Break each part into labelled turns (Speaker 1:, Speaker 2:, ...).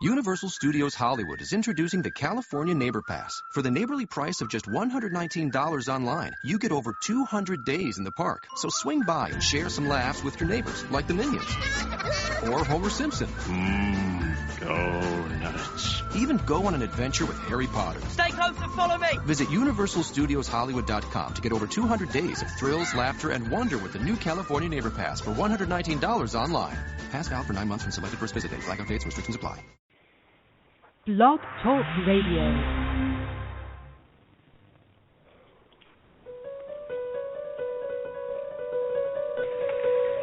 Speaker 1: Universal Studios Hollywood is introducing the California Neighbor Pass. For the neighborly price of just $119 online, you get over 200 days in the park. So swing by and share some laughs with your neighbors, like the Minions. Or Homer Simpson.
Speaker 2: Go nuts.
Speaker 1: Even go on an adventure with Harry Potter.
Speaker 3: Stay close and follow me.
Speaker 1: Visit UniversalStudiosHollywood.com to get over 200 days of thrills, laughter, and wonder with the new California Neighbor Pass for $119 online. Pass valid for 9 months from selected first visit date. Blackout dates and restrictions apply.
Speaker 4: Blog Talk Radio.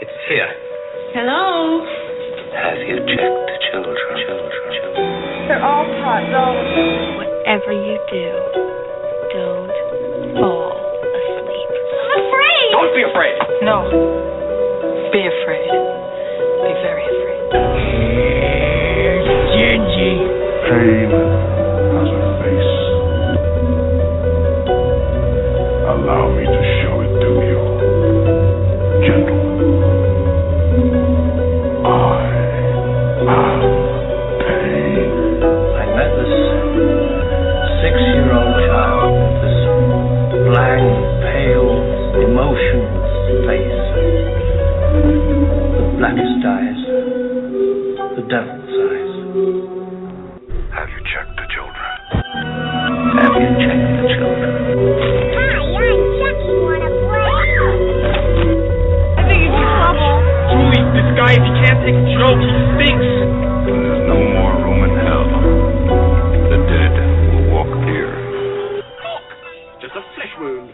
Speaker 5: It's here.
Speaker 6: Hello?
Speaker 5: Have you checked the children?
Speaker 6: They're all hot dogs.
Speaker 7: Whatever you do, don't fall asleep.
Speaker 6: I'm afraid!
Speaker 5: Don't be afraid!
Speaker 7: No. Be afraid. Be very afraid.
Speaker 2: Gingy.
Speaker 8: Pain has a face. Allow me to show it to you. Gentlemen, I am pain.
Speaker 5: I met this 6-year-old child with this blank, pale, emotionless face. The blackest eyes. The devil's eyes.
Speaker 8: Have you checked the children?
Speaker 5: Have you checked the children?
Speaker 6: Hi, I'm Chucky. Wanna play? I think he's in trouble.
Speaker 3: Julie, this guy, if he can't take a joke, he stinks.
Speaker 8: There's no more room in hell. The dead will walk here.
Speaker 3: Just a flesh wound.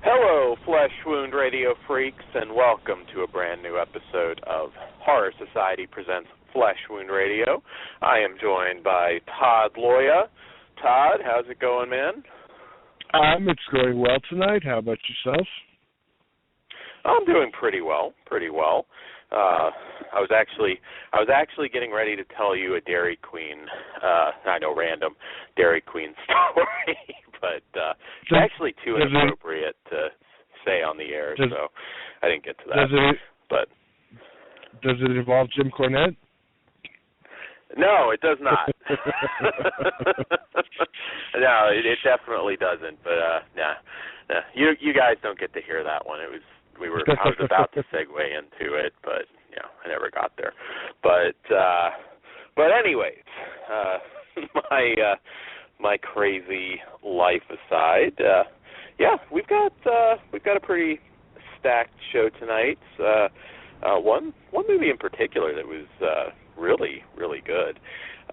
Speaker 9: Hello, Flesh Wound Radio freaks, and welcome to a brand new episode of Horror Society Presents Flesh Wound Radio. I am joined by Todd Loya. Todd, how's it going, man?
Speaker 10: It's going well tonight. How about yourself?
Speaker 9: I'm doing pretty well. I was actually getting ready to tell you a Dairy Queen, I know, random Dairy Queen story, but it's actually too inappropriate to say on the air, so I didn't get to that.
Speaker 10: Does it involve Jim Cornette?
Speaker 9: No, it does not. No, it definitely doesn't. But nah. You guys don't get to hear that one. I was about to segue into it, but I never got there. But anyways, my crazy life aside, we've got a pretty stacked show tonight. One movie in particular that was really, really good,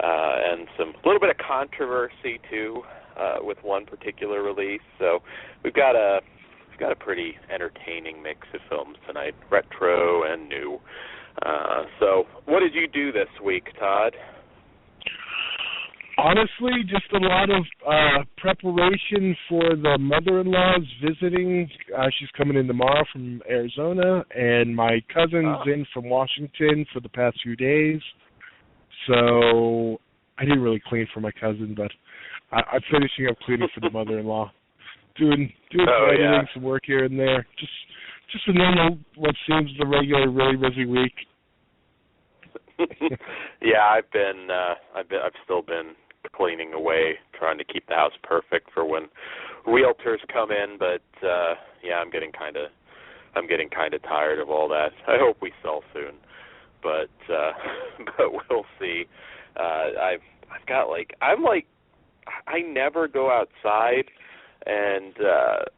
Speaker 9: and a little bit of controversy too with one particular release. So we've got a pretty entertaining mix of films tonight, retro and new. So what did you do this week, Todd?
Speaker 10: Honestly, just a lot of preparation for the mother-in-law's visiting. She's coming in tomorrow from Arizona, and my cousin's in from Washington for the past few days. So I didn't really clean for my cousin, but I'm finishing up cleaning for the mother-in-law. Doing editing, some work here and there. Just a normal, what seems the regular, really busy week.
Speaker 9: Yeah, I've still been cleaning away, trying to keep the house perfect for when realtors come in. But I'm getting kind of tired of all that. I hope we sell soon, but we'll see. I never go outside. And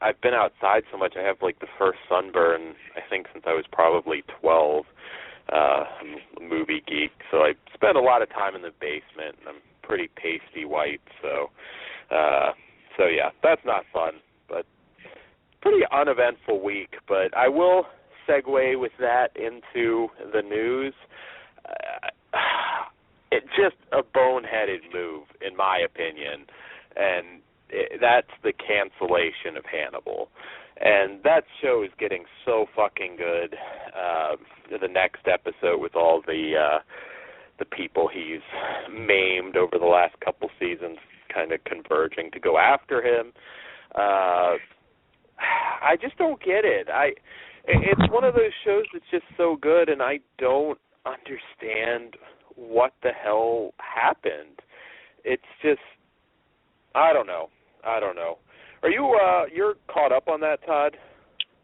Speaker 9: I've been outside so much, I have the first sunburn, I think, since I was probably 12. I'm a movie geek, so I spend a lot of time in the basement, and I'm pretty pasty white, so that's not fun. But pretty uneventful week, but I will segue with that into the news. It's just a boneheaded move, in my opinion, and that's the cancellation of Hannibal. And that show is getting so fucking good. The next episode with all the people he's maimed over the last couple seasons kind of converging to go after him. I just don't get it. it's one of those shows that's just so good, and I don't understand what the hell happened. It's just, I don't know. Are you you're caught up on that, Todd?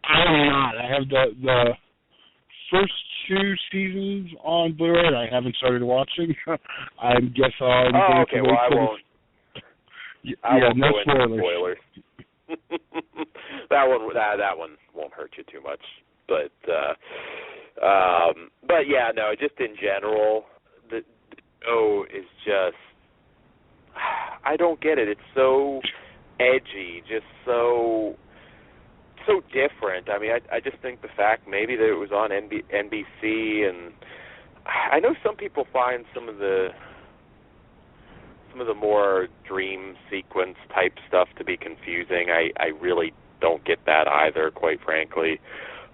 Speaker 10: I'm not. I have the first 2 seasons on Blu-ray. I haven't started watching. I guess I'll.
Speaker 9: Oh, okay. Well, I won't. I won't
Speaker 10: no
Speaker 9: go into
Speaker 10: spoilers.
Speaker 9: that one won't hurt you too much, but yeah, no. Just in general, the show is just. I don't get it. It's so edgy, just so different. I mean, I just think the fact maybe that it was on NBC, and I know some people find some of the more dream sequence type stuff to be confusing. I really don't get that either, quite frankly.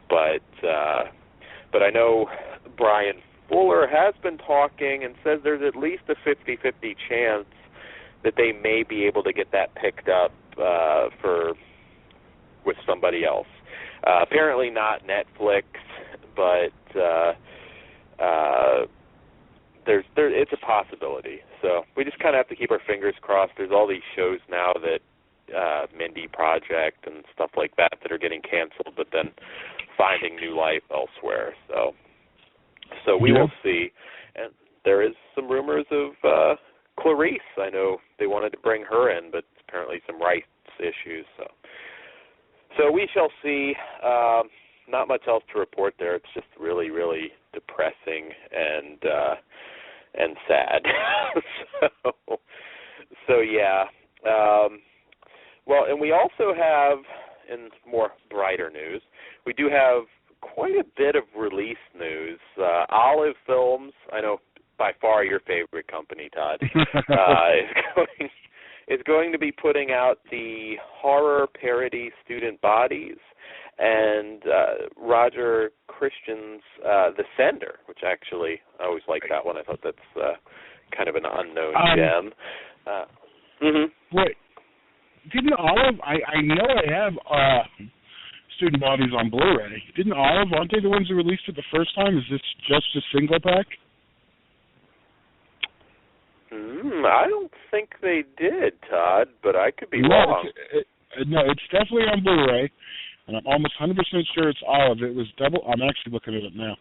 Speaker 9: But I know Brian Fuller has been talking and says there's at least a 50-50 chance that they may be able to get that picked up with somebody else. Apparently not Netflix, but it's a possibility. So we just kind of have to keep our fingers crossed. There's all these shows now that Mindy Project and stuff like that are getting canceled, but then finding new life elsewhere. So we will see. And there is some rumors of Clarice. I know they wanted to bring her in, but apparently some rights issues. So we shall see. Not much else to report there. It's just really, really depressing and sad. so yeah. Well, and we also have, in more brighter news, we do have quite a bit of release news. Olive Films, I know by far your favorite company, Todd, is going to be putting out the horror parody Student Bodies and Roger Christian's The Sender, which actually I always like that one. I thought that's kind of an unknown gem.
Speaker 10: Wait, didn't Olive? I know I have Student Bodies on Blu-ray. Didn't Olive? Aren't they the ones who released it the first time? Is this just a single pack?
Speaker 9: I don't think they did, Todd, but I could be wrong.
Speaker 10: No, it's definitely on Blu-ray, and I'm almost 100% sure it's Olive. It was double. I'm actually looking at it now.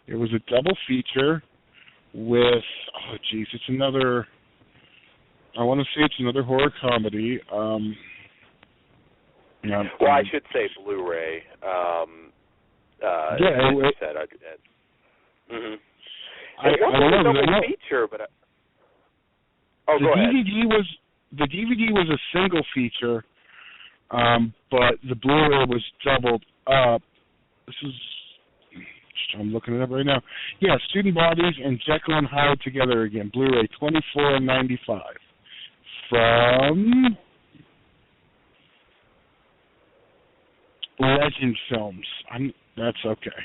Speaker 10: It was a double feature with, it's another, I want to say it's another horror comedy.
Speaker 9: Well, I should say Blu-ray. It wasn't a double feature, but... go ahead.
Speaker 10: The DVD was a single feature, but the Blu-ray was doubled up. I'm looking it up right now. Yeah, Student Bodies and Jekyll and Hyde Together Again, Blu-ray, $24.95 from Legend Films. That's okay.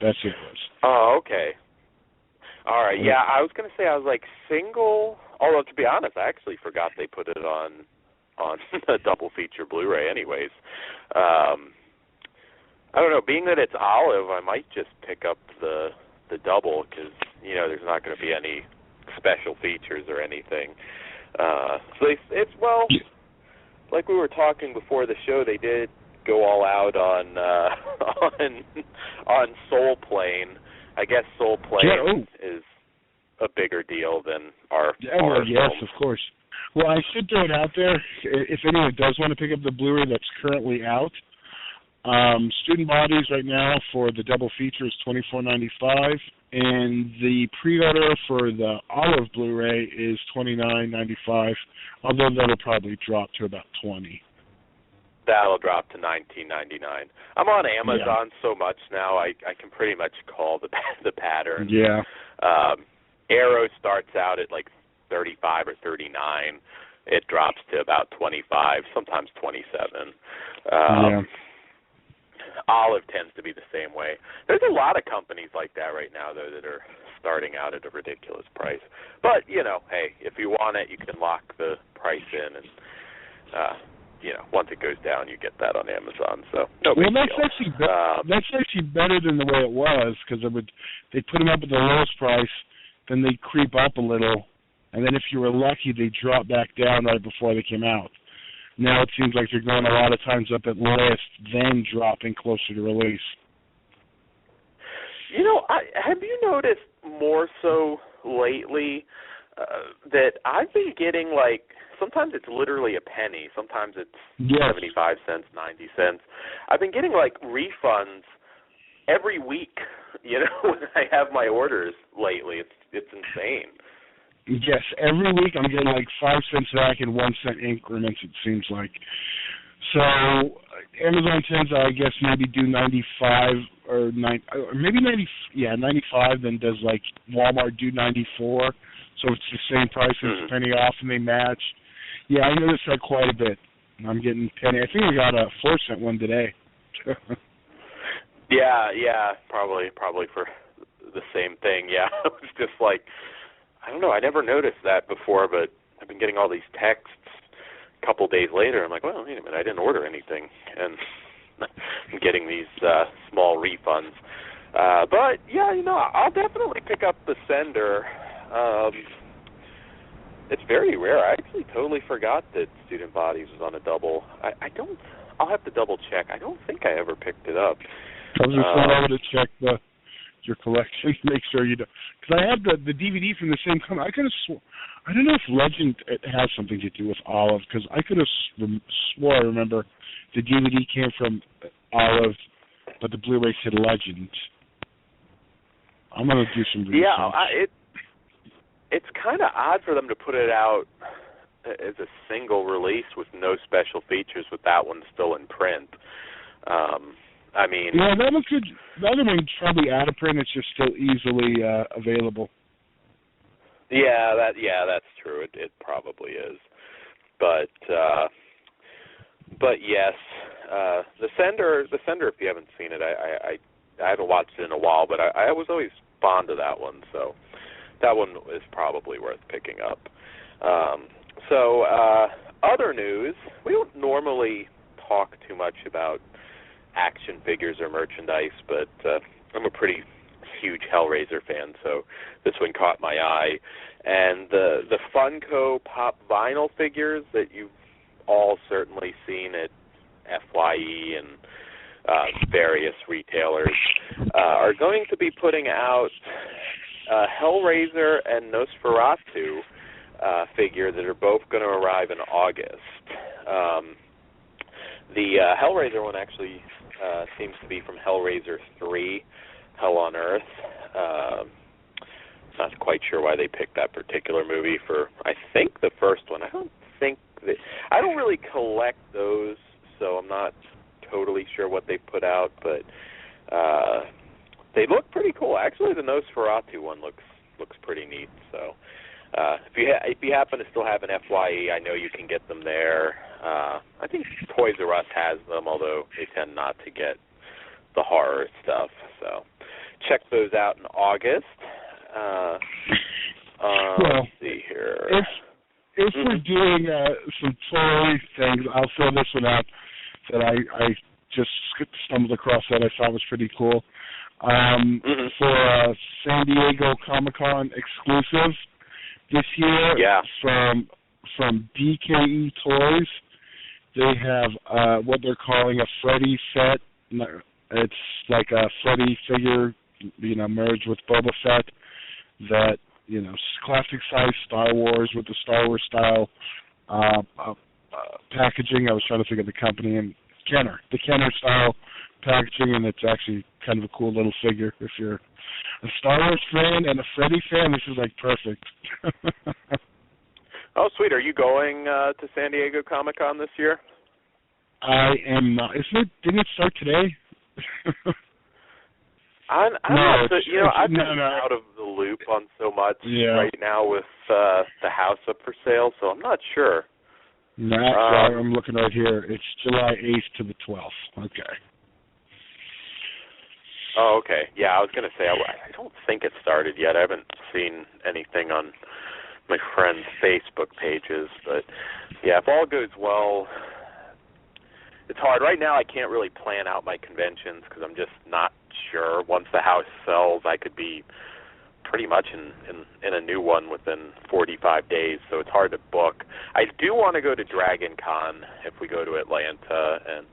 Speaker 10: That's it.
Speaker 9: Oh, okay. All right. Yeah, I was going to say I was like single. Although to be honest, I actually forgot they put it on a double feature Blu-ray. Anyways, I don't know. Being that it's Olive, I might just pick up the double because there's not going to be any special features or anything. So it's like we were talking before the show, they did go all out on Soul Plane. I guess Soul Plane is a bigger deal than our horror
Speaker 10: yes,
Speaker 9: films.
Speaker 10: Of course. Well, I should throw it out there. If anyone does want to pick up the Blu-ray that's currently out, Student Bodies right now for the double feature is $24.95, and the pre-order for the Olive Blu-ray is $29.95, although that'll probably drop to about $20.
Speaker 9: That'll drop to $19.99. I'm on Amazon so much now, I can pretty much call the pattern.
Speaker 10: Yeah.
Speaker 9: Arrow starts out at like 35 or 39. It drops to about 25, sometimes 27. Olive tends to be the same way. There's a lot of companies like that right now, though, that are starting out at a ridiculous price. But, hey, if you want it, you can lock the price in and once it goes down, you get that on Amazon. So no big deal.
Speaker 10: That's actually better than the way it was, because they put them up at the lowest price, then they creep up a little, and then if you were lucky, they drop back down right before they came out. Now it seems like they're going a lot of times up at list, then dropping closer to release.
Speaker 9: Have you noticed more so lately that I've been getting, like, sometimes it's literally a penny, sometimes it's 75 cents, 90 cents. I've been getting, like, refunds every week, when I have my orders lately. It's insane.
Speaker 10: Yes, every week I'm getting like 5 cents back in 1 cent increments, it seems like. So Amazon tends to, I guess, maybe do 95 or maybe 95, then does like Walmart do 94. So it's the same price as penny off, and they match. Yeah, I noticed that quite a bit. I'm getting penny. I think I got a 4 cent one today.
Speaker 9: Yeah, probably for the same thing. Yeah, it was just like, I don't know, I never noticed that before, but I've been getting all these texts a couple days later. I'm like, well, wait a minute, I didn't order anything, and I'm getting these small refunds. But yeah, I'll definitely pick up the Sender. It's very rare. I actually totally forgot that Student Bodies was on a double. I'll have to double check. I don't think I ever picked it up.
Speaker 10: I was just wanted to check your collection, make sure you do. Because I have the DVD from the same company. I don't know if Legend has something to do with Olive, because I could have swore I remember the DVD came from Olive, but the Blu-ray said Legend. I'm going to do some research.
Speaker 9: Yeah, it's kind of odd for them to put it out as a single release with no special features, with that one still in print. I mean,
Speaker 10: yeah, that looks good. The other one's probably out of print. It's just still easily available.
Speaker 9: Yeah, that's true. It probably is. But yes, the Sender. If you haven't seen it, I haven't watched it in a while, but I was always fond of that one. So that one is probably worth picking up. Other news. We don't normally talk too much about action figures or merchandise, but I'm a pretty huge Hellraiser fan, so this one caught my eye. And the Funko Pop vinyl figures that you've all certainly seen at FYE and various retailers are going to be putting out Hellraiser and Nosferatu figure that are both going to arrive in August. The Hellraiser one actually seems to be from Hellraiser 3, Hell on Earth. Not quite sure why they picked that particular movie for, I think, the first one. I don't really collect those, so I'm not totally sure what they put out, but they look pretty cool. Actually, the Nosferatu one looks pretty neat. So if you happen to still have an FYE, I know you can get them there. I think Toys R Us has them, although they tend not to get the horror stuff. So check those out in August. Let's see here.
Speaker 10: If we're doing some toy things, I'll throw this one out that I just stumbled across that I thought was pretty cool. For San Diego Comic-Con exclusive this year, from DKE Toys, they have what they're calling a Freddy set. It's like a Freddy figure, merged with Boba Fett. That classic size Star Wars with the Star Wars style packaging. I was trying to think of the company, and the Kenner style packaging, and it's actually kind of a cool little figure. If you're a Star Wars fan and a Freddy fan, this is like perfect.
Speaker 9: Oh, sweet. Are you going to San Diego Comic-Con this year?
Speaker 10: I am not. Didn't it start today?
Speaker 9: I'm not sure. I've been out of the loop on so much right now with the house up for sale, so I'm not sure.
Speaker 10: No, I'm looking right here. It's July 8th to the 12th. Okay.
Speaker 9: Oh, okay. Yeah, I was going to say, I don't think it started yet. I haven't seen anything on my friends' Facebook pages, but yeah, if all goes well, it's hard. Right now I can't really plan out my conventions because I'm just not sure. Once the house sells, I could be pretty much in a new one within 45 days, so it's hard to book. I do want to go to Dragon Con if we go to Atlanta, and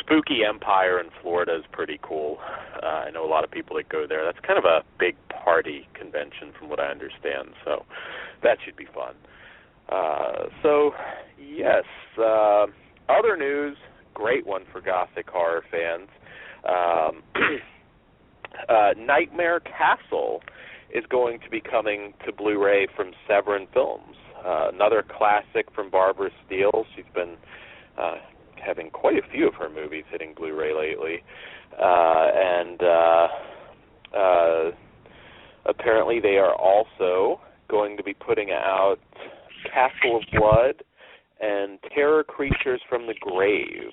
Speaker 9: Spooky Empire in Florida is pretty cool. I know a lot of people that go there. That's kind of a big party convention from what I understand, so that should be fun. Yes, other news, great one for Gothic horror fans. Nightmare Castle is going to be coming to Blu-ray from Severin Films. Another classic from Barbara Steele. She's been having quite a few of her movies hitting Blu-ray lately. Apparently they are also going to be putting out Castle of Blood and Terror Creatures from the Grave.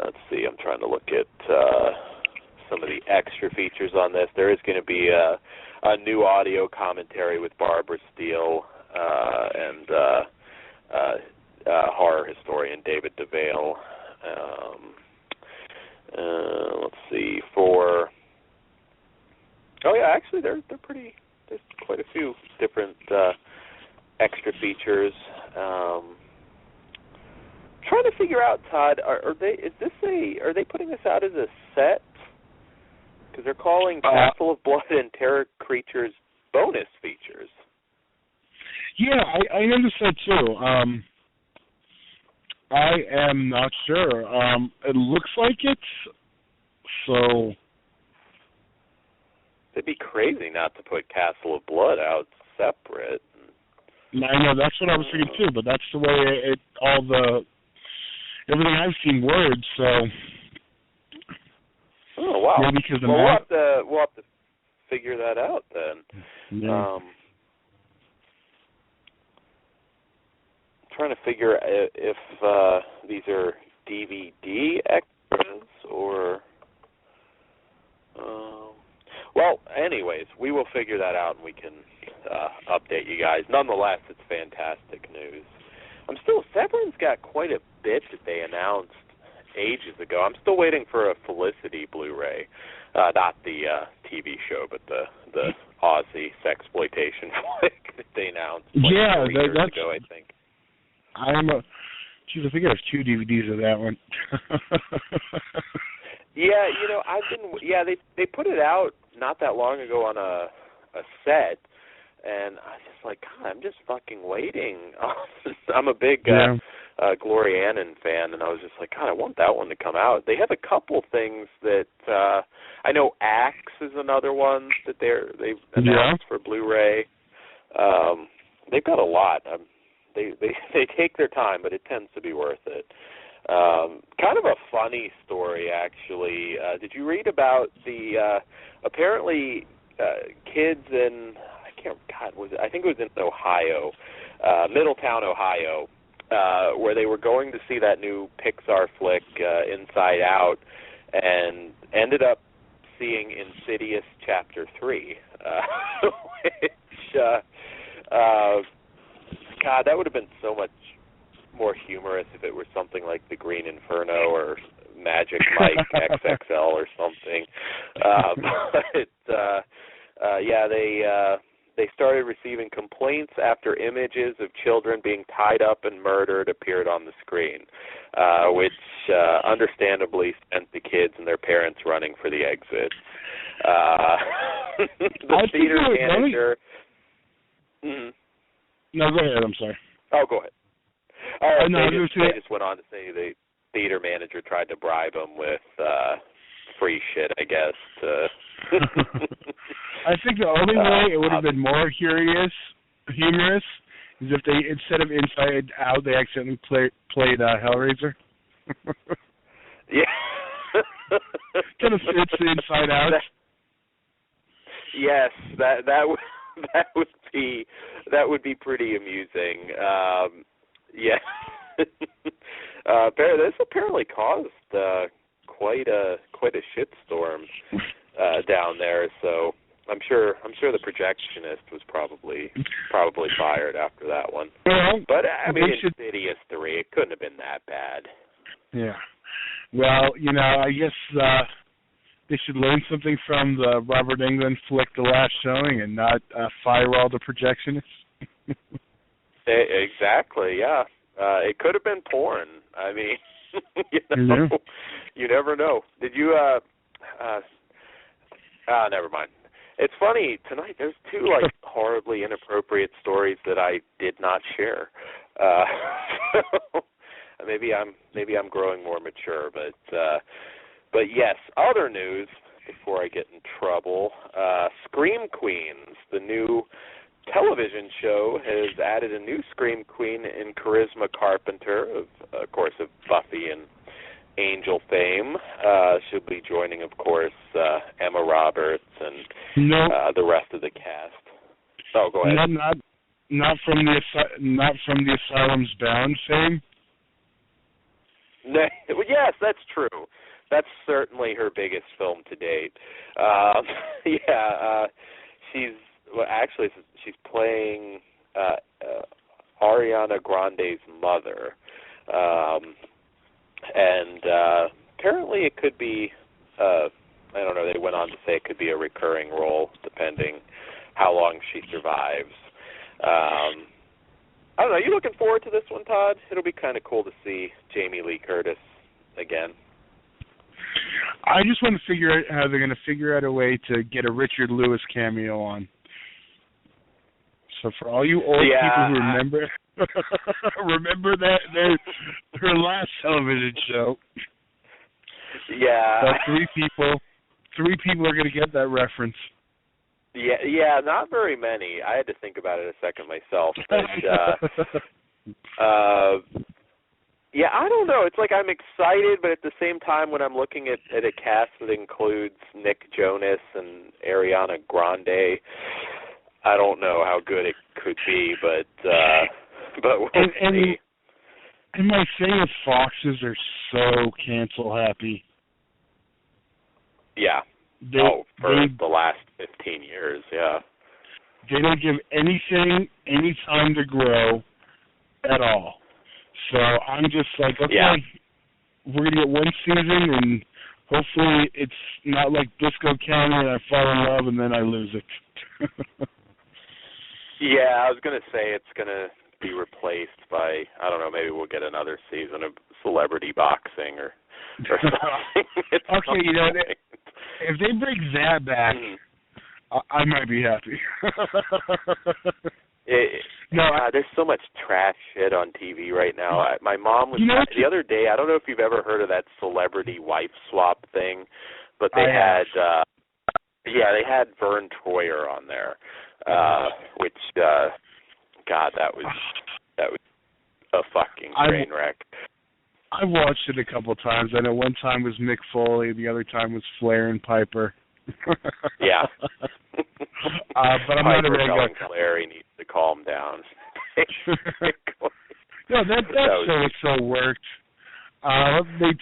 Speaker 9: Let's see, I'm trying to look at some of the extra features on this. There is going to be a new audio commentary with Barbara Steele and horror historian David DeVale. Let's see, actually they're pretty. There's quite a few different extra features. Trying to figure out, Todd, are they putting this out as a set? Because they're calling Castle of Blood and Terror Creatures bonus features.
Speaker 10: Yeah, I noticed that too. I am not sure. It looks like it's so.
Speaker 9: It'd be crazy not to put Castle of Blood out separate.
Speaker 10: I know, that's what I was thinking too, but that's the way everything I've seen words, so.
Speaker 9: Oh, wow.
Speaker 10: Yeah, because
Speaker 9: we'll have to figure that out then.
Speaker 10: Yeah.
Speaker 9: Trying to figure if these are DVD extras or... well, anyways, we will figure that out and we can update you guys. Nonetheless, it's fantastic news. Severin's got quite a bit that they announced ages ago. I'm still waiting for a Felicity Blu-ray, not the TV show, but the Aussie sexploitation flick that they announced 3 years ago, I think.
Speaker 10: I think I have 2 DVDs of that one.
Speaker 9: Yeah, they put it out not that long ago on a set, and I was just like, God, I'm just fucking waiting. I'm a big Gloria Annan fan, and I was just like, God, I want that one to come out. They have a couple things that I know. Axe is another one that they've announced for Blu-ray. They've got a lot. They take their time, but it tends to be worth it. Kind of a funny story, actually. Did you read about the apparently kids in I think it was in Ohio, Middletown, Ohio, where they were going to see that new Pixar flick, Inside Out, and ended up seeing Insidious Chapter 3, which, God, that would have been so much more humorous if it were something like The Green Inferno or Magic Mike XXL or something. They started receiving complaints after images of children being tied up and murdered appeared on the screen, which understandably sent the kids and their parents running for the exit. The theater manager...
Speaker 10: No, go ahead, I'm sorry.
Speaker 9: Oh, go ahead. They just went on to say the theater manager tried to bribe them with free shit, I guess.
Speaker 10: I think the only way it would have been more humorous is if they, instead of Inside Out, they accidentally played Hellraiser.
Speaker 9: Yeah.
Speaker 10: Kind of fits Inside Out.
Speaker 9: Yes, that would be pretty amusing. Yeah. This apparently caused quite a shitstorm down there. So I'm sure the projectionist was probably fired after that one.
Speaker 10: Well,
Speaker 9: but I mean, Insidious 3, it couldn't have been that bad.
Speaker 10: Yeah. Well, I guess they should learn something from the Robert Englund flick, The Last Showing, and not fire all the projectionists.
Speaker 9: Exactly. Yeah. It could have been porn. I mean, you never know. Did you? Never mind. It's funny tonight. There's two horribly inappropriate stories that I did not share. So maybe I'm growing more mature, but yes. Other news before I get in trouble. Scream Queens, the new television show, has added a new Scream Queen in Charisma Carpenter, of course, of Buffy and Angel fame. She'll be joining, of course, Emma Roberts and the rest of the cast. Oh, go ahead.
Speaker 10: Not from the Asylum's Bound fame.
Speaker 9: No, yes, that's true. That's certainly her biggest film to date. She's playing Ariana Grande's mother. And apparently it could be, I don't know, they went on to say it could be a recurring role depending how long she survives. I don't know, you looking forward to this one, Todd? It'll be kind of cool to see Jamie Lee Curtis again.
Speaker 10: I just want to figure out how they're going to figure out a way to get a Richard Lewis cameo on. So for all you old people who remember that her last television show.
Speaker 9: Yeah.
Speaker 10: Three people are going to get that reference.
Speaker 9: Yeah, not very many. I had to think about it a second myself. But, yeah, I don't know. It's like I'm excited, but at the same time, when I'm looking at a cast that includes Nick Jonas and Ariana Grande, I don't know how good it could be, but we'll see.
Speaker 10: And my thing is, Foxes are so cancel happy.
Speaker 9: Yeah. For the last 15 years, yeah.
Speaker 10: They don't give anything any time to grow at all. So I'm just like, okay, we're going to get one season, and hopefully it's not like Disco County and I fall in love and then I lose it.
Speaker 9: Yeah, I was going to say it's going to be replaced by, I don't know, maybe we'll get another season of Celebrity Boxing or something.
Speaker 10: Okay, you know, if they bring that back, I might be happy.
Speaker 9: There's so much trash shit on TV right now. My mom was, the other day, I don't know if you've ever heard of that celebrity wife swap thing, but they had Vern Troyer on there. Which, God, that was a fucking train wreck.
Speaker 10: I watched it a couple times. I know one time was Mick Foley, the other time was Flair and Piper.
Speaker 9: Yeah.
Speaker 10: But I'm not a regular.
Speaker 9: Flair, he needs to calm down.
Speaker 10: No, that show worked. They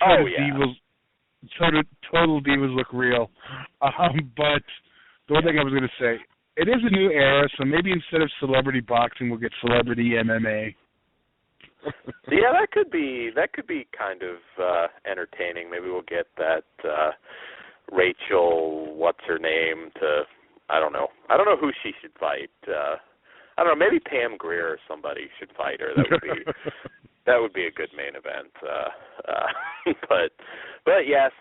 Speaker 10: tried total divas look real. But the one thing I was going to say, it is a new era, so maybe instead of celebrity boxing, we'll get celebrity MMA.
Speaker 9: Yeah, that could be kind of entertaining. Maybe we'll get that Rachel, what's her name, to I don't know who she should fight. I don't know, maybe Pam Grier or somebody should fight her. That would be a good main event. But yes,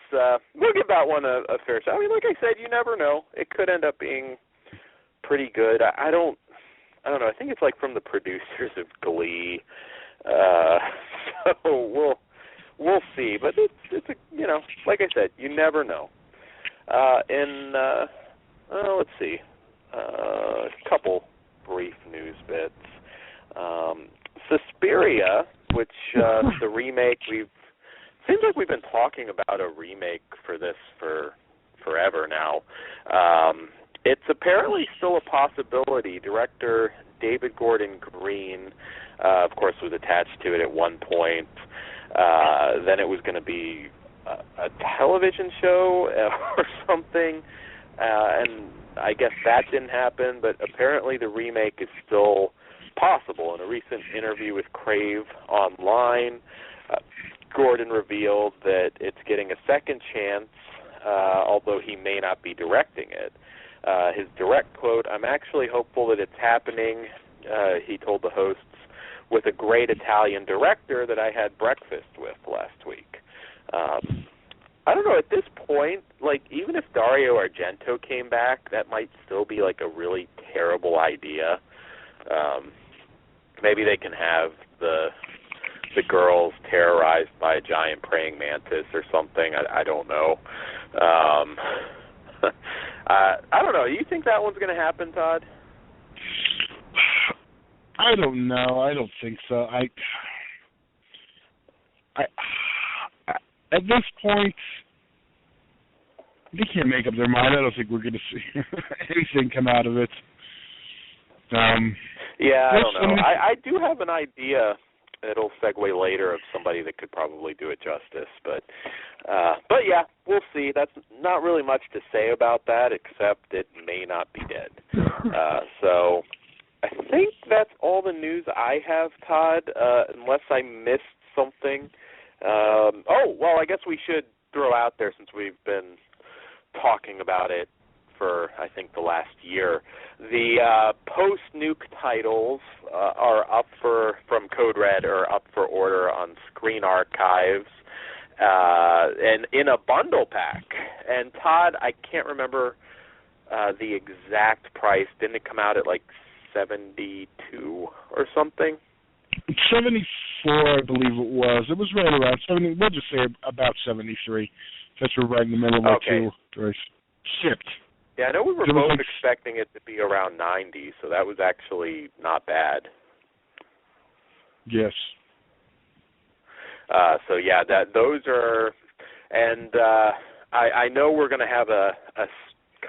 Speaker 9: we'll give that one a fair shot. I mean, like I said, you never know. It could end up being pretty good. I don't know. I think it's like from the producers of Glee. So we'll see. But it's a, like I said, you never know. Let's see. A couple brief news bits. Suspiria, which the remake, seems like we've been talking about a remake for this for forever now. It's apparently still a possibility. Director David Gordon Green, of course, was attached to it at one point. Then it was going to be a television show or something. and I guess that didn't happen, but apparently the remake is still possible. In a recent interview with Crave Online, Gordon revealed that it's getting a second chance, although he may not be directing it. His direct quote, "I'm actually hopeful that it's happening," he told the hosts, "with a great Italian director that I had breakfast with last week." I don't know, at this point, like, even if Dario Argento came back, that might still be, like, a really terrible idea. Maybe they can have the girls terrorized by a giant praying mantis or something. I don't know. I don't know. Do you think that one's going to happen, Todd?
Speaker 10: I don't know. I don't think so. I at this point, they can't make up their mind. I don't think we're going to see anything come out of it.
Speaker 9: Yeah, I don't know. I do have an idea. It'll segue later of somebody that could probably do it justice, but yeah, we'll see. That's not really much to say about that, except it may not be dead. So I think that's all the news I have, Todd, unless I missed something. I guess we should throw out there, since we've been talking about it for, I think, the last year. The post-nuke titles are up from Code Red, are up for order on Screen Archives, and in a bundle pack. And Todd, I can't remember the exact price. Didn't it come out at like $72 or something?
Speaker 10: 74, I believe it was. It was right around 70. We'll just say about 73. Since we're right in the middle of the two shipped.
Speaker 9: Yeah, I know we were both expecting it to be around 90, so that was actually not bad.
Speaker 10: Yes.
Speaker 9: So yeah, those are, and I know we're going to have a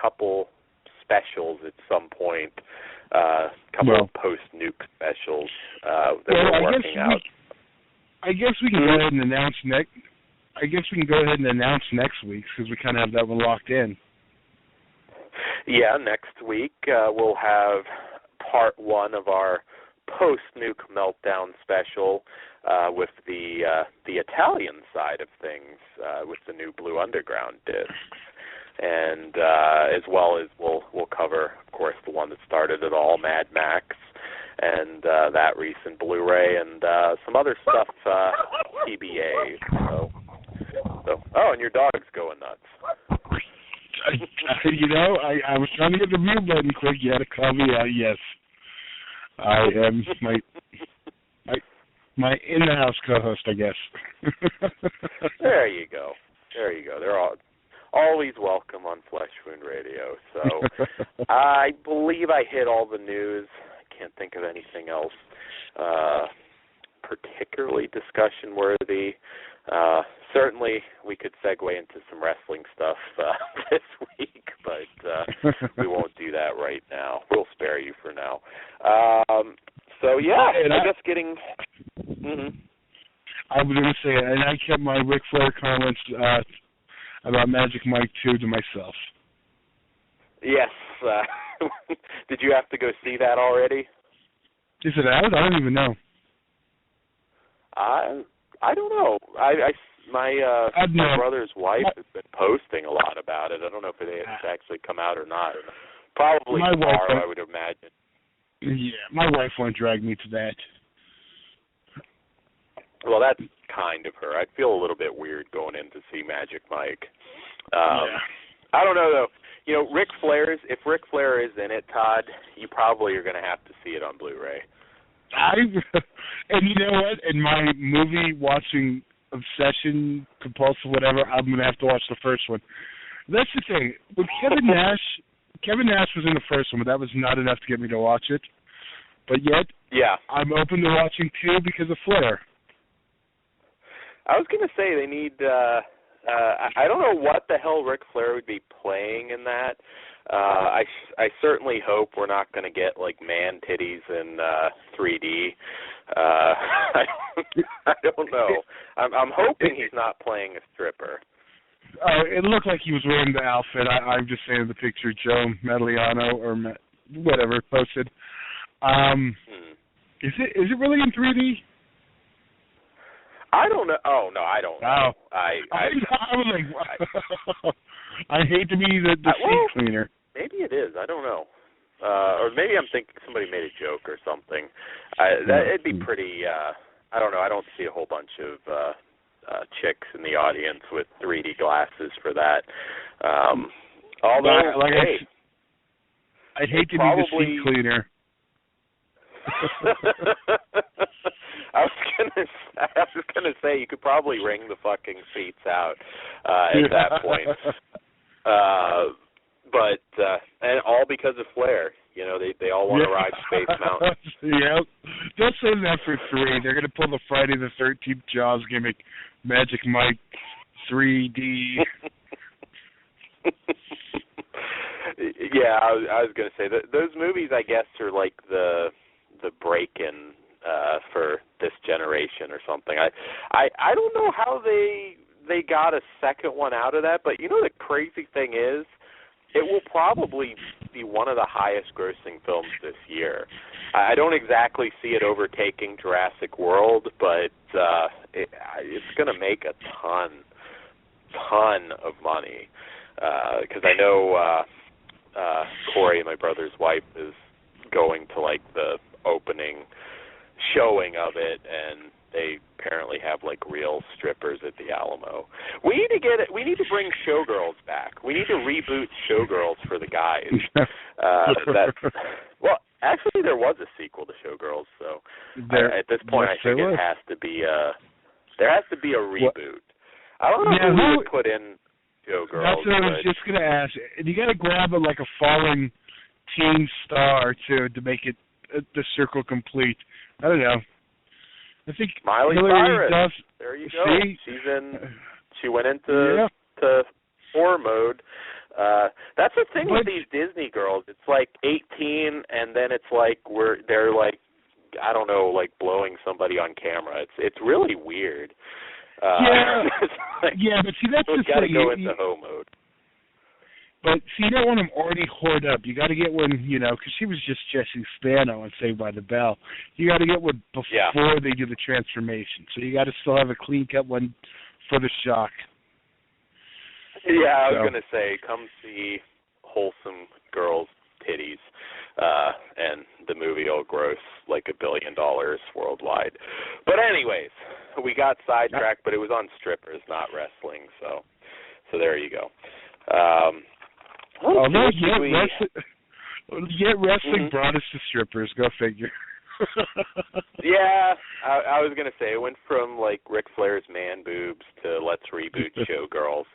Speaker 9: couple specials at some point. Couple of post-nuke specials that we're working out.
Speaker 10: I guess we can go ahead and announce next. I guess we can go ahead and announce next week, because we kind of have that one locked in.
Speaker 9: Yeah, next week we'll have part one of our post-nuke meltdown special with the Italian side of things with the new Blue Underground discs. And as well as we'll cover, of course, the one that started it all, Mad Max, and that recent Blu-ray, and some other stuff, TBA. So, and your dog's going nuts.
Speaker 10: I was trying to get the mute button quick. You had to call me out. Yes, I am my in-the-house co-host, I guess.
Speaker 9: There you go. They're always welcome on Flesh Wound Radio. So I believe I hit all the news. I can't think of anything else particularly discussion-worthy. Certainly we could segue into some wrestling stuff this week, but we won't do that right now. We'll spare you for now. I guess getting... Mm-hmm.
Speaker 10: I was going to say, and I kept my Ric Flair comments about Magic Mike 2 to myself.
Speaker 9: Yes. Did you have to go see that already?
Speaker 10: Is it out? I don't even know.
Speaker 9: I don't know. My brother's wife has been posting a lot about it. I don't know if it has actually come out or not. Probably tomorrow, I would imagine.
Speaker 10: Yeah, my wife won't drag me to that.
Speaker 9: Well, that's kind of her. I'd feel a little bit weird going in to see Magic Mike. I don't know, though. You know, if Ric Flair is in it, Todd, you probably are going to have to see it on Blu-ray.
Speaker 10: And you know what? In my movie watching obsession, compulsive, whatever, I'm going to have to watch the first one. That's the thing. With Kevin Nash was in the first one, but that was not enough to get me to watch it. But yet, I'm open to watching 2 because of Flair.
Speaker 9: I was going to say they need, I don't know what the hell Ric Flair would be playing in that. I certainly hope we're not going to get, like, man titties in 3D. I don't know. I'm hoping he's not playing a stripper.
Speaker 10: It looked like he was wearing the outfit. I'm just saying the picture Joe Madaliano or whatever posted. Is it really in 3D?
Speaker 9: I don't know. Oh no, I don't know. I
Speaker 10: was like, I hate to be the seat cleaner.
Speaker 9: Maybe it is. I don't know. Or maybe I'm thinking somebody made a joke or something. It'd be pretty. I don't know. I don't see a whole bunch of chicks in the audience with 3D glasses for that. Although,
Speaker 10: I'd hate to be the seat cleaner.
Speaker 9: I was gonna say you could probably wring the fucking seats out at that point. But and all because of Flair. You know, they all want to ride Space Mountain.
Speaker 10: Yep. They'll save that for 3. They're gonna pull the Friday the 13th Jaws gimmick, Magic Mike 3D.
Speaker 9: Yeah, I was gonna say those movies, I guess, are like the break-in for this generation or something. I don't know how they got a second one out of that, but you know the crazy thing is, it will probably be one of the highest grossing films this year. I don't exactly see it overtaking Jurassic World, but it's going to make a ton of money. Because I know Corey, my brother's wife, is going to like the opening showing of it, and they apparently have like real strippers at the Alamo. We need to bring Showgirls back. We need to reboot Showgirls for the guys. Well, actually, there was a sequel to Showgirls, so at this point, I think it has to be there has to be a reboot. I don't know who would put in Showgirls.
Speaker 10: That's what I was just going to ask. And you got to grab a fallen teen star to make it the circle complete. I don't know. I think
Speaker 9: Miley
Speaker 10: Hillary
Speaker 9: Cyrus.
Speaker 10: Duff.
Speaker 9: There you go.
Speaker 10: See?
Speaker 9: She went into horror mode. That's the thing with these Disney girls. It's like 18, and then it's like they're like, I don't know, like blowing somebody on camera. It's really weird.
Speaker 10: But see, that's
Speaker 9: just got to go into hoe mode.
Speaker 10: But see, you don't want them already whored up. You got to get one, because she was just Jessie Spano on Saved by the Bell. You got to get one before they do the transformation. So you got to still have a clean cut one for the shock.
Speaker 9: Yeah, I was going to say, come see wholesome girls' titties, and the movie will gross like $1 billion worldwide. But anyways, we got sidetracked, but it was on strippers, not wrestling. So there you go.
Speaker 10: Wrestling brought us to strippers. Go figure.
Speaker 9: Yeah, I was gonna say it went from like Ric Flair's man boobs to let's reboot Showgirls.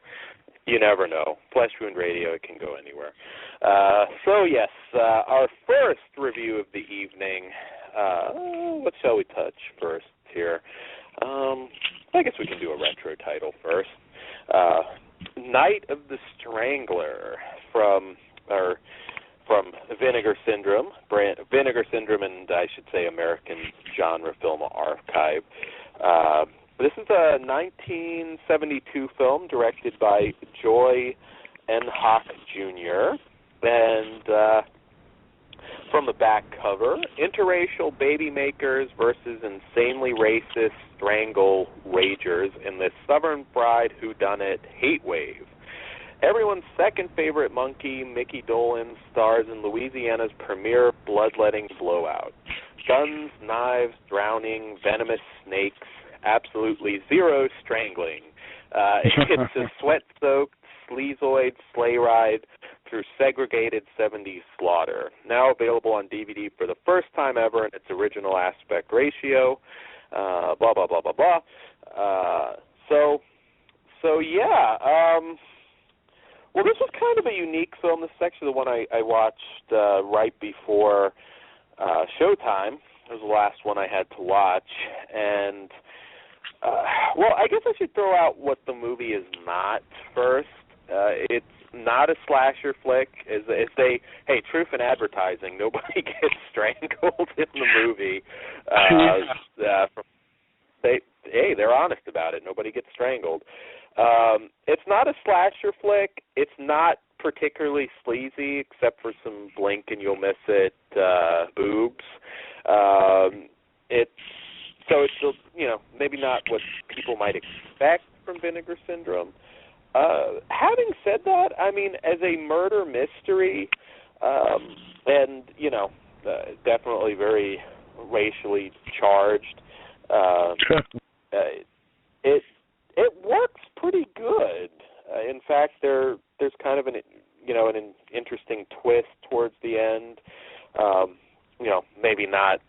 Speaker 9: You never know. Flesh Wound Radio, it can go anywhere. So yes, our first review of the evening. What shall we touch first here? I guess we can do a retro title first. Night of the Strangler from Vinegar Syndrome, Vinegar Syndrome, and I should say American Genre Film Archive. This is a 1972 film directed by Joy N. Hawk Jr. And from the back cover, interracial baby makers versus insanely racist strangle ragers in this Southern Bride whodunit hate wave. Everyone's second favorite monkey, Mickey Dolenz, stars in Louisiana's premier bloodletting blowout. Guns, knives, drowning, venomous snakes, absolutely zero strangling. It's a sweat-soaked, sleazoid sleigh ride through segregated 70s slaughter. Now available on DVD for the first time ever in its original aspect ratio. Blah, blah, blah, blah, blah. So yeah. Well, this was kind of a unique film. This is actually the one I watched right before Showtime. It was the last one I had to watch. And, well, I guess I should throw out what the movie is not first. It's not a slasher flick. Truth in advertising, nobody gets strangled in the movie. They're honest about it. Nobody gets strangled. It's not a slasher flick. It's not particularly sleazy, except for some blink and you'll miss it boobs. It's maybe not what people might expect from Vinegar Syndrome. Having said that, I mean, as a murder mystery, and definitely very racially charged, it works pretty good. In fact, there's kind of an interesting twist towards the end. Maybe not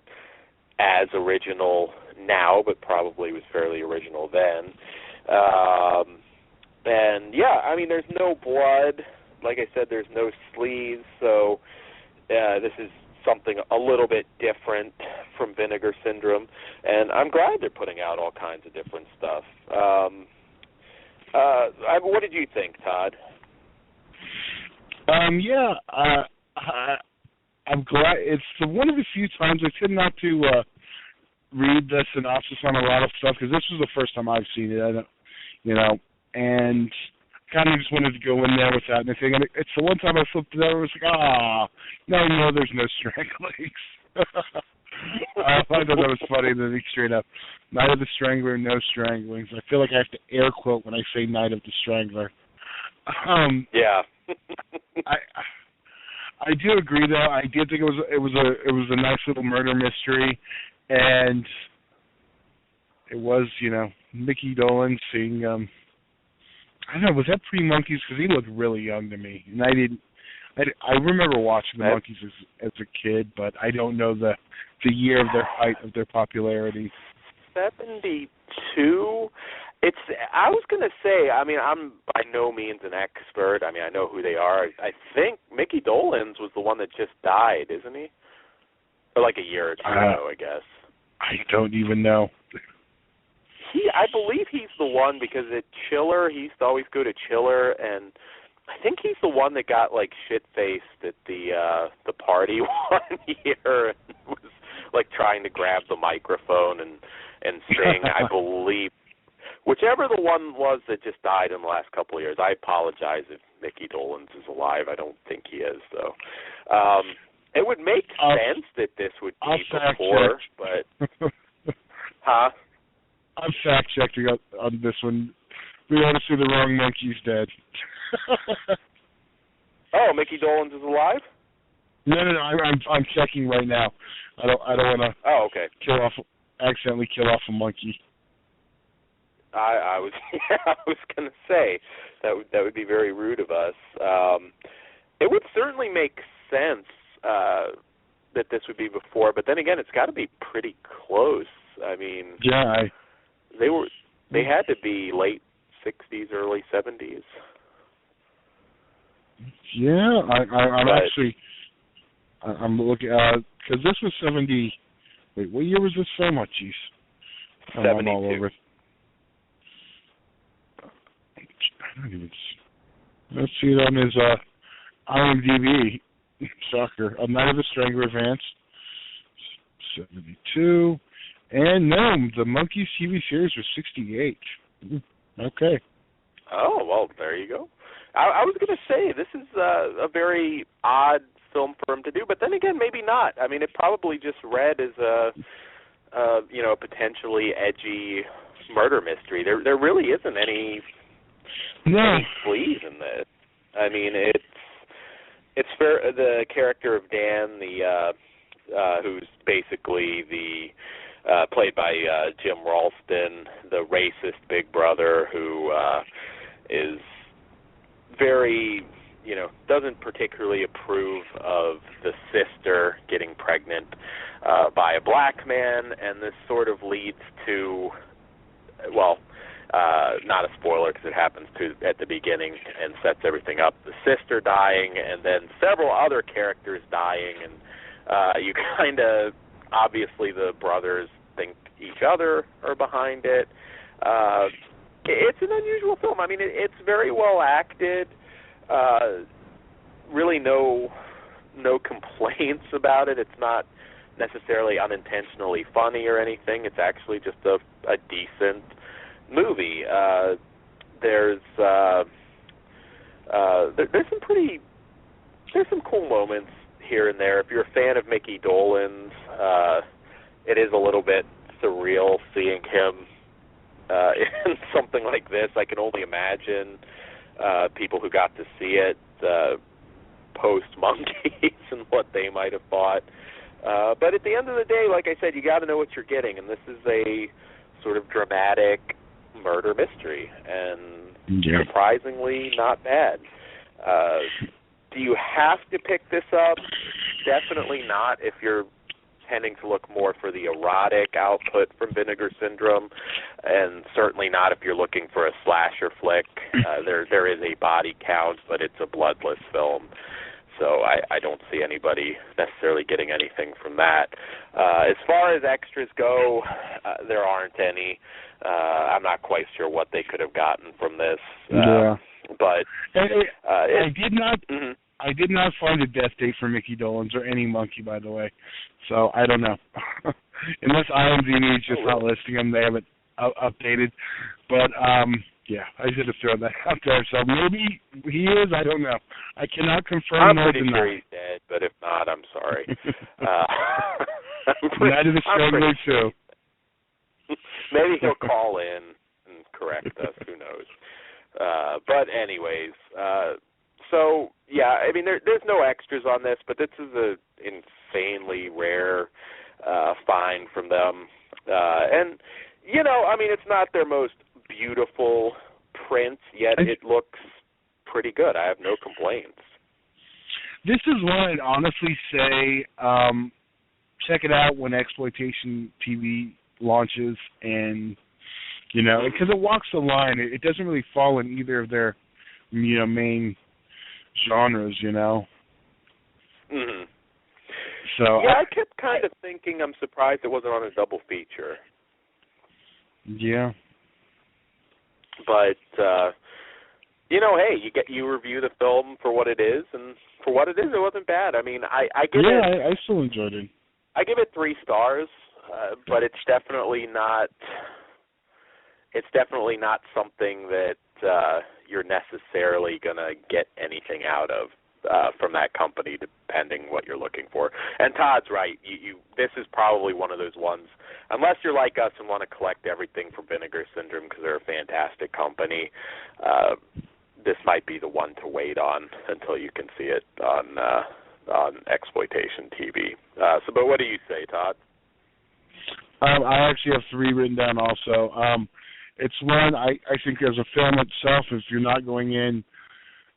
Speaker 9: as original now, but probably was fairly original then. And yeah, I mean, there's no blood. Like I said, there's no sleaze, so this is something a little bit different from Vinegar Syndrome, and I'm glad they're putting out all kinds of different stuff. What did you think, Todd?
Speaker 10: I'm glad. It's one of the few times I tend not to read the synopsis on a lot of stuff, because this was the first time I've seen it. And kind of just wanted to go in there without anything. And it's the one time I flipped it over, it was like, no, there's no stranglings. I thought that was funny that he straight up, Night of the Strangler, no stranglings. I feel like I have to air quote when I say Night of the Strangler.
Speaker 9: Yeah.
Speaker 10: I do agree, though. I did think it was a nice little murder mystery, and it was, Mickey Dolenz seeing, I don't know, was that pre-Monkeys? Because he looked really young to me, and I remember watching the Monkeys as a kid, but I don't know the year of their height of their popularity.
Speaker 9: 72. I was going to say, I mean, I'm by no means an expert. I mean, I know who they are. I think Mickey Dolenz was the one that just died, isn't he? Or like a year or two ago, I guess.
Speaker 10: I don't even know.
Speaker 9: I believe he's the one, because at Chiller, he used to always go to Chiller, and I think he's the one that got like shit-faced at the party one year and was like trying to grab the microphone and sing. I believe, whichever the one was that just died in the last couple of years. I apologize if Mickey Dolenz is alive. I don't think he is, though. It would make sense that this would be before, but huh?
Speaker 10: I'm fact-checking on this one. We want to see the wrong Monkeys dead.
Speaker 9: Oh, Mickey Dolenz is alive?
Speaker 10: No. I'm checking right now. I don't want to.
Speaker 9: Oh, okay.
Speaker 10: Accidentally kill off a monkey.
Speaker 9: I was going to say that would be very rude of us. It would certainly make sense that this would be before, but then again, it's got to be pretty close. I mean,
Speaker 10: yeah,
Speaker 9: they had to be late 60s, early 70s.
Speaker 10: Yeah, I'm looking, because this was 70, wait, what year was this film? Oh, jeez.
Speaker 9: 72.
Speaker 10: I'm all over it. I don't even, let's see it on his IMDb. Shocker. A Night of the Strangler Advance. 72. And no, the Monkeys TV series was 68. Okay.
Speaker 9: Oh, well, there you go. I was going to say, this is a very odd film for him to do, but then again, maybe not. I mean, it probably just read as a potentially edgy murder mystery. There really isn't any sleaze in this. I mean, it's fair. The character of Dan, who's basically played by Jim Ralston, the racist big brother who is very, doesn't particularly approve of the sister getting pregnant by a black man, and this sort of leads to, well, not a spoiler because it happens at the beginning and sets everything up, the sister dying and then several other characters dying, and you kind of, obviously the brothers think each other are behind it. It's an unusual film. I mean, it's very well acted. Really no complaints about it. It's not necessarily unintentionally funny or anything. It's actually just a decent movie. there's some cool moments here and there. If you're a fan of Mickey Dolenz, it is a little bit surreal seeing him in something like this. I can only imagine people who got to see it post-Monkeys and what they might have thought. But at the end of the day, like I said, you got to know what you're getting, and this is a sort of dramatic murder mystery, and surprisingly not bad. Do you have to pick this up? Definitely not if you're tending to look more for the erotic output from Vinegar Syndrome, and certainly not if you're looking for a slasher flick. There is a body count, but it's a bloodless film, so I don't see anybody necessarily getting anything from that. As far as extras go, there aren't any. I'm not quite sure what they could have gotten from this. But
Speaker 10: I did not.
Speaker 9: Mm-hmm.
Speaker 10: I did not find a death date for Mickey Dolenz or any monkey, by the way. So I don't know. Unless IMDb is just not listing them, they haven't updated. But yeah, I should have thrown that out there. So maybe he is. I don't know. I cannot confirm.
Speaker 9: I'm pretty sure he's dead, but if not, I'm sorry.
Speaker 10: That is struggling too.
Speaker 9: Maybe he'll call in and correct us. Who knows? But anyways, so yeah, I mean, there's no extras on this, but this is a insanely rare find from them, and you know, I mean, it's not their most beautiful print, yet it looks pretty good. I have no complaints.
Speaker 10: This is one I'd honestly say, check it out when Exploitation TV launches, and you know, because it walks the line. It doesn't really fall in either of their, you know, main genres, you know.
Speaker 9: Mm-hmm.
Speaker 10: So
Speaker 9: yeah, I kept kind of thinking, I'm surprised it wasn't on a double feature.
Speaker 10: Yeah.
Speaker 9: But you know, hey, you review the film for what it is, and for what it is, it wasn't bad. I mean, I give it.
Speaker 10: Yeah, I still enjoyed it.
Speaker 9: I give it 3 stars, but it's definitely not. It's definitely not something that you're necessarily going to get anything out of from that company, depending what you're looking for. And Todd's right. This is probably one of those ones, unless you're like us and want to collect everything from Vinegar Syndrome because they're a fantastic company, this might be the one to wait on until you can see it on Exploitation TV. But what do you say, Todd?
Speaker 10: I actually have 3 written down also. It's one, I think as a film itself, if you're not going in,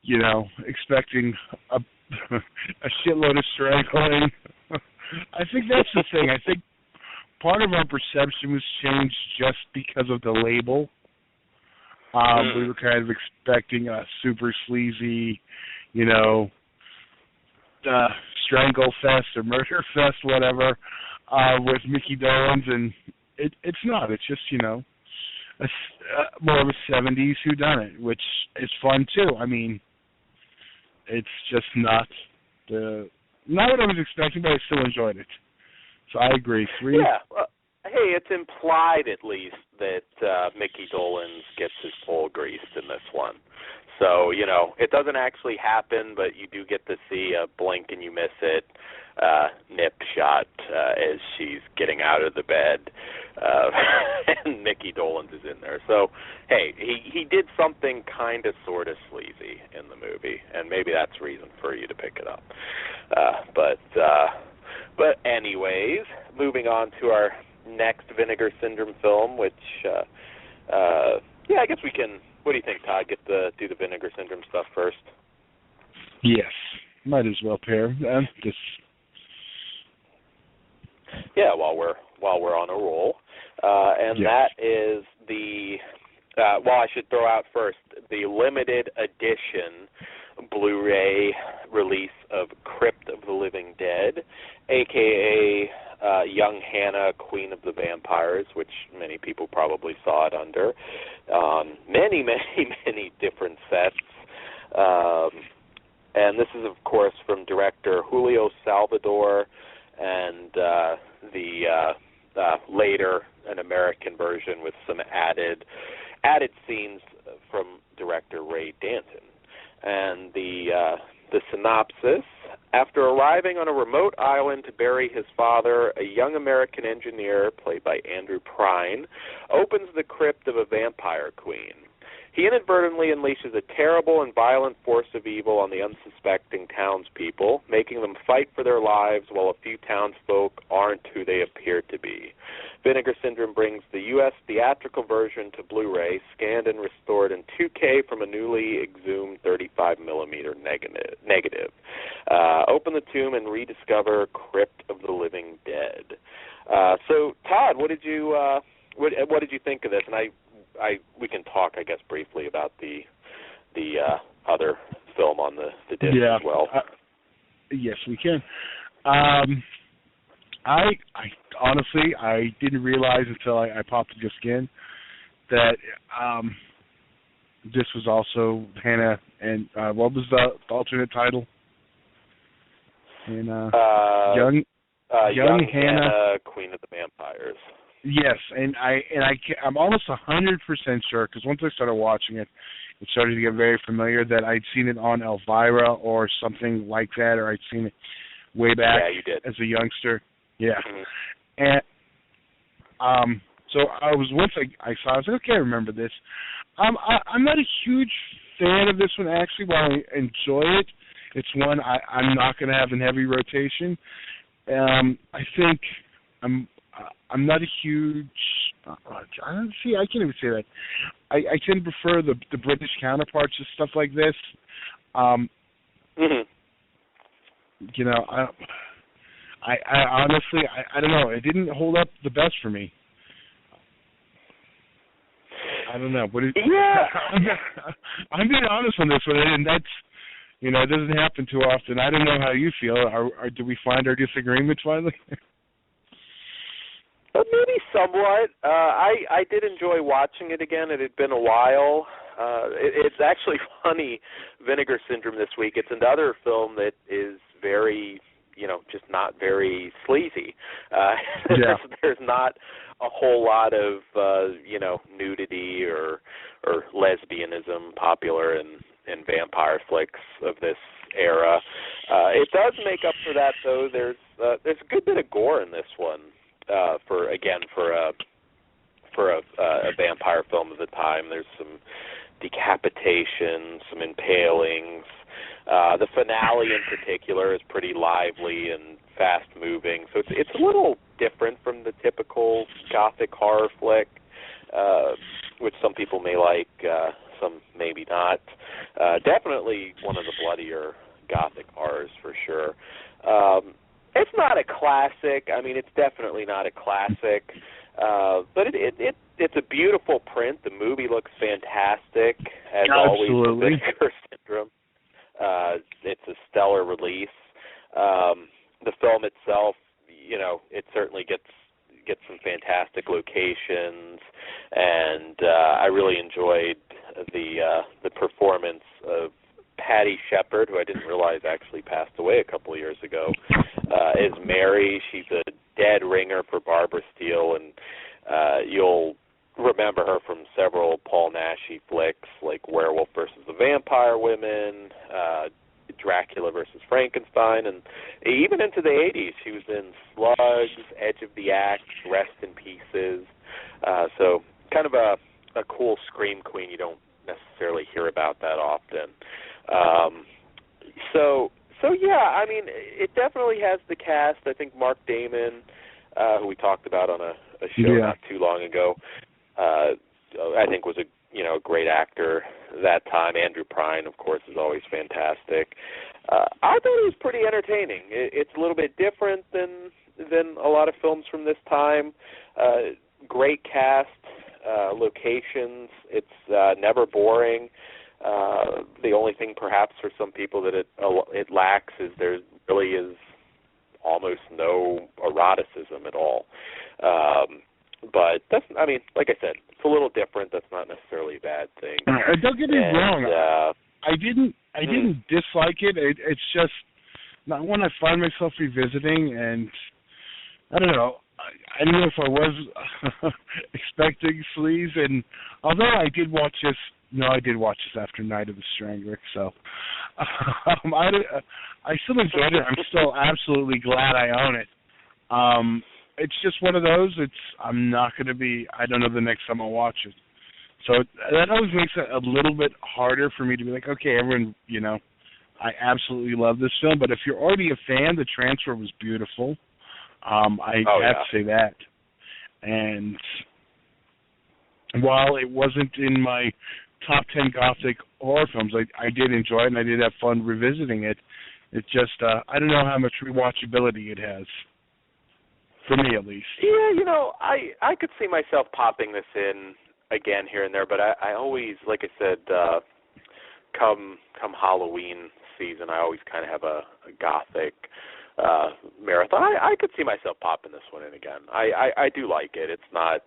Speaker 10: you know, expecting a shitload of strangling, I think that's the thing. I think part of our perception was changed just because of the label. We were kind of expecting a super sleazy, you know, strangle fest or murder fest, whatever, with Mickey Dolenz, and it's not. It's just, you know, more of a 70s whodunit, which is fun too. I mean, it's just not what I was expecting, but I still enjoyed it. So I agree. 3.
Speaker 9: Yeah. Well, hey, it's implied at least that Mickey Dolenz gets his pole greased in this one. So, you know, it doesn't actually happen, but you do get to see a blink and you miss it nip shot as she's getting out of the bed, and Mickey Dolenz is in there. So, hey, he did something kind of sort of sleazy in the movie, and maybe that's reason for you to pick it up. But anyways, moving on to our next Vinegar Syndrome film, which, yeah, I guess we can. What do you think, Todd? Do the Vinegar Syndrome stuff first?
Speaker 10: Yes, might as well pair. Just
Speaker 9: yeah, while we're on a roll, and
Speaker 10: yes.
Speaker 9: That is the. Well, I should throw out first the limited edition Blu-ray release of Crypt of the Living Dead, a.k.a. Young Hannah, Queen of the Vampires, which many people probably saw it under. Many, many, many different sets. And this is, of course, from director Julio Salvador, and the later an American version with some added added scenes from director Ray Danton. And the synopsis: after arriving on a remote island to bury his father, a young American engineer, played by Andrew Prine, opens the crypt of a vampire queen. He inadvertently unleashes a terrible and violent force of evil on the unsuspecting townspeople, making them fight for their lives while a few townsfolk aren't who they appear to be. Vinegar Syndrome brings the U.S. theatrical version to Blu-ray, scanned and restored in 2K from a newly exhumed 35mm negative. Open the tomb and rediscover Crypt of the Living Dead. So, Todd, what did you think of this? And we can talk, I guess, briefly about the other film on the disc as well.
Speaker 10: Yes, we can. I honestly, I didn't realize until I popped the disc in that this was also Hannah and what was the alternate title? And young Hannah,
Speaker 9: Queen of the Vampires.
Speaker 10: Yes, I'm almost 100% sure, because once I started watching it, it started to get very familiar that I'd seen it on Elvira or something like that, or I'd seen it way back as a youngster. Yeah. Mm-hmm. And so once I saw it, I was like, okay, I remember this. I'm not a huge fan of this one, actually. While I enjoy it, it's one I'm not going to have in heavy rotation. I think I'm not a huge. See, I can't even say that. I tend to prefer the British counterparts to stuff like this. You know, I honestly, I don't know. It didn't hold up the best for me. I don't know. I'm being honest on this one, and that's, you know, it doesn't happen too often. I don't know how you feel. Do we find our disagreement finally?
Speaker 9: Maybe somewhat. I did enjoy watching it again. It had been a while. It's actually funny, Vinegar Syndrome this week. It's another film that is very, you know, just not very sleazy. There's not a whole lot of, you know, nudity or lesbianism popular in vampire flicks of this era. It does make up for that, though. There's a good bit of gore in this one. For a vampire film of the time, there's some decapitation, some impalings. The finale in particular is pretty lively and fast-moving, so it's a little different from the typical gothic horror flick, which some people may like, some maybe not. Definitely one of the bloodier gothic horrors for sure. It's not a classic. I mean, it's definitely not a classic, but it's a beautiful print. The movie looks fantastic, as always with Vinegar Syndrome. It's a stellar release. The film itself, you know, it certainly gets some fantastic locations, and I really enjoyed the performance of Patty Shepard, who I didn't realize actually passed away a couple of years ago, is Mary. She's a dead ringer for Barbara Steele, and you'll remember her from several Paul Naschy flicks like Werewolf versus the Vampire Women, Dracula versus Frankenstein, and even into the 80s. She was in Slugs, Edge of the Axe, Rest in Pieces. So kind of a cool scream queen you don't necessarily hear about that often. So yeah, I mean, it definitely has the cast. I think Mark Damon, who we talked about on a show not too long ago, I think was a great actor that time. Andrew Prine, of course, is always fantastic. I thought it was pretty entertaining. It's a little bit different than a lot of films from this time. Great cast, locations. It's never boring. The only thing perhaps for some people that it lacks is there really is almost no eroticism at all. But that's, I mean, like I said, it's a little different. That's not necessarily a bad thing.
Speaker 10: Don't get me wrong. I didn't dislike it. It's just not one I find myself revisiting, and I don't know. I don't know if I was expecting sleaze, and although I did watch this, I did watch this after Night of the Strangler, so I still enjoyed it. I'm still absolutely glad I own it. It's just one of those. I'm not going to be. I don't know the next time I'll watch it. So that always makes it a little bit harder for me to be like, okay, everyone, I absolutely love this film. But if you're already a fan, the transfer was beautiful. I have to say that. And while it wasn't in my top 10 Gothic horror films, I did enjoy it, and I did have fun revisiting it. It's just, I don't know how much rewatchability it has. For me, at least.
Speaker 9: Yeah, I could see myself popping this in again here and there, but I always, like I said, come Halloween season, I always kind of have a Gothic marathon. I could see myself popping this one in again. I do like it. It's not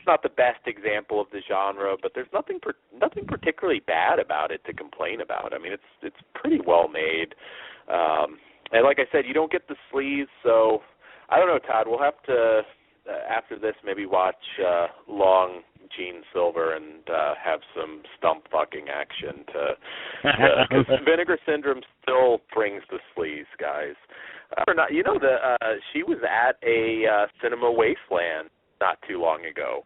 Speaker 9: not the best example of the genre, but there's nothing particularly bad about it to complain about. I mean, it's pretty well made. And like I said, you don't get the sleaze, so I don't know, Todd. We'll have to, after this, maybe watch Long Gene Silver and have some stump fucking action because Vinegar Syndrome still brings the sleaze, guys. Or not, she was at a Cinema Wasteland not too long ago.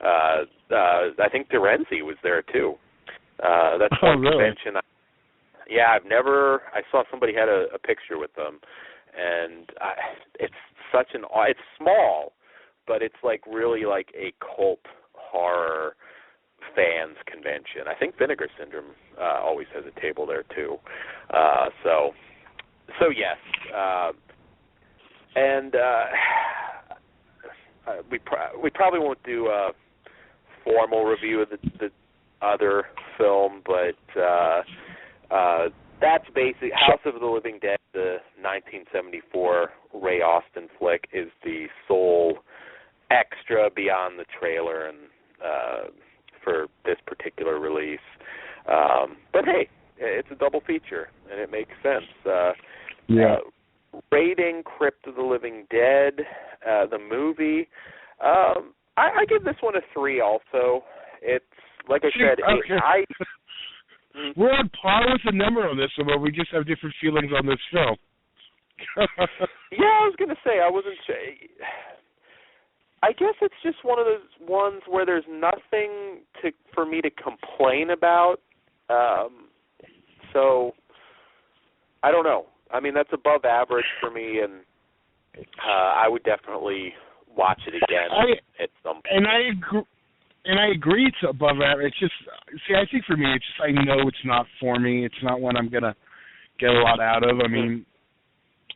Speaker 9: I think Terenzi was there too. That's one convention. Yeah, I saw somebody had a picture with them, and it's it's small, but it's really like a cult horror fans convention. I think Vinegar Syndrome always has a table there too. So yes, and we probably won't do a formal review of the other film, but that's basically House of the Living Dead, the 1974 Ray Austin flick, is the sole extra beyond the trailer and for this particular release. But hey, it's a double feature, and it makes sense. Rating Crypt of the Living Dead, the movie, I give this one a 3 also. It's, like I said,
Speaker 10: we're on par with the number on this one, but we just have different feelings on this film.
Speaker 9: Yeah, I was going to say, I wasn't sure. I guess it's just one of those ones where there's nothing for me to complain about. So, I don't know. I mean, that's above average for me, and I would definitely watch it again at some point.
Speaker 10: And I agree it's above average. It's just, I think for me, it's just I know it's not for me. It's not one I'm going to get a lot out of. I mean,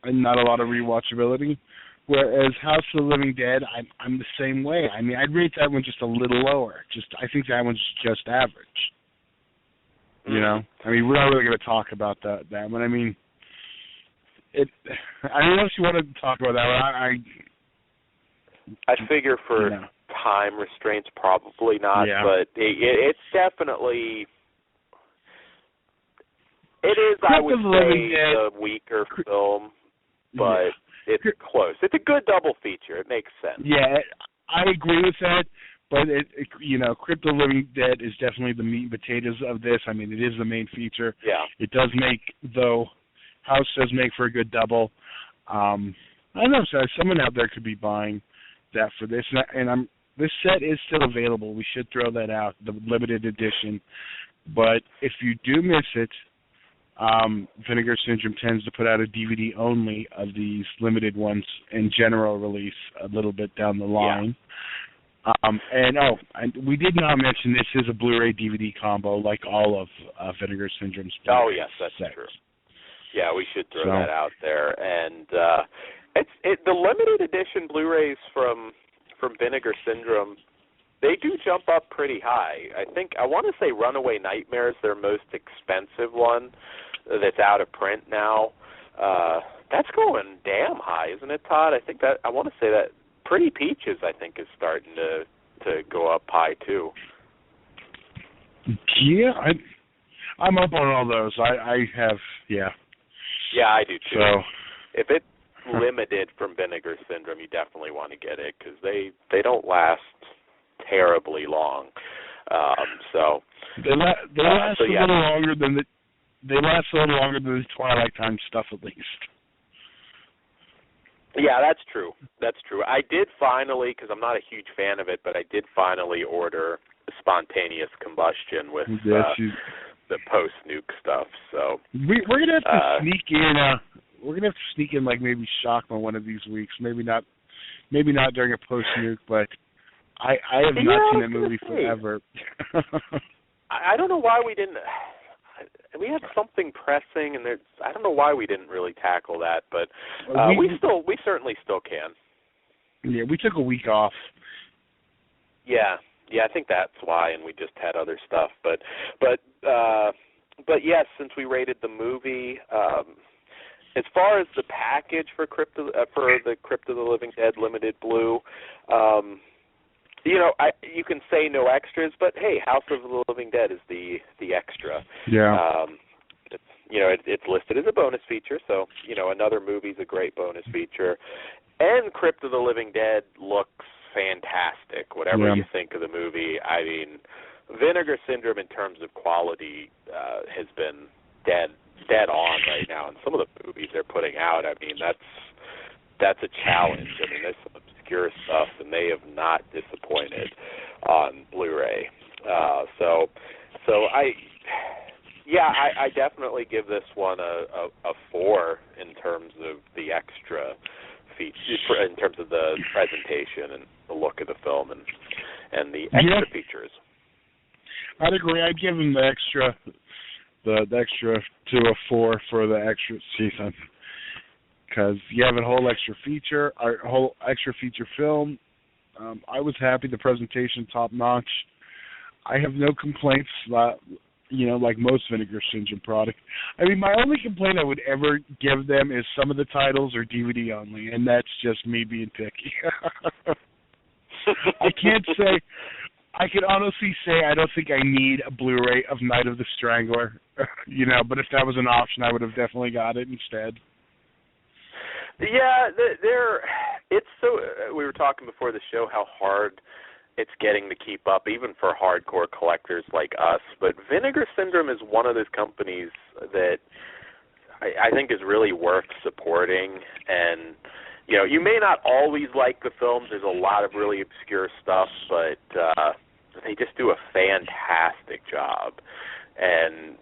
Speaker 10: not a lot of rewatchability. Whereas House of the Living Dead, I'm the same way. I mean, I'd rate that one just a little lower. I think that one's just average. You know? I mean, we're not really going to talk about that one. I mean, I don't know if you want to talk about that one.
Speaker 9: I figure for time restraints, probably not, but it's definitely, it is, I would say, a weaker film, but it's close. It's a good double feature. It makes sense.
Speaker 10: Yeah, I agree with that, but, Crypt of the Living Dead is definitely the meat and potatoes of this. I mean, it is the main feature.
Speaker 9: Yeah.
Speaker 10: It does make, though, House does make for a good double. I don't know, so someone out there could be buying that for this, and this set is still available. We should throw that out, the limited edition. But if you do miss it, Vinegar Syndrome tends to put out a DVD only of these limited ones in general release a little bit down the line. Yeah. And we did not mention this is a Blu-ray DVD combo like all of Vinegar Syndrome's Blu-ray.
Speaker 9: Oh, yes, that's true. Yeah, we should throw that out there. And the limited edition Blu-rays from Vinegar Syndrome, they do jump up pretty high. I want to say Runaway Nightmare is their most expensive one that's out of print now. That's going damn high, isn't it, Todd? I want to say that Pretty Peaches, I think, is starting to go up high too.
Speaker 10: Yeah, I'm up on all those. I have. Yeah,
Speaker 9: I do too.
Speaker 10: So
Speaker 9: if it limited from Vinegar Syndrome, you definitely want to get it because they don't last terribly long. So
Speaker 10: they last a little longer than the Twilight Time stuff, at least.
Speaker 9: Yeah, that's true. That's true. I did finally, because I'm not a huge fan of it, but I did finally order Spontaneous Combustion with the post-nuke stuff. So
Speaker 10: we're gonna have to sneak in. We're gonna have to sneak in, like maybe Shockman one of these weeks. Maybe not during a post-nuke, but I have not seen that movie forever.
Speaker 9: I don't know why we didn't. We had something pressing, and I don't know why we didn't really tackle that, but we certainly still can.
Speaker 10: Yeah, we took a week off.
Speaker 9: Yeah, I think that's why, and we just had other stuff. But yes, since we rated the movie, as far as the package for the Crypt of the Living Dead Limited Blue. You can say no extras, but hey, House of the Living Dead is the extra.
Speaker 10: Yeah.
Speaker 9: It's listed as a bonus feature, so another movie's a great bonus feature. And Crypt of the Living Dead looks fantastic. Whatever you think of the movie, I mean, Vinegar Syndrome in terms of quality has been dead on right now, and some of the movies they're putting out, I mean, that's a challenge. I mean, there's some obscure stuff, and they have not disappointed on Blu-ray. I definitely give this one a 4 in terms of the extra features, in terms of the presentation and the look of the film and the extra features.
Speaker 10: I'd agree. I'd give them the extra to a 4 for the extra season. Because you have a whole extra feature film. I was happy. The presentation top notch. I have no complaints. Like most Vinegar Syndrome products. I mean, my only complaint I would ever give them is some of the titles are DVD only, and that's just me being picky. I can honestly say I don't think I need a Blu-ray of Night of the Strangler. But if that was an option, I would have definitely got it instead.
Speaker 9: Yeah, it's so. We were talking before the show how hard it's getting to keep up, even for hardcore collectors like us. But Vinegar Syndrome is one of those companies that I think is really worth supporting. And you may not always like the films. There's a lot of really obscure stuff, but they just do a fantastic job. And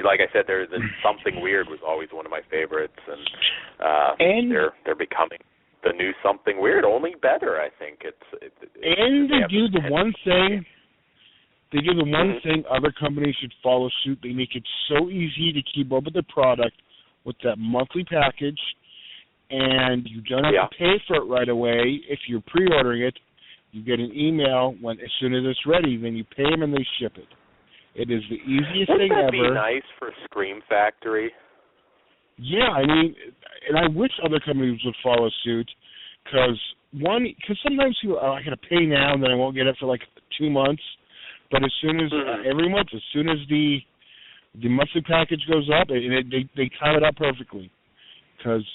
Speaker 9: like I said, there's Something Weird was always one of my favorites, and they're becoming the new Something Weird, only better. I think
Speaker 10: they do the one thing. They do the one thing other companies should follow suit. They make it so easy to keep up with the product with that monthly package, and you don't have to pay for it right away. If you're pre-ordering it, you get an email as soon as it's ready. Then you pay them and they ship it. It is the easiest thing ever.
Speaker 9: Wouldn't that be nice for Scream Factory?
Speaker 10: Yeah, I mean, and I wish other companies would follow suit, because sometimes people, I got to pay now and then I won't get it for like 2 months. But as soon as every month, as soon as the monthly package goes up, they time it up perfectly, because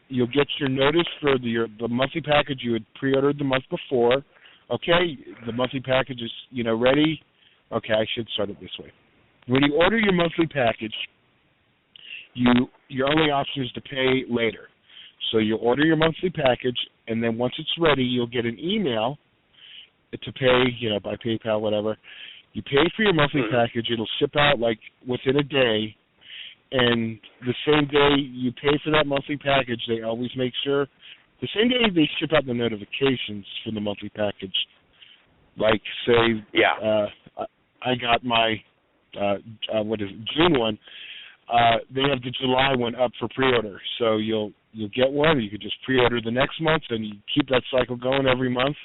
Speaker 10: you'll get your notice for the monthly package you had pre-ordered the month before. Okay, the monthly package is ready. Okay, I should start it this way. When you order your monthly package, your only option is to pay later. So you order your monthly package, and then once it's ready, you'll get an email to pay, by PayPal, whatever. You pay for your monthly package. It'll ship out like within a day, and the same day you pay for that monthly package, they always make sure the same day they ship out the notifications for the monthly package. Like, say, I got my June one. They have the July one up for pre-order, so you'll get one. You could just pre-order the next month, and you keep that cycle going every month,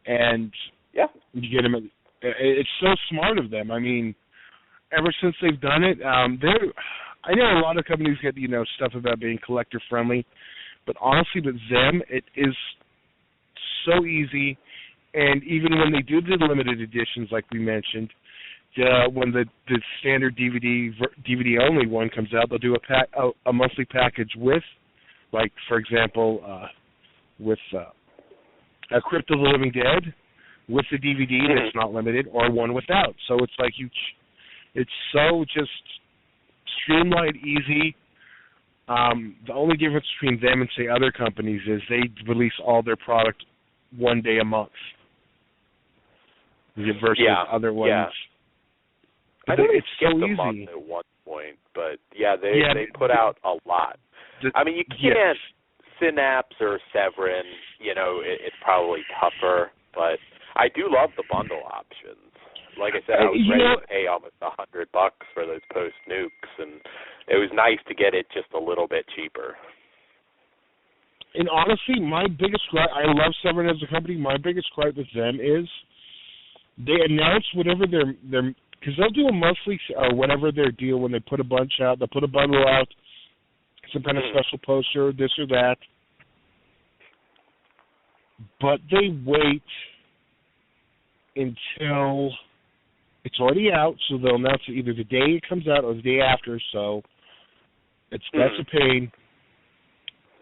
Speaker 10: and you get them. It's so smart of them. I mean, ever since they've done it, I know a lot of companies get stuff about being collector friendly, but honestly, with them, it is so easy. And even when they do the limited editions, like we mentioned, when the standard DVD only one comes out, they'll do a monthly package with Like, for example, with Crypt of the Living Dead, with the DVD that's not limited, or one without. So it's like it's so just streamlined, easy. The only difference between them and, say, other companies is they release all their product one day a month versus other ones.
Speaker 9: Yeah. I know
Speaker 10: it's
Speaker 9: they
Speaker 10: so
Speaker 9: skipped a
Speaker 10: easy.
Speaker 9: month at one point, but they put out a lot. I mean, you can't Synapse or Severin, it's probably tougher, but I do love the bundle options. Like I said, I was ready to pay almost $100 for those post nukes, and it was nice to get it just a little bit cheaper.
Speaker 10: And honestly, my biggest gripe, I love Severin as a company, my biggest gripe with them is they announce whatever their because they'll do a monthly or whatever their deal when they put a bunch out, they'll put a bundle out, some kind of special poster, this or that. But they wait until it's already out, so they'll announce it either the day it comes out or the day after, so that's a pain.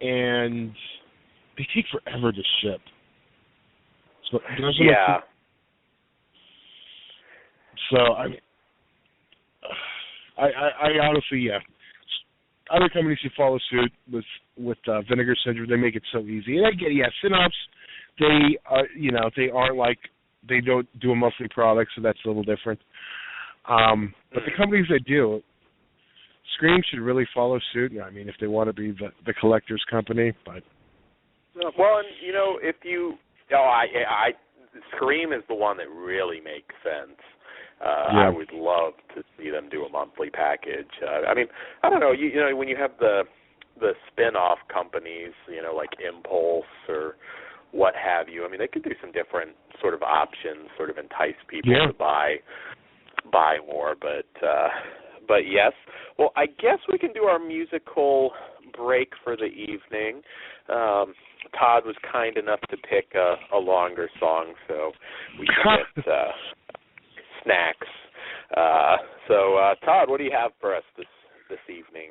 Speaker 10: And they take forever to ship. So there's So I honestly, other companies who follow suit with Vinegar Syndrome, they make it so easy. And I get, Synapse, they are, they aren't like, they don't do a monthly product, so that's a little different. But the companies that do, Scream should really follow suit. I mean, if they want to be the collector's company, but.
Speaker 9: Well, and if you, Scream is the one that really makes sense. I would love to see them do a monthly package. I mean, I don't know. When you have the spin-off companies, like Impulse or what have you. I mean, they could do some different sort of options, sort of entice people to buy more. But yes. Well, I guess we can do our musical break for the evening. Todd was kind enough to pick a longer song, so we can get snacks. So, Todd, what do you have for us this evening?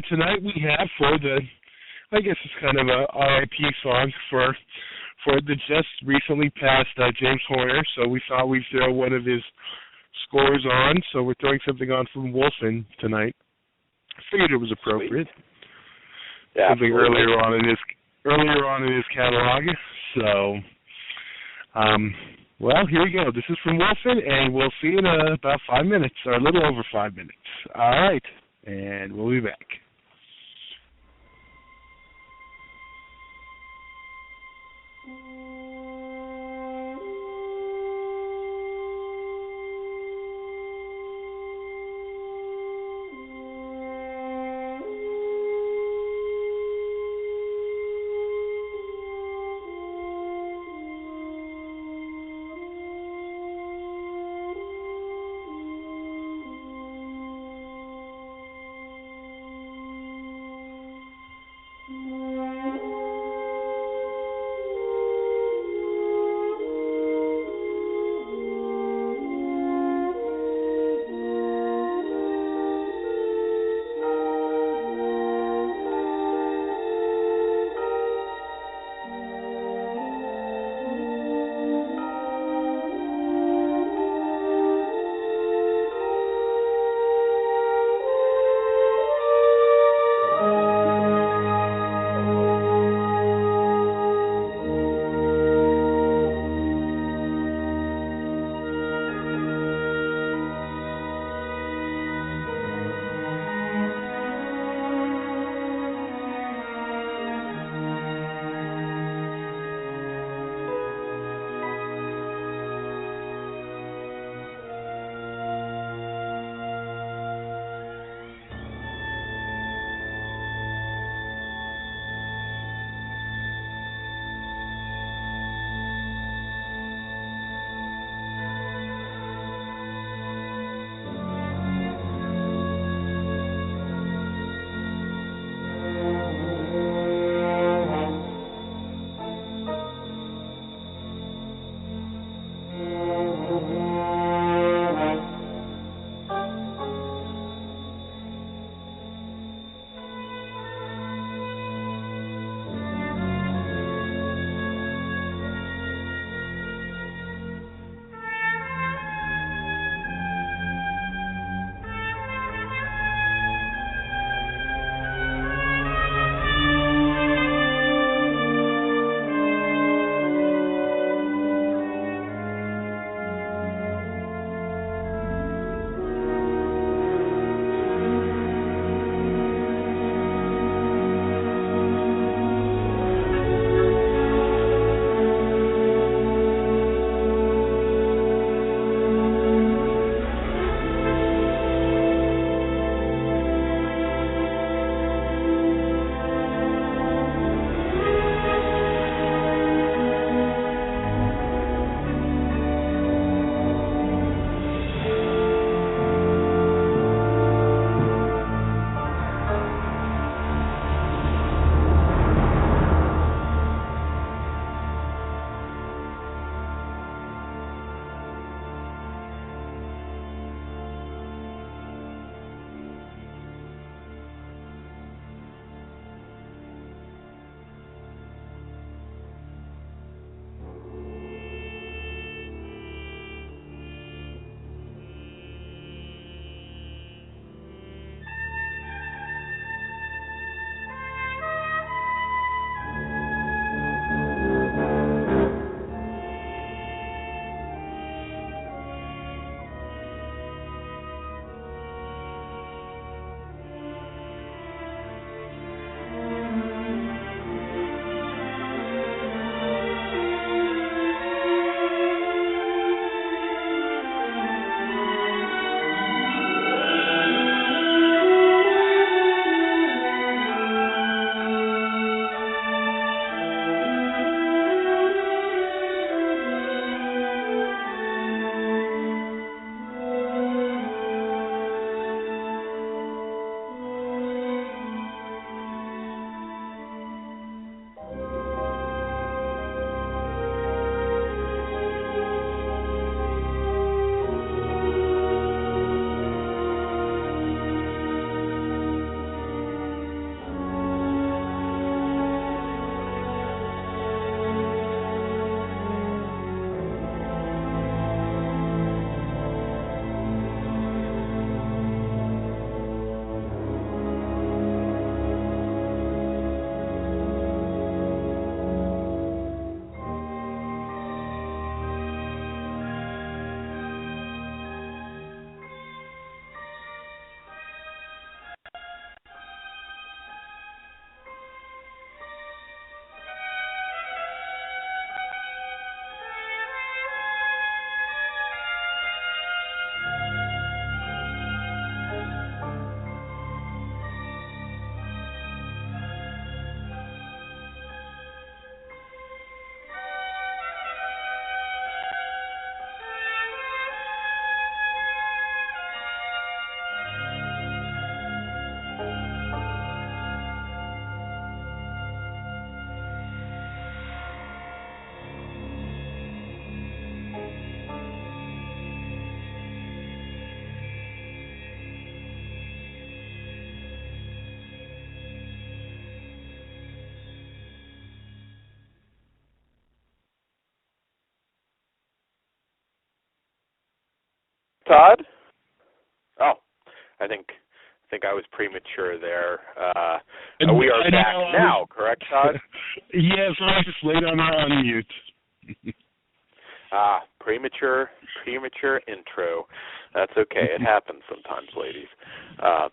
Speaker 10: Tonight we have I guess it's kind of a RIP song for the just recently passed James Horner. So we thought we'd throw one of his scores on. So we're throwing something on from Wolfen tonight. I figured it was appropriate.
Speaker 9: Yeah,
Speaker 10: something earlier on in his catalog. So, well, here we go. This is from Wolfen, and we'll see you in about 5 minutes, or a little over 5 minutes. All right, and we'll be back.
Speaker 9: Todd? Oh, I think I was premature there. We are back now, correct, Todd?
Speaker 10: Yes, I just laid on mute.
Speaker 9: Premature intro. That's okay. It happens sometimes, ladies.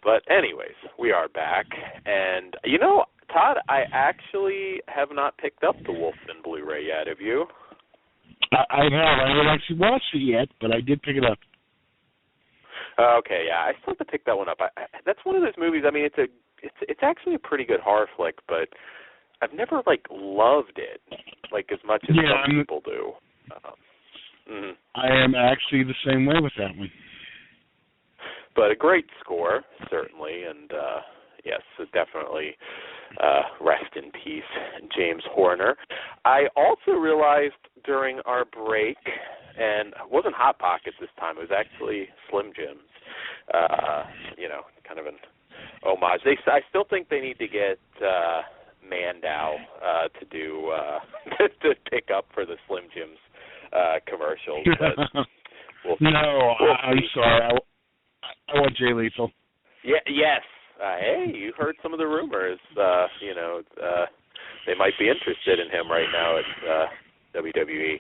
Speaker 9: But anyways, we are back. And, you know, Todd, I actually have not picked up the Wolfman Blu-ray yet. Have you?
Speaker 10: I have. I haven't actually watched it yet, but I did pick it up.
Speaker 9: Okay, yeah, I still have to pick that one up. That's one of those movies. I mean, it's actually a pretty good horror flick, but I've never loved it as much as some people do.
Speaker 10: I am actually the same way with that one.
Speaker 9: But a great score, certainly, and yes, definitely rest in peace, James Horner. I also realized during our break, and it wasn't Hot Pockets this time, it was actually Slim Jims, kind of an homage. I still think they need to get Mandow to do to pick up for the Slim Jims commercials. But
Speaker 10: I'm sorry. I want Jay Lethal.
Speaker 9: Yeah. Yes. Hey, you heard some of the rumors. They might be interested in him right now at WWE.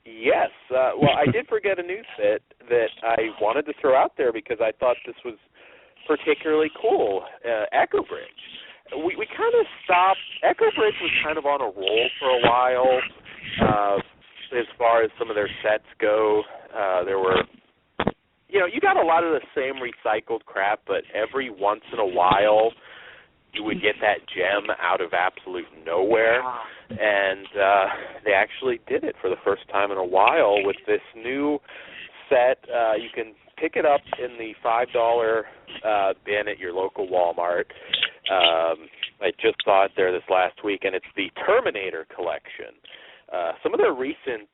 Speaker 9: Yes. Well, I did forget a news bit that I wanted to throw out there because I thought this was particularly cool. Echo Bridge. We kind of stopped. Echo Bridge was kind of on a roll for a while as far as some of their sets go. There were, you got a lot of the same recycled crap, but every once in a while you would get that gem out of absolute nowhere. And they actually did it for the first time in a while with this new set. You can pick it up in the $5 bin at your local Walmart. I just saw it there this last week, and it's the Terminator collection. Some of their recent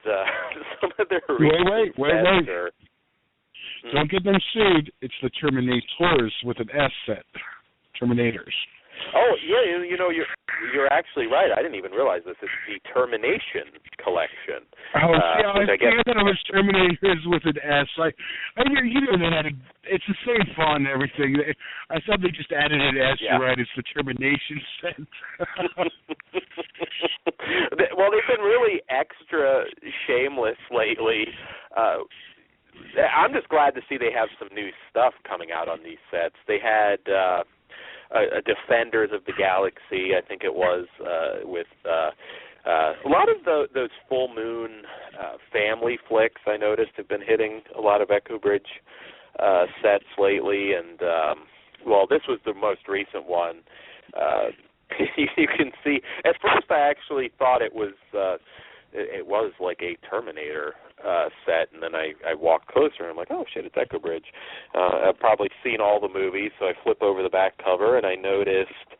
Speaker 10: Wait.
Speaker 9: are,
Speaker 10: Don't get them sued. It's the Terminators with an S set. Terminators.
Speaker 9: Oh yeah, you're actually right. I didn't even realize this. It's the Termination collection.
Speaker 10: Oh, I thought it was Terminators with an S. It's the same font and everything. I thought they just added an S. Yeah. You're right. It's the Termination set.
Speaker 9: Well, they've been really extra shameless lately. I'm just glad to see they have some new stuff coming out on these sets. They had a Defenders of the Galaxy, I think it was, with a lot of those full moon family flicks I noticed have been hitting a lot of Echo Bridge sets lately, and this was the most recent one. You can see. At first, I actually thought it was like a Terminator set, and then I walked closer, and I'm like, oh, shit, it's Echo Bridge. I've probably seen all the movies, so I flip over the back cover, and I noticed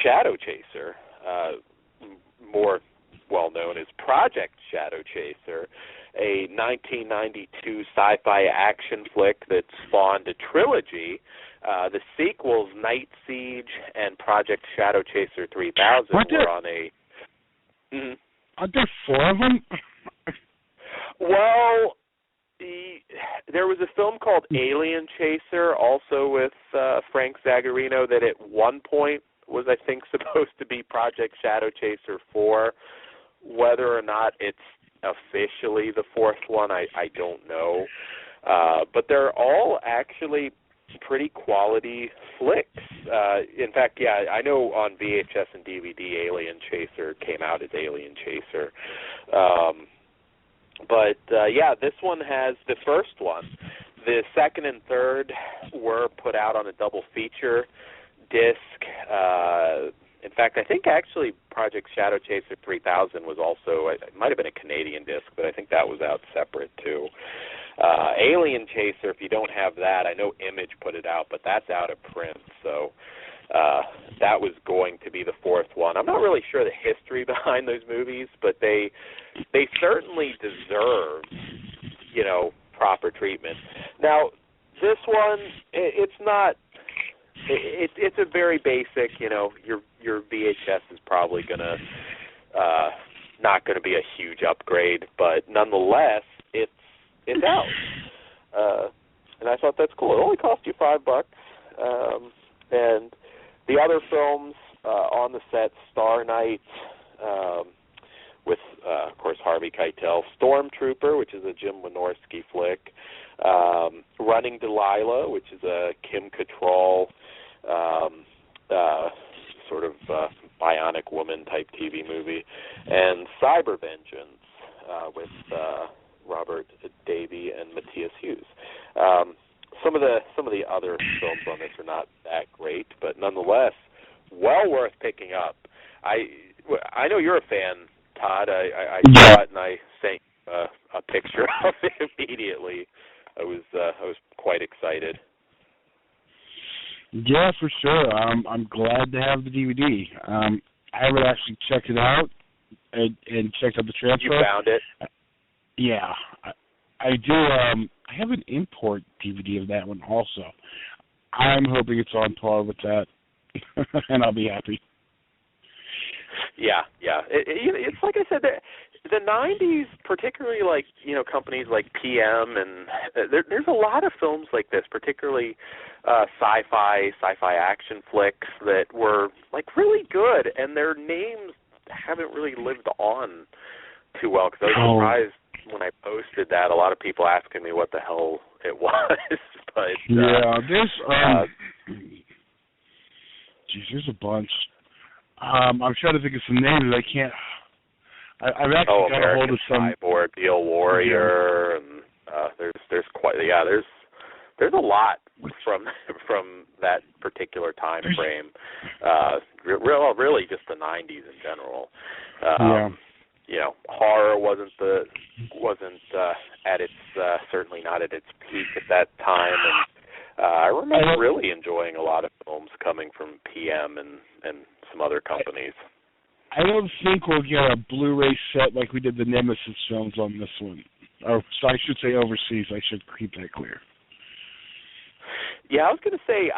Speaker 9: Shadow Chaser, more well-known as Project Shadow Chaser, a 1992 sci-fi action flick that spawned a trilogy. The sequels, Night Siege and Project Shadow Chaser 3000, were on a... Mm-hmm.
Speaker 10: Are there 4 of them?
Speaker 9: Well, there was a film called Alien Chaser, also with Frank Zagarino, that at one point was, I think, supposed to be Project Shadow Chaser 4. Whether or not it's officially the 4th one, I don't know. But they're all actually pretty quality flicks. In fact, I know on VHS and DVD, Alien Chaser came out as Alien Chaser. This one has the first one. The second and third were put out on a double feature disc. In fact, I think actually Project Shadow Chaser 3000 was also, it might have been a Canadian disc, but I think that was out separate too. Alien Chaser, if you don't have that, I know Image put it out, but that's out of print, so that was going to be the 4th one. I'm not really sure the history behind those movies, but they certainly deserve, proper treatment. Now, this one, it's not. It's a very basic. Your VHS is probably not gonna be a huge upgrade, but nonetheless, it's in Dallas. And I thought that's cool. It only cost you $5. And the other films on the set, Star Night, with, of course, Harvey Keitel, Stormtrooper, which is a Jim Wynorski flick, Running Delilah, which is a Kim Cattrall sort of bionic woman type TV movie, and Cyber Vengeance with Robert Davey and Matthias Hughes. Some of the other films on this are not that great, but nonetheless, well worth picking up. I know you're a fan, Todd. I saw it and I sent a picture of it immediately. I was quite excited.
Speaker 10: Yeah, for sure. I'm glad to have the DVD. I haven't actually checked it out and checked out the transfer.
Speaker 9: You found it?
Speaker 10: Yeah, I do. I have an import DVD of that one also. I'm hoping it's on par with that, and I'll be happy.
Speaker 9: Yeah. It's like I said, the 90s, particularly like, companies like PM, and there's a lot of films like this, particularly sci-fi action flicks that were like really good, and their names haven't really lived on too well, because I was surprised when I posted that. A lot of people asking me what the hell it was, but
Speaker 10: there's a bunch. I'm trying to think of some names that I can't. I've actually got a hold of some.
Speaker 9: Cyborg, Steel Warrior, and there's a lot from that particular time frame. Really just the 90s in general. Horror wasn't at its certainly not at its peak at that time, and I remember really enjoying a lot of films coming from PM and some other companies.
Speaker 10: I don't think we'll get a Blu-ray set like we did the Nemesis films on this one. Or I should say overseas. I should keep that clear.
Speaker 9: Yeah, I was going to say,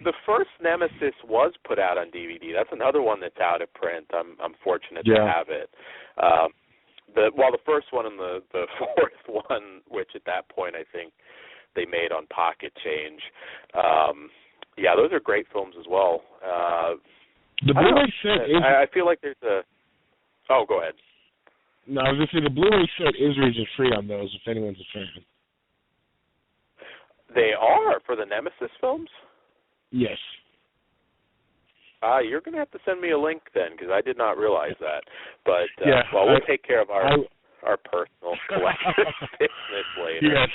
Speaker 9: the first Nemesis was put out on DVD. That's another one that's out of print. I'm fortunate to have it. The first one and the fourth one, which at that point I think they made on pocket change. Those are great films as well.
Speaker 10: The Blu-ray set is...
Speaker 9: I feel like there's a... Oh, go ahead.
Speaker 10: No, I was going to say the Blu-ray set is region-free on those, if anyone's a fan.
Speaker 9: They are, for the Nemesis films?
Speaker 10: Yes.
Speaker 9: You're going to have to send me a link then, because I did not realize that. But, we'll take care of our personal collection business later.
Speaker 10: Yes.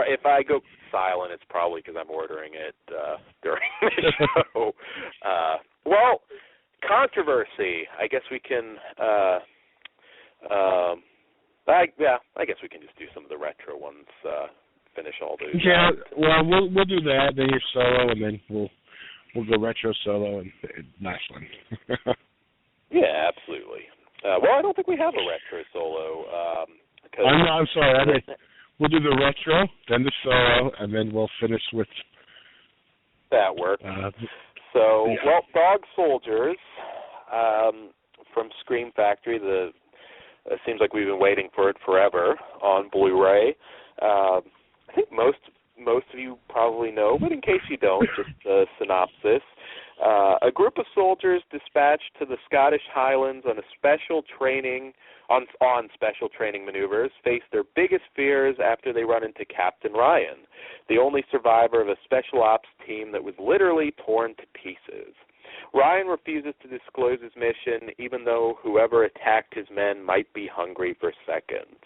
Speaker 9: If I go silent, it's probably because I'm ordering it during the show. Controversy. I guess we can. I guess we can just do some of the retro ones. Finish all those.
Speaker 10: Yeah. Well, we'll do that. Then your solo, and then we'll go retro solo and nice one.
Speaker 9: Yeah, absolutely. I don't think we have a retro solo.
Speaker 10: I'm sorry. We'll do the retro, then the solo, and then we'll finish with...
Speaker 9: That works. Dog Soldiers from Scream Factory. It seems like we've been waiting for it forever on Blu-ray. I think most of you probably know, but in case you don't, just a synopsis. A group of soldiers dispatched to the Scottish Highlands on special training maneuvers face their biggest fears after they run into Captain Ryan, the only survivor of a special ops team that was literally torn to pieces. Ryan refuses to disclose his mission, even though whoever attacked his men might be hungry for seconds.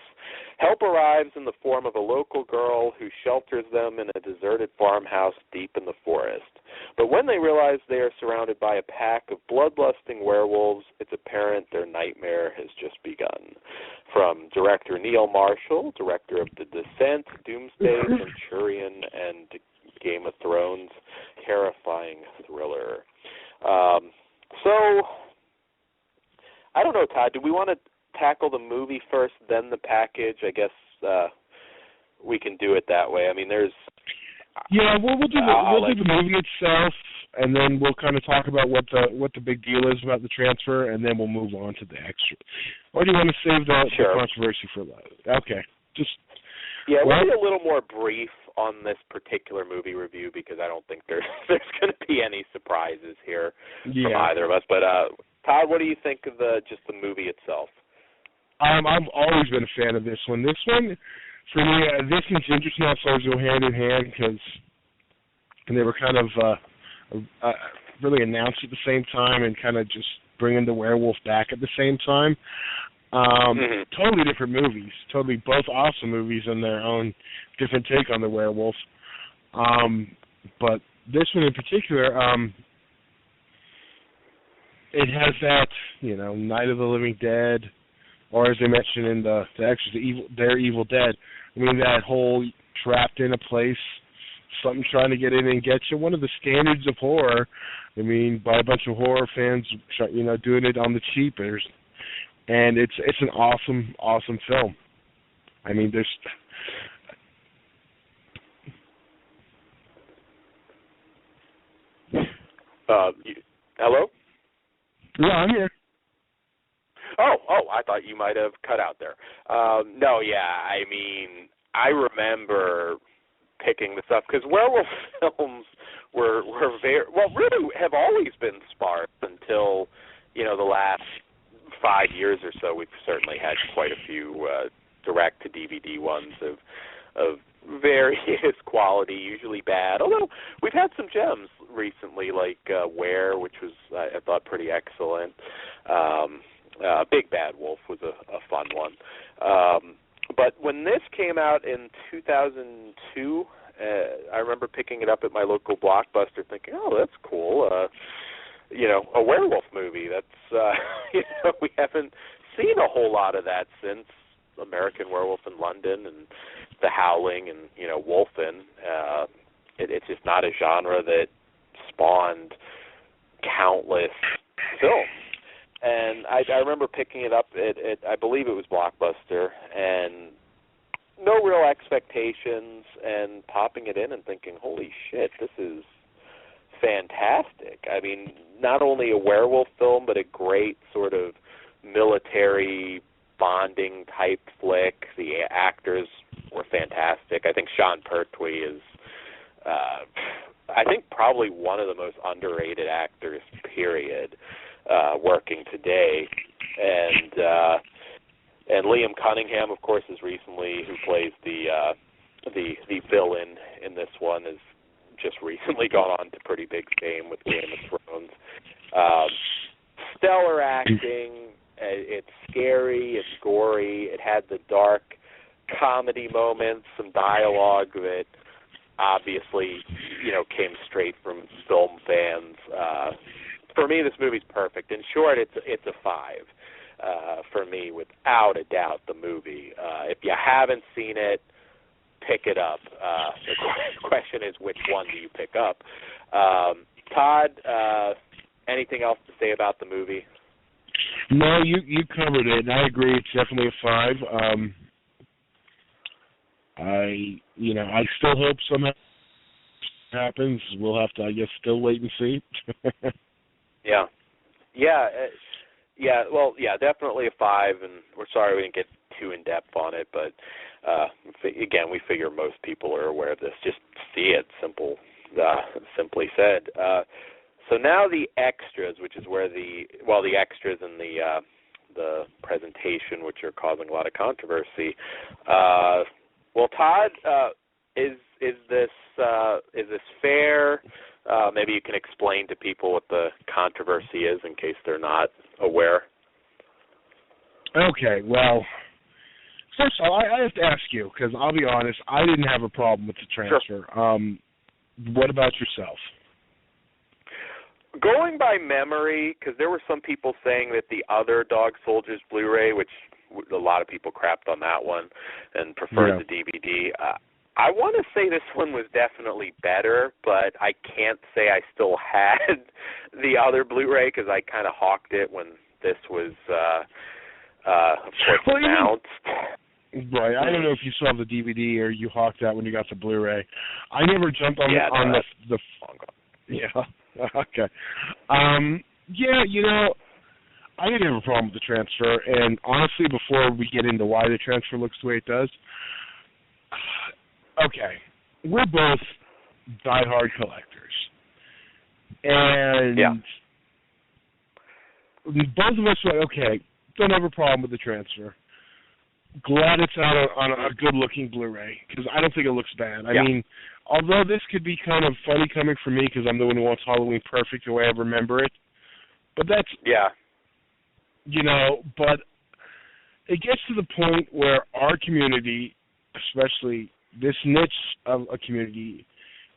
Speaker 9: Help arrives in the form of a local girl who shelters them in a deserted farmhouse deep in the forest. But when they realize they are surrounded by a pack of bloodlusting werewolves, it's apparent their nightmare has just begun. From director Neil Marshall, director of The Descent, Doomsday, Centurion, and Game of Thrones, terrifying thriller. I don't know, Todd, do we want to tackle the movie first, then the package? I guess we can do it that way. I mean, there's...
Speaker 10: Yeah, we'll do the movie itself, and then we'll kind of talk about what the big deal is about the transfer, and then we'll move on to the extra. Or do you want to save the controversy for that? Okay,
Speaker 9: we'll be a little more brief on this particular movie review because I don't think there's going to be any surprises here from either of us. But Todd, what do you think of the movie itself?
Speaker 10: I've always been a fan of this one. This one, for me, this one's interesting how stars go hand in hand because they were kind of really announced at the same time and kind of just bringing the werewolf back at the same time. Totally different movies. Totally both awesome movies in their own different take on the werewolf. But this one in particular, it has that, Night of the Living Dead, or as they mentioned in the Exorcist, they're Evil Dead. I mean, that whole trapped in a place, something trying to get in and get you. One of the standards of horror. I mean, by a bunch of horror fans, doing it on the cheap. And it's an awesome, awesome film. I mean, there's...
Speaker 9: Hello?
Speaker 10: Yeah, I'm here.
Speaker 9: Oh, I thought you might have cut out there. No, I mean, I remember picking this up because werewolf films were really have always been sparse until, the last 5 years or so. We've certainly had quite a few direct-to-DVD ones of various quality, usually bad, although we've had some gems recently, like Where, which was, I thought, pretty excellent. Big Bad Wolf was a fun one. But when this came out in 2002, I remember picking it up at my local Blockbuster thinking, oh, that's cool. A werewolf movie. That's, we haven't seen a whole lot of that since American Werewolf in London and The Howling and, Wolfen. It's just not a genre that spawned countless films. And I remember picking it up at I believe it was Blockbuster, and no real expectations, and popping it in and thinking, holy shit, this is fantastic. I mean, not only a werewolf film, but a great sort of military bonding type flick. The actors were fantastic. I think Sean Pertwee is, I think, probably one of the most underrated actors, period, working today. And Liam Cunningham, of course, is recently, who plays the villain in this one, has just recently gone on to pretty big fame with Game of Thrones. Stellar acting. It's scary. It's gory. It had the dark comedy moments, some dialogue that obviously, came straight from film fans. For me, this movie's perfect. In short, it's a 5 for me, without a doubt. The movie. If you haven't seen it, pick it up. The question is, which one do you pick up? Todd, anything else to say about the movie?
Speaker 10: No, you covered it, and I agree. It's definitely a 5. I still hope something happens. We'll have to, I guess, still wait and see. Definitely a 5, and we're sorry we didn't get too in depth on it, but again, we figure most people are aware of this. Just see it, simply said. So now the extras, which is where the extras in the presentation, which are causing a lot of controversy. Todd, is this fair? Maybe you can explain to people what the controversy is in case they're not aware. Okay, well, first of all, I have to ask you, because I'll be honest, I didn't have a problem with the transfer. Sure. What about yourself?
Speaker 9: Going by memory, because there were some people saying that the other Dog Soldiers Blu-ray, which a lot of people crapped on that one and preferred the DVD, I want to say this one was definitely better, but I can't say I still had the other Blu-ray because I kind of hawked it when this was, of course, announced.
Speaker 10: Right. I don't know if you saw the DVD or you hawked that when you got the Bluray. I never jumped on the Okay. Yeah, I didn't have a problem with the transfer, and honestly, before we get into why the transfer looks the way it does, okay, we're both diehard collectors, and both of us were, okay, don't have a problem with the transfer. Glad it's out on a good-looking Blu-ray, because I don't think it looks bad. I mean, although this could be kind of funny coming from me, because I'm the one who wants Halloween perfect the way I remember it, but that's... Yeah. But it gets to the point where our community, especially this niche of a community,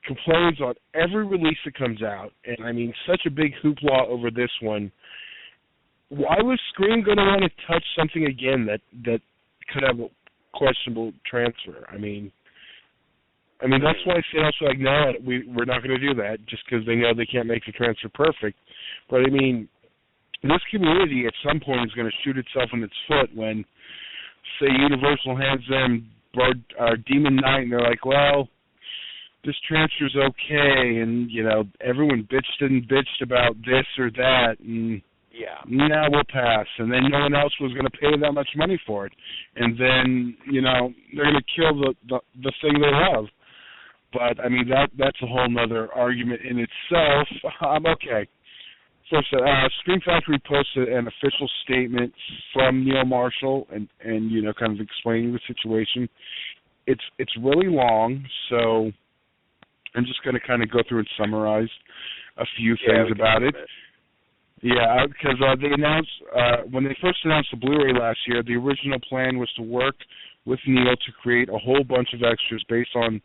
Speaker 10: complains on every release that comes out, and I mean, such a big hoopla over this one. Why was Scream going to want to touch something again that could have a questionable transfer? I mean, that's why I say also, like, no, we're not going to do that, just because they know they can't make the transfer perfect. But I mean, this community at some point is going to shoot itself in its foot when, say, Universal hands them Demon Knight, and they're like, well, this transfer's okay, and, everyone bitched about this or that, and now we'll pass. And then no one else was going to pay that much money for it. And then, they're going to kill the thing they love. But, I mean, that's a whole other argument in itself. Okay. First, Scream Factory posted an official statement from Neil Marshall and kind of explaining the situation. It's really long, so I'm just going to kind of go through and summarize a few things about it. Yeah, because they announced, when they first announced the Blu-ray last year, the original plan was to work with Neil to create a whole bunch of extras based on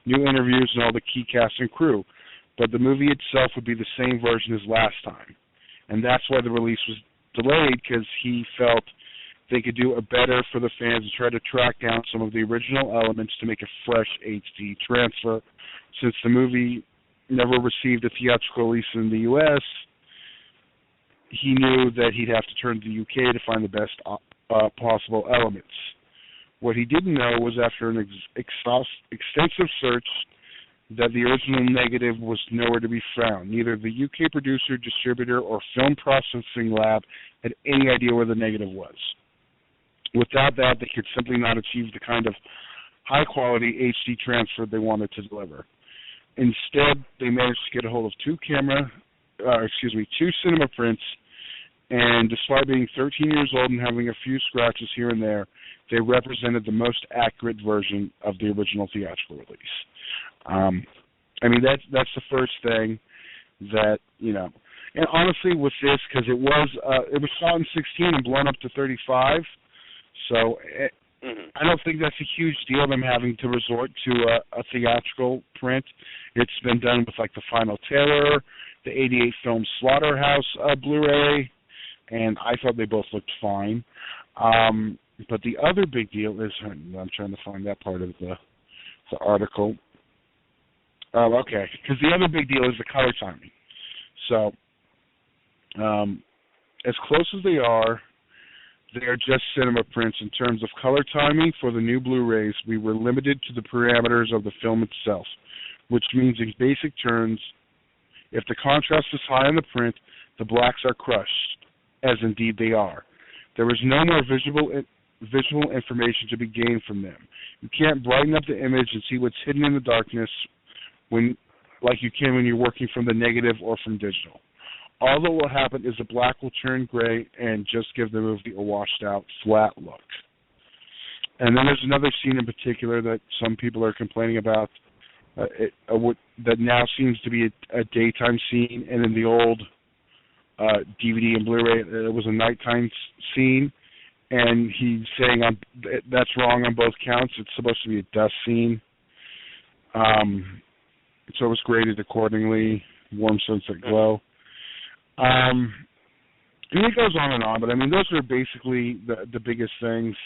Speaker 10: new interviews and all the key cast and crew. But the movie itself would be the same version as last time. And that's why the release was delayed, because he felt they could do it better for the fans and try to track down some of the original elements to make a fresh HD transfer. Since the movie never received a theatrical release in the U.S., he knew that he'd have to turn to the UK to find the best possible elements. What he didn't know was after an extensive search that the original negative was nowhere to be found. Neither the UK producer, distributor, or film processing lab had any idea where the negative was. Without that, they could simply not achieve the kind of high-quality HD transfer they wanted to deliver. Instead, they managed to get a hold of two cinema prints, and despite being 13 years old and having a few scratches here and there, they represented the most accurate version of the original theatrical release. I mean, that's the first thing that, and honestly with this, because it was shot in 16 and blown up to 35, so I don't think that's a huge deal, them having to resort to a theatrical print. It's been done with, like, the Final Terror, the 88 film Slaughterhouse Blu-ray, and I thought they both looked fine. But the other big deal is, I'm trying to find that part of the article. Okay, because the other big deal is the color timing. So, as close as they are just cinema prints in terms of color timing for the new Blu-rays. We were limited to the parameters of the film itself, which means in basic terms, if the contrast is high on the print, the blacks are crushed, as indeed they are. There is no more visual information to be gained from them. You can't brighten up the image and see what's hidden in the darkness like you can when you're working from the negative or from digital. All that will happen is the black will turn gray and just give the movie a washed-out, flat look. And then there's another scene in particular that some people are complaining about that now seems to be a daytime scene, and in the old DVD and Blu-ray, it was a nighttime scene. And he's saying that's wrong on both counts. It's supposed to be a dusk scene. So it was graded accordingly, warm sunset glow. And it goes on and on, but I mean, those are basically the biggest things.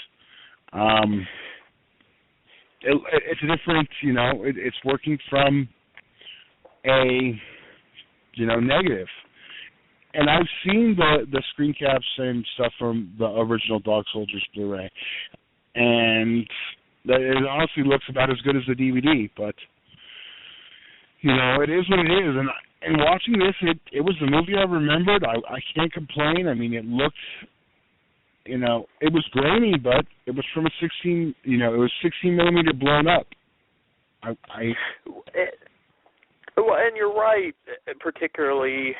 Speaker 10: It's a different, it's working from a, negative. And I've seen the screen caps and stuff from the original Dog Soldiers Blu-ray, and it honestly looks about as good as the DVD, but, it is what it is, and And watching this, it was the movie I remembered. I can't complain. I mean, it looked, it was grainy, but it was from a 16, it was 16 millimeter blown up.
Speaker 9: Well, and you're right, particularly,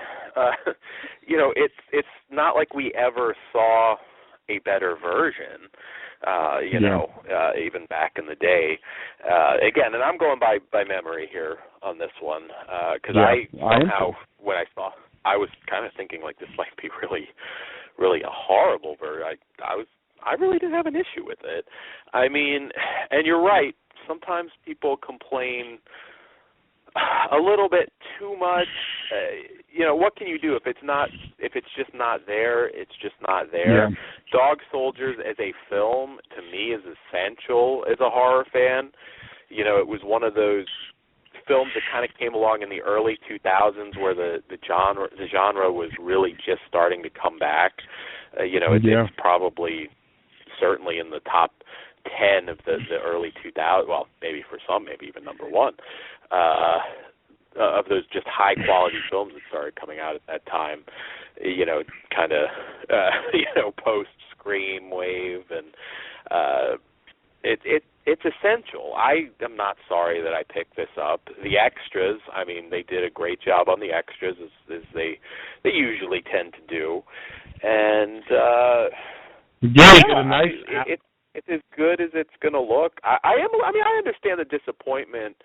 Speaker 9: it's not like we ever saw a better version, even back in the day. Again, and I'm going by memory here on this one, because when I saw, I was kind of thinking like this might be really, really a horrible version. I really didn't have an issue with it. I mean, and you're right, sometimes people complain a little bit too much. What can you do if it's just not there? It's just not there. Yeah. Dog Soldiers as a film to me is essential as a horror fan. It was one of those films that kind of came along in the early 2000s where the genre was really just starting to come back. It's probably certainly in the top 10 of the early 2000s. Well, maybe for some, maybe even number one. Of those just high quality films that started coming out at that time, kind of post Scream wave, and it's essential. I am not sorry that I picked this up. The extras, I mean, they did a great job on the extras as they usually tend to do, and it's as good as it's going to look. I understand the disappointment,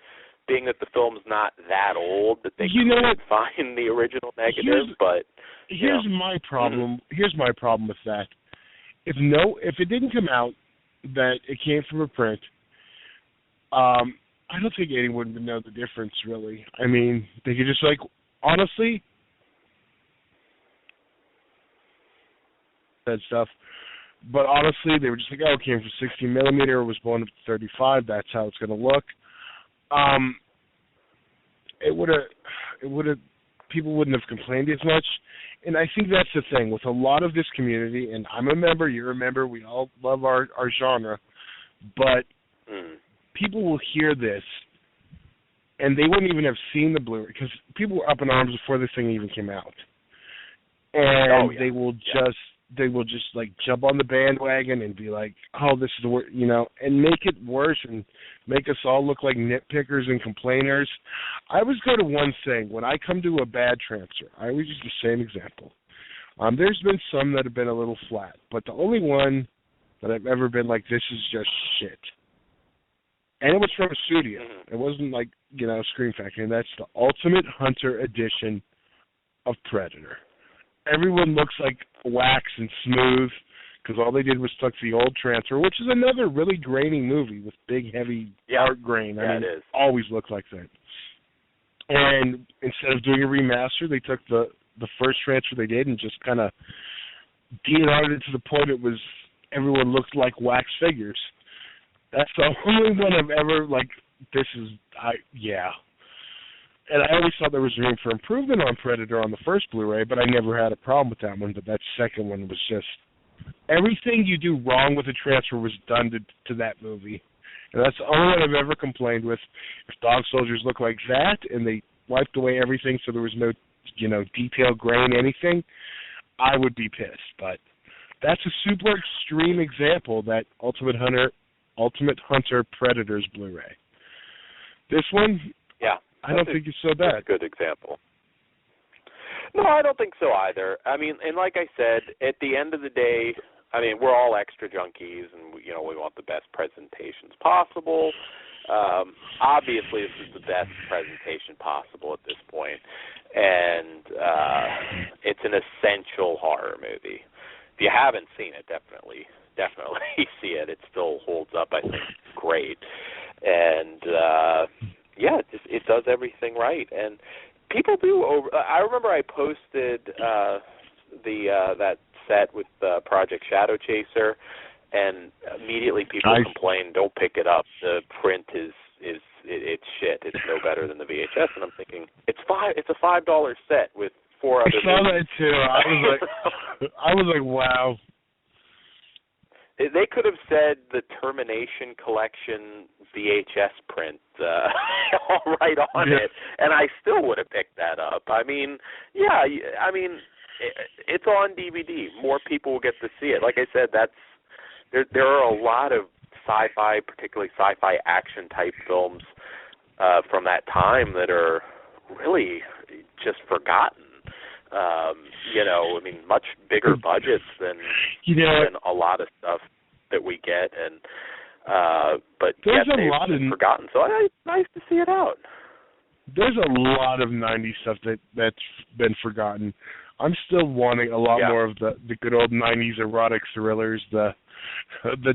Speaker 9: being that the film's not that old that they couldn't find the original negative.
Speaker 10: Here's my problem. Here's my problem with that. If it didn't come out that it came from a print, I don't think anyone would know the difference, really. I mean, they could just honestly, that stuff. But honestly, they were just like, it came from 16 millimeter, it was blown up to 35. That's how it's going to look. It would have, people wouldn't have complained as much. And I think that's the thing with a lot of this community, and I'm a member, you're a member, we all love our genre, but people will hear this, and they wouldn't even have seen the Blu-ray, because people were up in arms before this thing even came out. And they will just jump on the bandwagon and be like, this is the worst, and make it worse and make us all look like nitpickers and complainers. I always go to one thing. When I come to a bad transfer, I always use the same example. There's been some that have been a little flat, but the only one that I've ever been like, this is just shit. And it was from a studio. It wasn't like, Scream Factory, and that's the Ultimate Hunter edition of Predator. Everyone looks like wax and smooth because all they did was took the old transfer, which is another really grainy movie with big, heavy art grain. I mean, it always looked like that. And instead of doing a remaster, they took the first transfer they did and just kind of DNR'd it to the point everyone looked like wax figures. That's the only one I've ever, And I always thought there was room for improvement on Predator on the first Blu-ray, but I never had a problem with that one. But that second one was just, everything you do wrong with a transfer was done to that movie. And that's the only one I've ever complained with. If Dog Soldiers look like that and they wiped away everything so there was no, detail, grain, anything, I would be pissed. But that's a super extreme example, that Ultimate Hunter Predators Blu-ray. This one, I don't think it's so bad.
Speaker 9: That's a good example. No, I don't think so either. I mean, and like I said, at the end of the day, I mean, we're all extra junkies, and we want the best presentations possible. Obviously, this is the best presentation possible at this point, and it's an essential horror movie. If you haven't seen it, definitely see it. It still holds up, I think, great, and it does everything right. And people do I remember I posted that set with Project Shadow Chaser, and immediately people complained, "Don't pick it up. The print is it's shit. It's no better than the VHS." And I'm thinking, it's a $5 set with 4 other. I saw that
Speaker 10: too. I was like, wow.
Speaker 9: They could have said the Termination Collection VHS print right on it, and I still would have picked that up. I mean, yeah, I mean, it's on DVD. More people will get to see it. Like I said, there are a lot of sci-fi, particularly sci-fi action type films from that time that are really just forgotten. You know, I mean, much bigger budgets than a lot of stuff that we get, and but yet they've been forgotten. So it's nice to see it out.
Speaker 10: There's a lot of 90s stuff that's been forgotten. I'm still wanting a lot more of the good old 90s erotic thrillers, the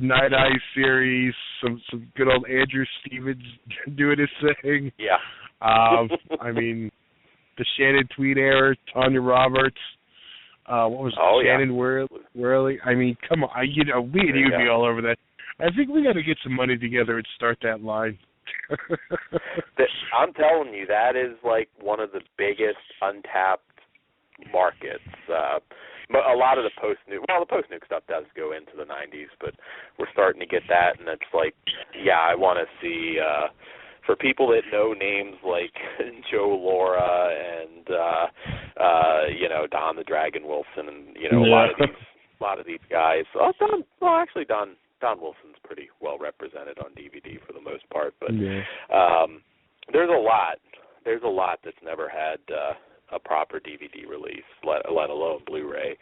Speaker 10: Night Eyes series, some good old Andrew Stevens doing his thing.
Speaker 9: Yeah.
Speaker 10: I mean, the Shannon Tweed era, Tanya Roberts. What was it? Shannon Worley? I mean, come on. We and you would be all over that. I think we got to get some money together and start that line.
Speaker 9: I'm telling you, that is like one of the biggest untapped markets. But a lot of the post-nuke stuff does go into the 90s, but we're starting to get that, and it's like, yeah, I want to see, for people that know names like Joe Laura and, Don the Dragon Wilson, and, a lot of these guys. Actually, Don Wilson's pretty well represented on DVD for the most part, but there's a lot that's never had a proper DVD release, let alone Blu-ray.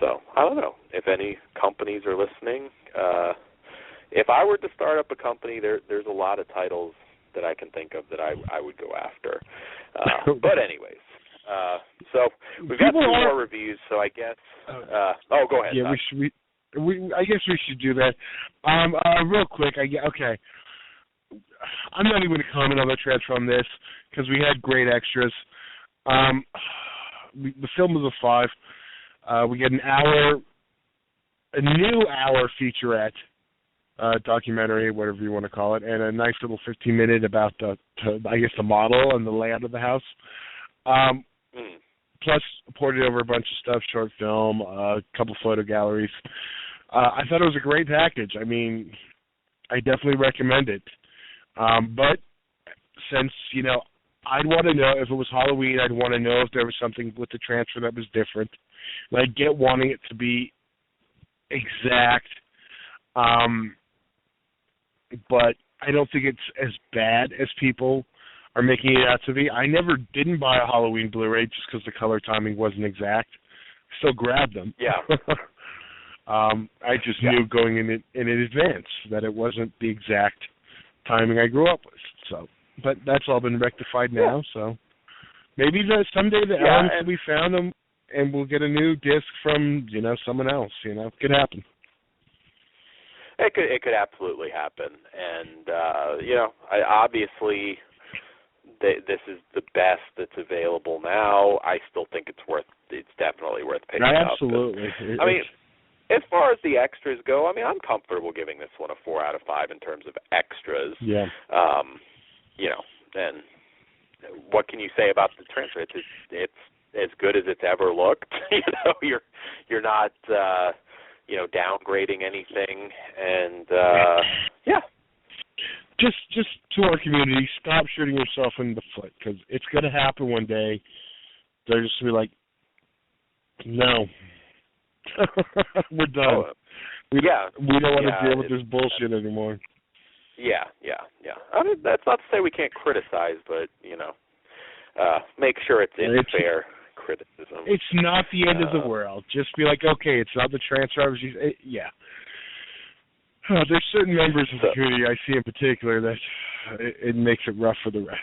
Speaker 9: So I don't know if any companies are listening. If I were to start up a company, there's a lot of titles that I can think of that I would go after. But anyways, so we've got 2 more reviews. So I guess. Go ahead.
Speaker 10: Yeah, I guess we should do that. Real quick. Okay. I'm not even going to comment on the transfer on this because we had great extras. The film was a 5. We get a new hour featurette, documentary, whatever you want to call it, and a nice little 15-minute about the model and the layout of the house. Plus, ported over a bunch of stuff, short film, a couple photo galleries. I thought it was a great package. I mean, I definitely recommend it. But since, I'd want to know if it was Halloween. I'd want to know if there was something with the transfer that was different. And I get wanting it to be exact, but I don't think it's as bad as people are making it out to be. I didn't buy a Halloween Blu-ray just because the color timing wasn't exact. Still grabbed them.
Speaker 9: Yeah.
Speaker 10: I just knew going in advance that it wasn't the exact timing I grew up with. So. But that's all been rectified now, so maybe someday the Ellens will be found and we'll get a new disc from, someone else, It could happen.
Speaker 9: It could absolutely happen. And, obviously this is the best that's available now. I still think it's definitely worth picking up.
Speaker 10: Absolutely.
Speaker 9: I mean, as far as the extras go, I mean, I'm comfortable giving this one a 4 out of 5 in terms of extras.
Speaker 10: Yeah.
Speaker 9: And what can you say about the transfer? It's as good as it's ever looked. You're not downgrading anything, and
Speaker 10: Just to our community, stop shooting yourself in the foot because it's going to happen one day. They're just going to be like, no, we're done. We don't want to deal with this bullshit anymore.
Speaker 9: Yeah. I mean, that's not to say we can't criticize, but, make sure it's fair criticism.
Speaker 10: It's not the end of the world. Just be like, okay, it's not the transfer. There's certain members of the community I see in particular that it makes it rough for the rest.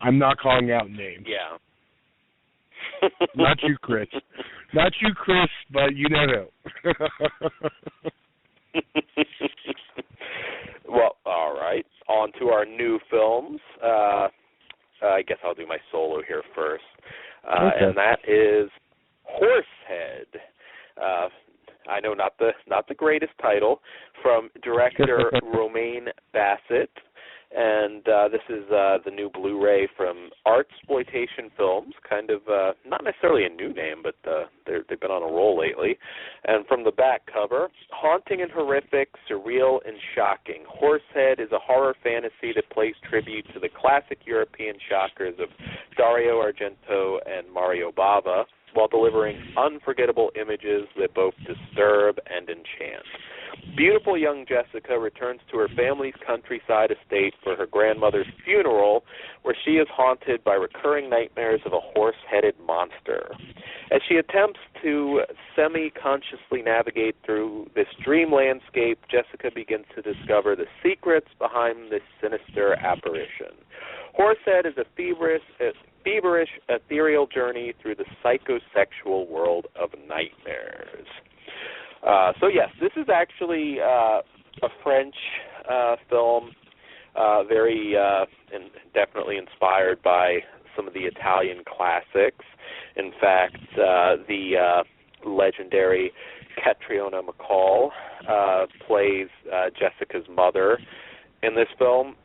Speaker 10: I'm not calling out names.
Speaker 9: Yeah.
Speaker 10: Not you, Chris. Not you, Chris, but you know who.
Speaker 9: Well, all right. On to our new films. I guess I'll do my solo here first.
Speaker 10: Okay.
Speaker 9: And that is Horsehead. I know not the greatest title, from director Romaine Bassett. And this is the new Blu-ray from Artsploitation Films, kind of not necessarily a new name, but they've been on a roll lately. And from the back cover, haunting and horrific, surreal and shocking. Horsehead is a horror fantasy that plays tribute to the classic European shockers of Dario Argento and Mario Bava, while delivering unforgettable images that both disturb and enchant. Beautiful young Jessica returns to her family's countryside estate for her grandmother's funeral, where she is haunted by recurring nightmares of a horse-headed monster. As she attempts to semi-consciously navigate through this dream landscape, Jessica begins to discover the secrets behind this sinister apparition. Horsehead is a feverish, ethereal journey through the psychosexual world of nightmares. So yes, this is actually a French film, very and definitely inspired by some of the Italian classics. In fact, the legendary Catriona MacColl plays Jessica's mother in this film.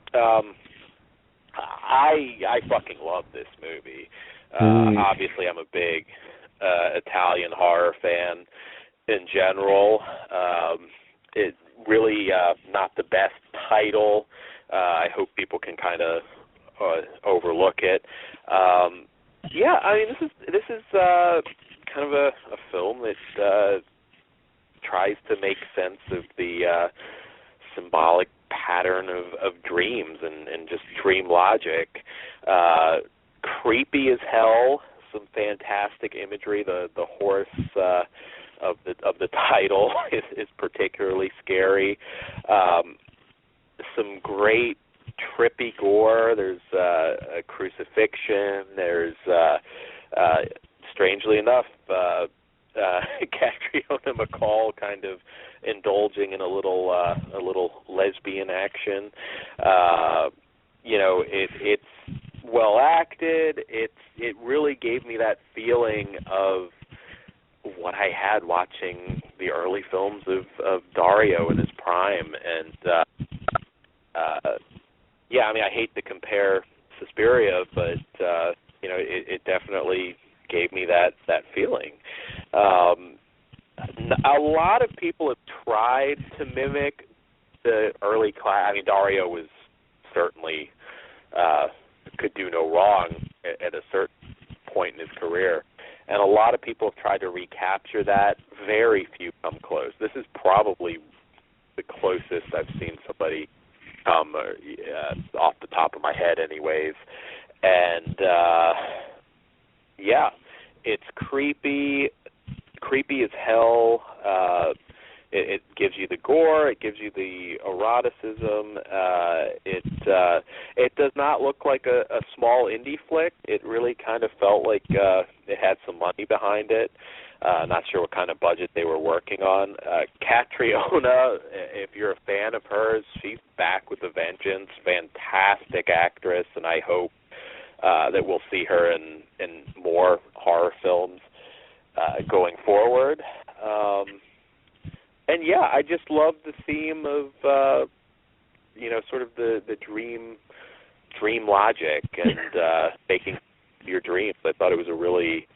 Speaker 9: I fucking love this movie. Obviously, I'm a big Italian horror fan in general. It really not the best title. I hope people can kind of overlook it. Yeah, I mean, this is kind of a film that tries to make sense of the symbolic pattern of dreams and just dream logic. Creepy as hell. Some fantastic imagery. The horse of the title is particularly scary. Some great trippy gore. There's a crucifixion. There's strangely enough, Catriona MacColl kind of indulging in a little lesbian action. It's well acted. It really gave me that feeling of what I had watching the early films of Dario in his prime, and I mean, I hate to compare Suspiria, but it definitely gave me that feeling. A lot of people have tried to mimic the early class. I mean, Dario was certainly could do no wrong at a certain point in his career, and a lot of people have tried to recapture that. Very few come close. This is probably the closest I've seen somebody come, off the top of my head anyways. And it's creepy as hell. It gives you the gore, it gives you the eroticism. It does not look like a small indie flick. It really kind of felt like it had some money behind it. Not sure what kind of budget they were working on. Catriona, if you're a fan of hers, she's back with a vengeance. Fantastic actress, and I hope that we'll see her in more horror films going forward. And I just love the theme of sort of the dream logic and making your dreams. I thought it was a really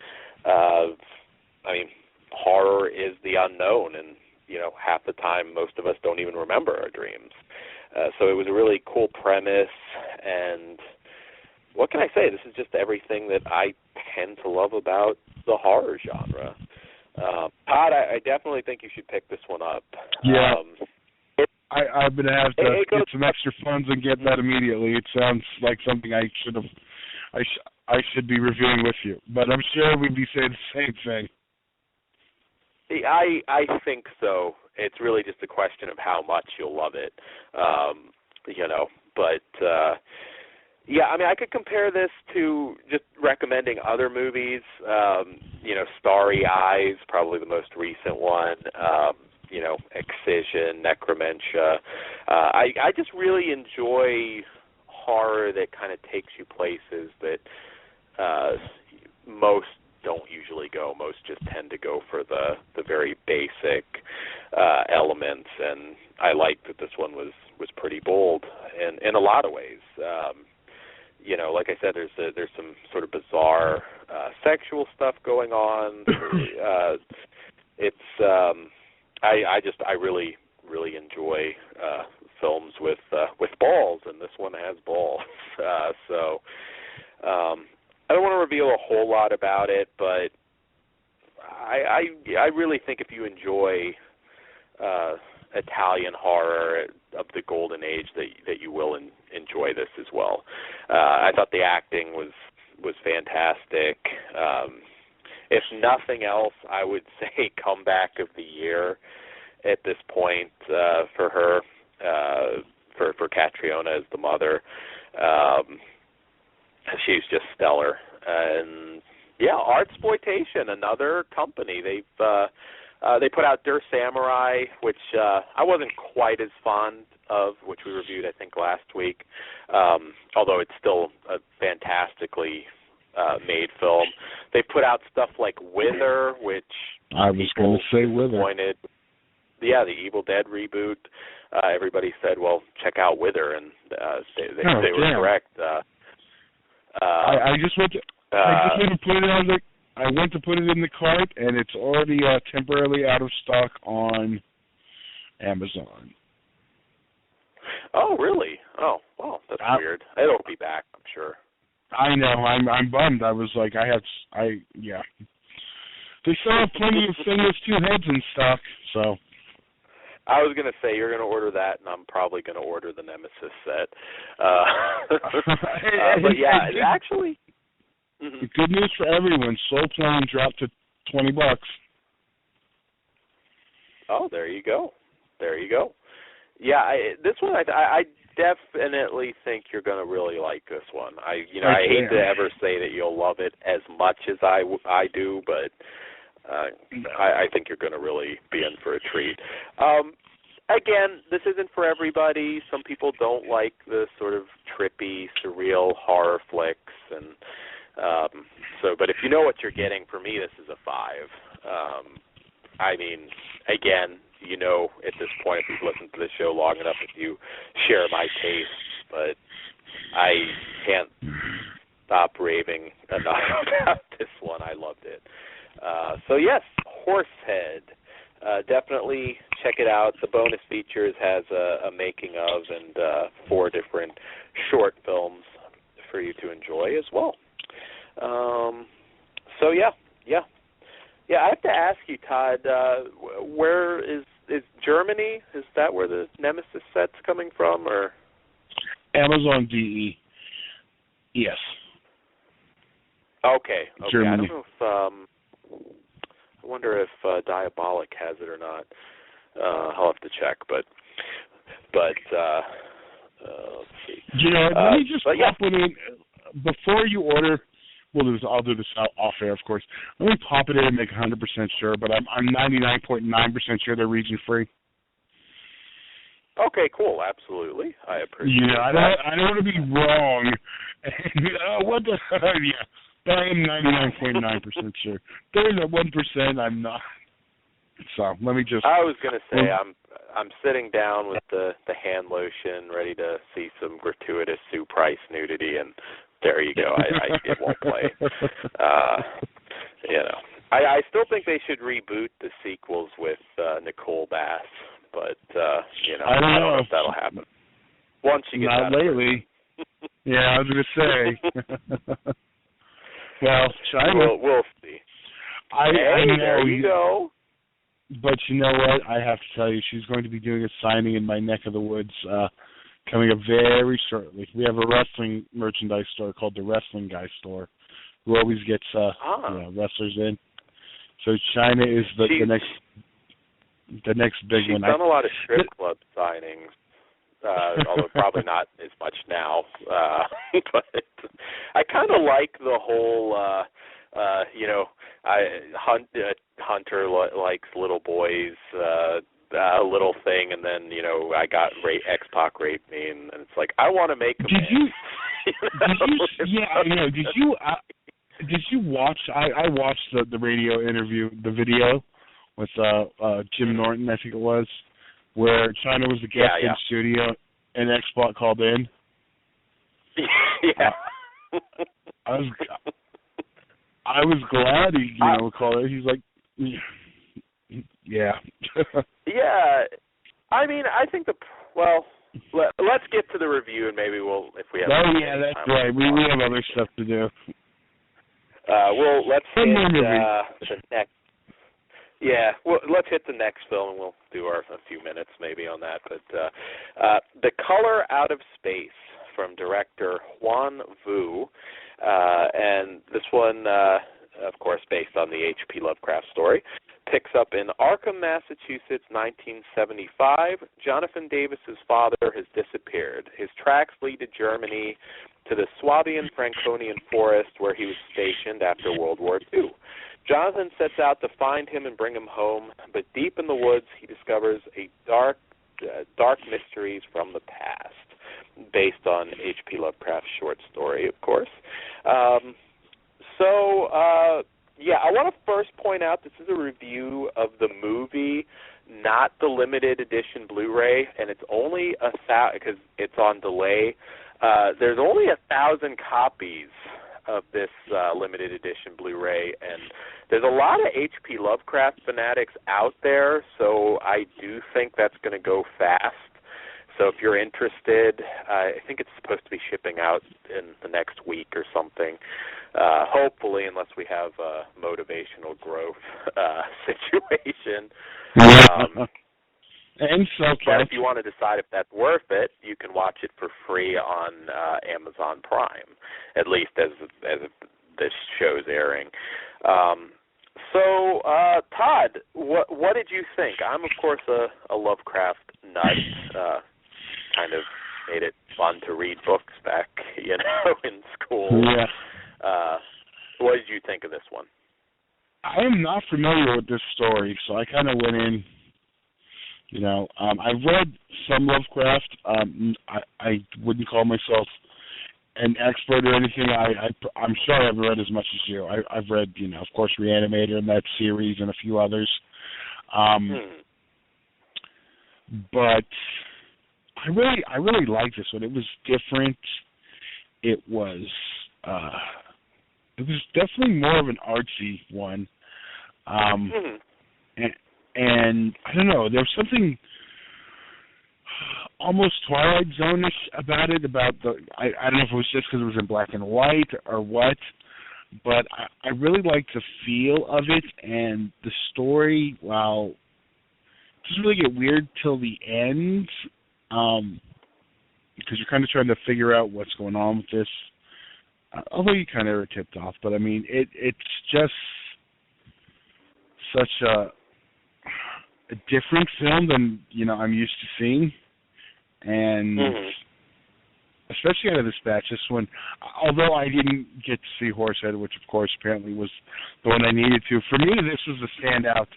Speaker 9: horror is the unknown, and half the time most of us don't even remember our dreams. So it was a really cool premise, and what can I say? This is just everything that I tend to love about the horror genre. Todd, I definitely think you should pick this one up.
Speaker 10: Yeah. I'm going to have to get some extra funds and get that immediately. It sounds like something I should be reviewing with you. But I'm sure we'd be saying the same thing.
Speaker 9: I think so. It's really just a question of how much you'll love it. But I could compare this to just recommending other movies. Starry Eyes, probably the most recent one. Excision, Necromentia. I just really enjoy horror that kind of takes you places that most don't usually go. Most just tend to go for the very basic elements, and I liked that this one was pretty bold in a lot of ways. Like I said, there's some sort of bizarre sexual stuff going on. I really enjoy films with balls, and this one has balls. So I don't want to reveal a whole lot about it, but I really think if you enjoy Italian horror of the golden age, that you will enjoy this as well. I thought the acting was fantastic. If nothing else, I would say comeback of the year at this point for her, for Catriona as the mother. She's just stellar. And yeah, Artsploitation, another company. They put out Der Samurai, which I wasn't quite as fond of, which we reviewed I think last week. Although it's still a fantastically made film. They put out stuff like Wither, which
Speaker 10: I was going to say Wither.
Speaker 9: Yeah, the Evil Dead reboot. Everybody said, "Well, check out Wither," and they were correct.
Speaker 10: I just went to put it on the. I went to put it in the cart, and it's already temporarily out of stock on Amazon.
Speaker 9: Oh, really? Oh, well, that's weird. It'll be back, I'm sure.
Speaker 10: I know. I'm bummed. I was like, yeah. They still have plenty of Famous Two Heads in stock, so.
Speaker 9: I was going to say, you're going to order that, and I'm probably going to order the Nemesis set. But yeah, actually. Mm-hmm.
Speaker 10: Good news for everyone. Soul Plane dropped to $20.
Speaker 9: Oh, there you go. Yeah, this one I definitely think you're going to really like this one. I hate to ever say that you'll love it as much as I do, but I think you're going to really be in for a treat. Again, this isn't for everybody. Some people don't like the sort of trippy, surreal horror flicks, and but if you know what you're getting, for me, this is a 5. I mean, again, at this point, if you've listened to the show long enough, if you share my taste, but I can't stop raving enough about this one. I loved it. So yes, Horsehead. Definitely check it out. The bonus features has a making of and 4 different short films for you to enjoy as well. So yeah. I have to ask you, Todd, where is Germany? Is that where the Nemesis set's coming from, or
Speaker 10: Amazon DE? Yes.
Speaker 9: Okay.
Speaker 10: Germany.
Speaker 9: I don't know if I wonder if Diabolic has it or not. I'll have to check, but let's see.
Speaker 10: Let me just pop it in before you order. I'll do this off air, of course. Let me pop it in and make 100% sure, but I'm 99.9% sure they're region free.
Speaker 9: Okay, cool. Absolutely, I appreciate.
Speaker 10: I don't want to be wrong. What the? Yeah, I am 99.9% sure. There's a 1% I'm not. So let me just.
Speaker 9: I was gonna say I'm sitting down with the hand lotion, ready to see some gratuitous Sue Price nudity, and there you go. It won't play. I still think they should reboot the sequels with Nicole Bass, but I don't know if that'll happen. Once you get
Speaker 10: not lately. Yeah, I was gonna say. Well, China.
Speaker 9: We'll see.
Speaker 10: I know.
Speaker 9: There you go.
Speaker 10: But you know what? I have to tell you, she's going to be doing a signing in my neck of the woods coming up very shortly. We have a wrestling merchandise store called the Wrestling Guy Store, who always gets wrestlers in. So China is the next big one.
Speaker 9: She's done a lot of strip club signings, although probably not as much now. But I kind of like the whole, Hunter likes little boys, a little thing, and then I got X-Pac raped me, and it's like I want to make him.
Speaker 10: Did you? Yeah, I know. Did you? Did you watch? I watched the radio interview, the video with Jim Norton, I think it was, where China was the guest in studio and X-Bot called in.
Speaker 9: Yeah.
Speaker 10: I was glad he called it. He's like, yeah.
Speaker 9: Yeah. I mean, I think let's get to the review and maybe we'll, if we have.
Speaker 10: Oh yeah, that's right. We have other stuff to do.
Speaker 9: Let's hit the next. Yeah, well, let's hit the next film, and we'll do a few minutes maybe on that. But The Color Out of Space from director Huan Vu, and this one, of course, based on the H.P. Lovecraft story, picks up in Arkham, Massachusetts, 1975. Jonathan Davis's father has disappeared. His tracks lead to Germany, to the Swabian Franconian forest where he was stationed after World War II. Jonathan sets out to find him and bring him home, but deep in the woods he discovers a dark mysteries from the past, based on H.P. Lovecraft's short story, of course. I want to first point out this is a review of the movie, not the limited edition Blu-ray, and it's only because it's on delay. There's only 1,000 copies of this limited edition Blu-ray, and there's a lot of H.P. Lovecraft fanatics out there, so I do think that's going to go fast. So if you're interested, I think it's supposed to be shipping out in the next week or something, hopefully, unless we have a motivational growth situation. But if you want to decide if that's worth it, you can watch it for free on Amazon Prime, at least as this show's airing. Todd, what did you think? I'm, of course, a Lovecraft nut. Kind of made it fun to read books back, in school.
Speaker 10: Yeah.
Speaker 9: What did you think of this one?
Speaker 10: I am not familiar with this story, so I kind of went in. I've read some Lovecraft. I wouldn't call myself an expert or anything. I'm sure I haven't read as much as you. I've read, of course, Reanimator and that series and a few others. But I really liked this one. It was different. It was definitely more of an artsy one. And I don't know, there was something almost Twilight Zone-ish about it. I don't know if it was just because it was in black and white or what, but I really liked the feel of it and the story. While it doesn't really get weird till the end, because you're kind of trying to figure out what's going on with this. Although you kind of are tipped off, but I mean, it's just such a different film than I'm used to seeing, and especially out of this batch, this one. Although I didn't get to see Horsehead, which of course apparently was the one I needed to. For me, this was a standout.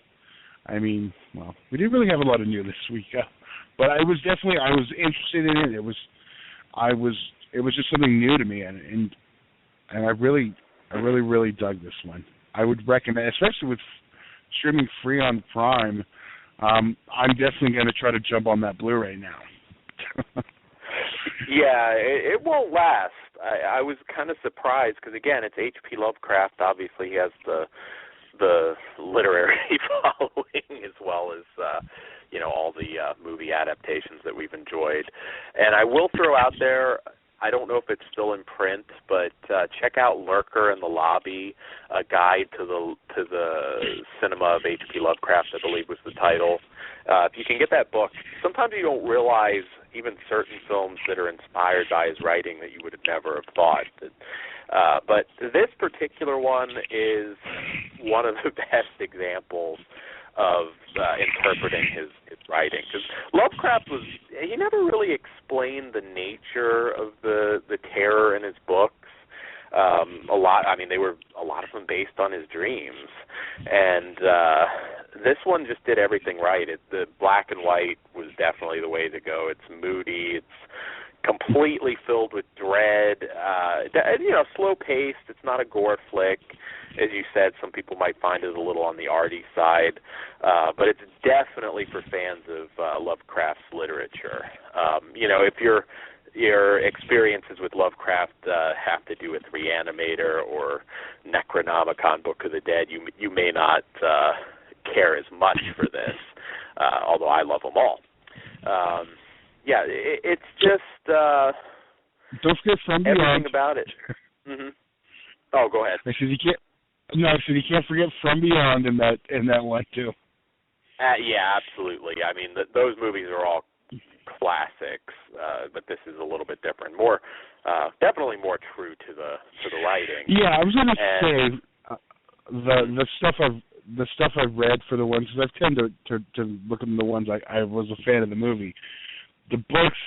Speaker 10: I mean, well, we didn't really have a lot of new this week, but I was interested in it. It was just something new to me, and I really dug this one. I would recommend, especially with streaming free on Prime. I'm definitely going to try to jump on that Blu-ray now.
Speaker 9: Yeah, it won't last. I was kind of surprised because, again, it's H.P. Lovecraft. Obviously, he has the literary following as well as all the movie adaptations that we've enjoyed. And I will throw out there, I don't know if it's still in print, but check out Lurker in the Lobby, a guide to the cinema of H.P. Lovecraft, I believe was the title. If you can get that book, sometimes you don't realize even certain films that are inspired by his writing that you would have never have thought. But this particular one is one of the best examples of interpreting his writing. Because Lovecraft he never really explained the nature of the terror in his books. A lot of them based on his dreams. And this one just did everything right. The black and white was definitely the way to go. It's moody, it's completely filled with dread. Slow paced. It's not a gore flick. As you said, some people might find it a little on the arty side, but it's definitely for fans of Lovecraft's literature. If your experiences with Lovecraft have to do with Reanimator or Necronomicon, Book of the Dead, you may not care as much for this, although I love them all. It's just
Speaker 10: don't forget From Beyond.
Speaker 9: Everything about it. Mm-hmm. Oh, go ahead.
Speaker 10: I said you can't forget From Beyond in that one too.
Speaker 9: Yeah, absolutely. I mean, those movies are all classics, but this is a little bit different. Definitely more true to the writing.
Speaker 10: Yeah, I was going to say the stuff I've read for the ones, because I've tended to look at the ones I was a fan of the movie. The books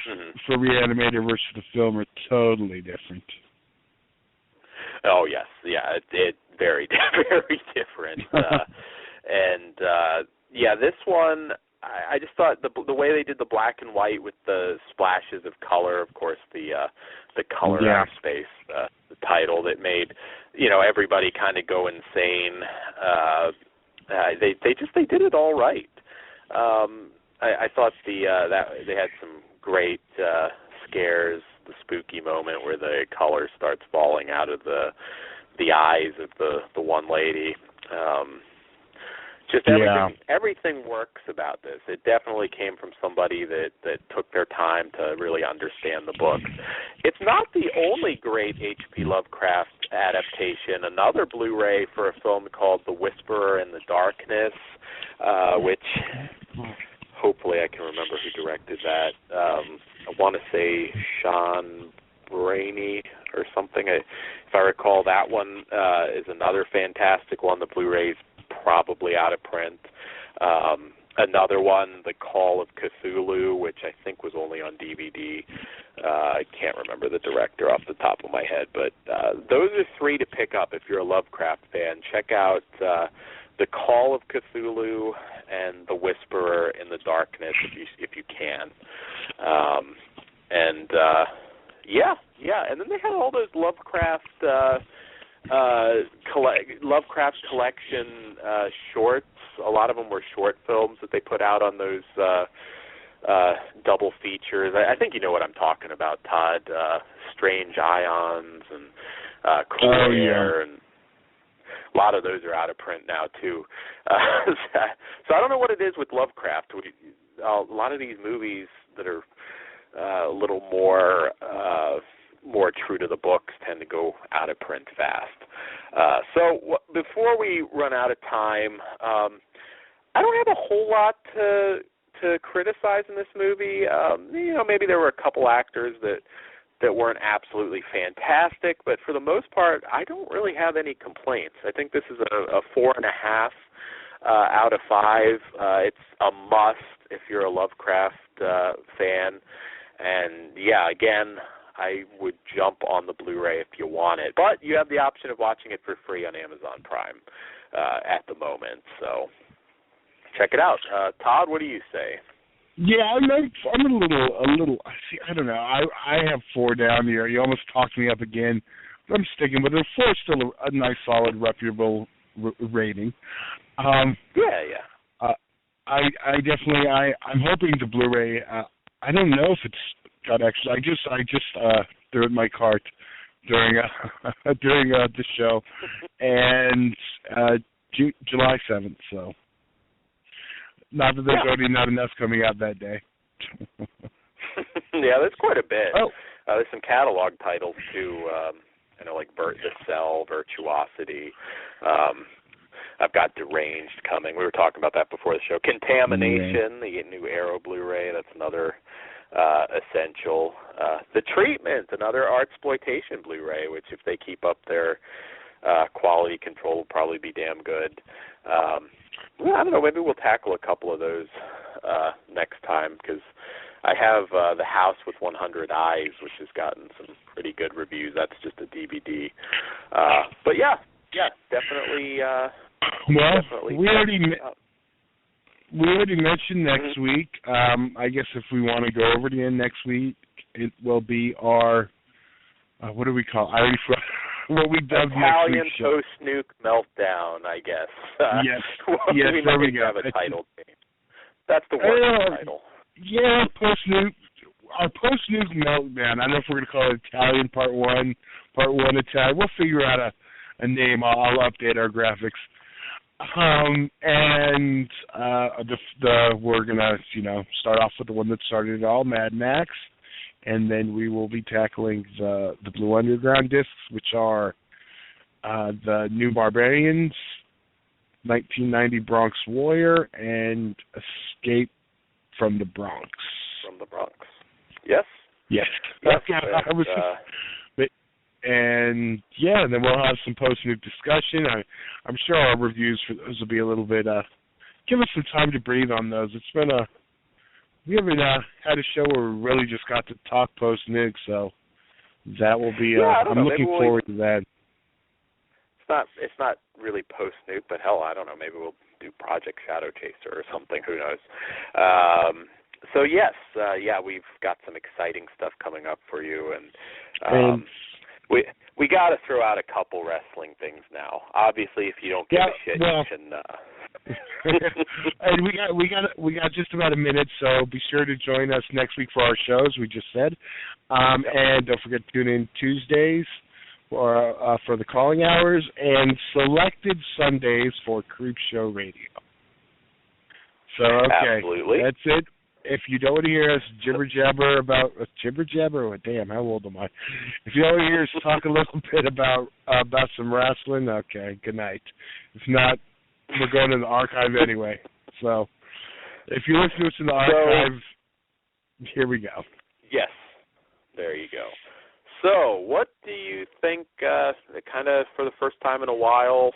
Speaker 10: for Reanimator versus the film are totally different.
Speaker 9: Oh yes, yeah, it very very different, this one. I just thought the way they did the black and white with the splashes of color, of course, the color out of space, the title that made everybody kind of go insane. They did it all right. I thought that they had some great scares. The spooky moment where the color starts falling out of the eyes of the one lady. Just everything works about this. It definitely came from somebody that took their time to really understand the book. It's not the only great H.P. Lovecraft adaptation. Another Blu-ray for a film called The Whisperer in the Darkness, which hopefully I can remember who directed that. I want to say Sean Brainey or something. If I recall, that one is another fantastic one. The Blu-ray's probably out of print. Another one, The Call of Cthulhu, which I think was only on DVD. I can't remember the director off the top of my head, but those are three to pick up if you're a Lovecraft fan. Check out The Call of Cthulhu and The Whisperer in the Darkness if you can. And then they had all those Lovecraft Lovecraft collection shorts. A lot of them were short films that they put out on those double features. I think you know what I'm talking about, Todd. Strange Ions and Cool Air, and a lot of those are out of print now too. So I don't know what it is with Lovecraft. A lot of these movies that are a little more true to the books tend to go out of print fast. So before we run out of time, I don't have a whole lot to criticize in this movie. Maybe there were a couple actors that weren't absolutely fantastic, but for the most part, I don't really have any complaints. I think this is a 4.5 out of 5. It's a must if you're a Lovecraft fan. And again, I would jump on the Blu-ray if you want it. But you have the option of watching it for free on Amazon Prime at the moment. So check it out. Todd, what do you say?
Speaker 10: Yeah, I'm a little. See, I don't know. I have 4 down here. You almost talked me up again. But I'm sticking with it. 4 is still a nice, solid, reputable rating.
Speaker 9: Yeah.
Speaker 10: I definitely. I'm hoping the Blu-ray. I don't know if it's got extra. I just threw it in my cart during the show, and July 7th. So not that there's already not enough coming out that day.
Speaker 9: Yeah, there's quite a bit. There's some catalog titles too. Like The Cell, Virtuosity. I've got Deranged coming. We were talking about that before the show. Contamination, the new Arrow Blu-ray. That's another essential. The Treatment, another Artsploitation Blu-ray, which if they keep up their quality control will probably be damn good. I don't know, maybe we'll tackle a couple of those next time, because I have The House with 100 Eyes, which has gotten some pretty good reviews. That's just a DVD. But yeah, definitely.
Speaker 10: Well, we already we already mentioned next week. I guess if we want to go over to the end next week, it will be our, what do we call it? I already forgot what we dubbed
Speaker 9: Italian
Speaker 10: next week's show.
Speaker 9: post-nuke meltdown, I guess.
Speaker 10: Yes,
Speaker 9: yes,
Speaker 10: there we go.
Speaker 9: Have a title change. That's the working title.
Speaker 10: Yeah, post-nuke. Our post-nuke meltdown. I don't know if we're going to call it Italian Part 1, Part 1 Italian. We'll figure out a name. I'll update our graphics. We're going to, start off with the one that started it all, Mad Max. And then we will be tackling the Blue Underground discs, which are the New Barbarians, 1990 Bronx Warrior, and Escape from the Bronx.
Speaker 9: From the Bronx. Yes?
Speaker 10: Yes. And then we'll have some post-nuke discussion. I'm sure our reviews for those will be a little bit, give us some time to breathe on those. It's been we haven't had a show where we really just got to talk post-nuke, so that will be, I'm looking forward to that.
Speaker 9: It's not really post-nuke, but hell, I don't know, maybe we'll do Project Shadow Chaser or something, who knows. So yes, we've got some exciting stuff coming up for you, and we got to throw out a couple wrestling things now. Obviously, if you don't give a shit, you can.
Speaker 10: And we got just about a minute, so be sure to join us next week for our shows. We just said, and don't forget to tune in Tuesdays for the calling hours and selected Sundays for Creep Show Radio. So
Speaker 9: absolutely,
Speaker 10: that's it. If you don't want to hear us jibber jabber, damn, how old am I? If you don't want to hear us talk a little bit about some wrestling, okay, good night. If not, we're going in the archive anyway. So if you listen to us in the archive, here we go.
Speaker 9: Yes, there you go. So what do you think, kind of for the first time in a while,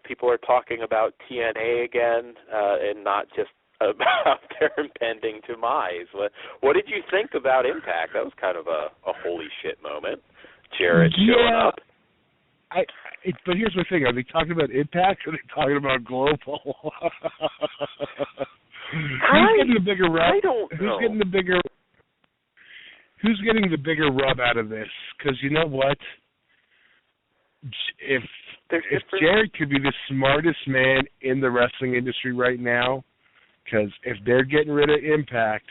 Speaker 9: people are talking about TNA again and not just about their impending demise. What did you think about Impact? That was kind of a holy shit moment. Jarrett showing up.
Speaker 10: But here's the thing: are they talking about Impact, or are they talking about Global? Who's getting the bigger rub?
Speaker 9: I don't know.
Speaker 10: Who's getting the bigger rub out of this? Because you know what? If Jarrett could be the smartest man in the wrestling industry right now, because if they're getting rid of Impact,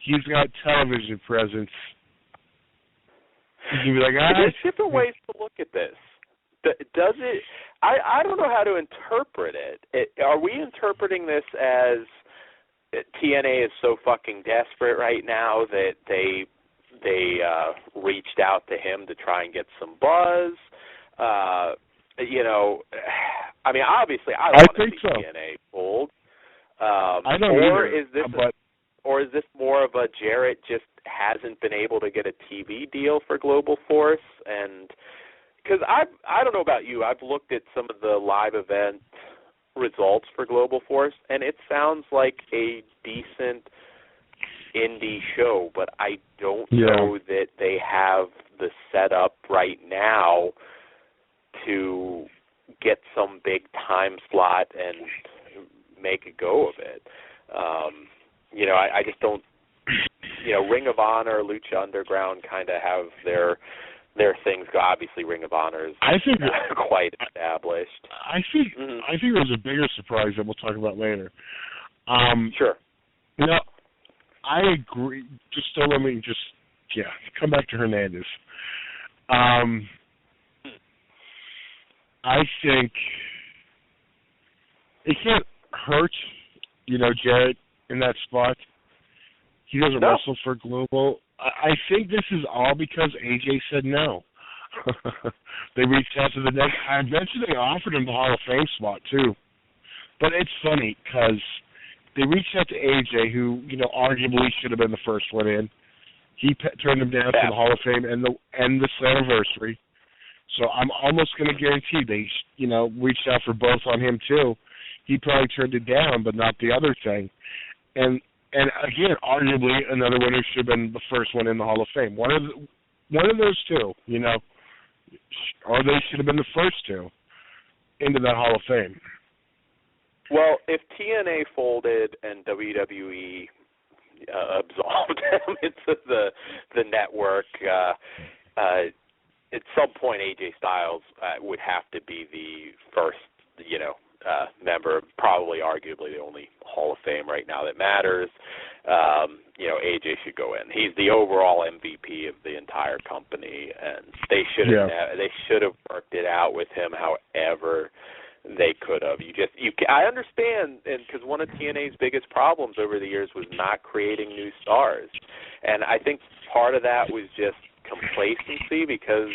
Speaker 10: he's got television presence. You can be like,
Speaker 9: there's different ways to look at this. Does it? I don't know how to interpret it. Are we interpreting this as TNA is so fucking desperate right now that they reached out to him to try and get some buzz? I mean, obviously, I want to see TNA pulled.
Speaker 10: I don't either.
Speaker 9: Or is this more of a Jarrett just hasn't been able to get a TV deal for Global Force? And because I don't know about you, I've looked at some of the live event results for Global Force, and it sounds like a decent indie show, but I don't know that they have the setup right now to get some big time slot and make a go of it. I just don't. Ring of Honor, Lucha Underground kind of have their things. Obviously, Ring of Honor is quite established.
Speaker 10: I think it was a bigger surprise that we'll talk about later.
Speaker 9: Sure.
Speaker 10: I agree. Let me come back to Hernandez. I think it can't hurt, Jarrett in that spot. He doesn't wrestle for Global. I think this is all because AJ said no. They reached out to the next. I mentioned they offered him the Hall of Fame spot too, but it's funny because they reached out to AJ, who arguably should have been the first one in. He turned him down for the Hall of Fame and the Slammiversary. So I'm almost going to guarantee they reached out for both on him too. He probably turned it down, but not the other thing. And again, arguably another one who should have been the first one in the Hall of Fame. One of those two, or they should have been the first two into that Hall of Fame.
Speaker 9: Well, if TNA folded and WWE absolved them into the network, at some point AJ Styles would have to be the first, member, probably arguably the only Hall of Fame right now that matters. AJ should go in. He's the overall MVP of the entire company, and they should have worked it out with him however they could have. I understand, and because one of TNA's biggest problems over the years was not creating new stars, and I think part of that was just complacency, because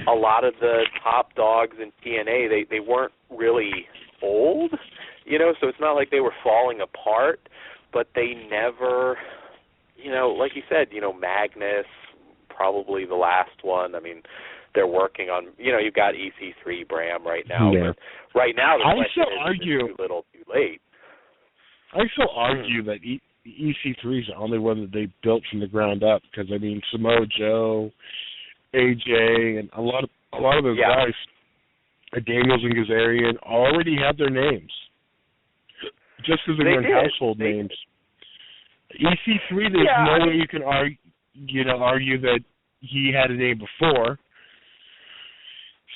Speaker 9: a lot of the top dogs in TNA, they weren't really old, so it's not like they were falling apart, but they never, like you said, Magnus, probably the last one. I mean, they're working on, you've got EC3 Bram right now, but right now the question is too little, too late.
Speaker 10: I still argue that EC3 is the only one that they built from the ground up, because I mean Samoa Joe, AJ, and a lot of those guys, Daniels and Kazarian, already have their names, just because they weren't household names. EC3, there's no way you can argue that he had a name before.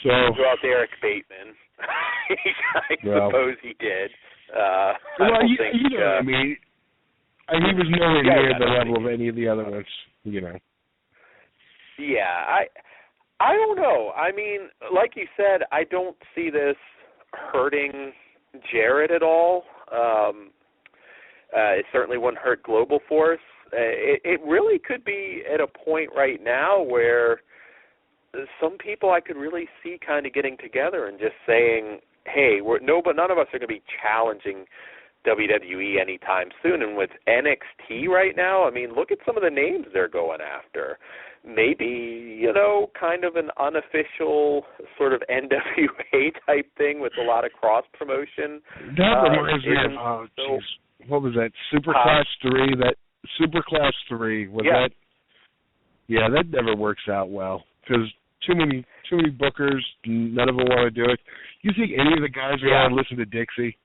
Speaker 10: So
Speaker 9: well, Derek Bateman, I suppose he did. I mean, he was nowhere near the level of any of the other ones, Yeah, I don't know. I mean, like you said, I don't see this hurting Jarrett at all. It certainly wouldn't hurt Global Force. It really could be at a point right now where some people I could really see kind of getting together and just saying, hey, but none of us are going to be challenging WWE anytime soon. And with NXT right now, I mean, look at some of the names they're going after. Maybe, kind of an unofficial sort of NWA type thing with a lot of cross-promotion.
Speaker 10: That reminds me of, what was that, Superclass 3? That Superclass 3, was that? Yeah, that never works out well, because too many bookers, none of them want to do it. You think any of the guys are going to listen to Dixie?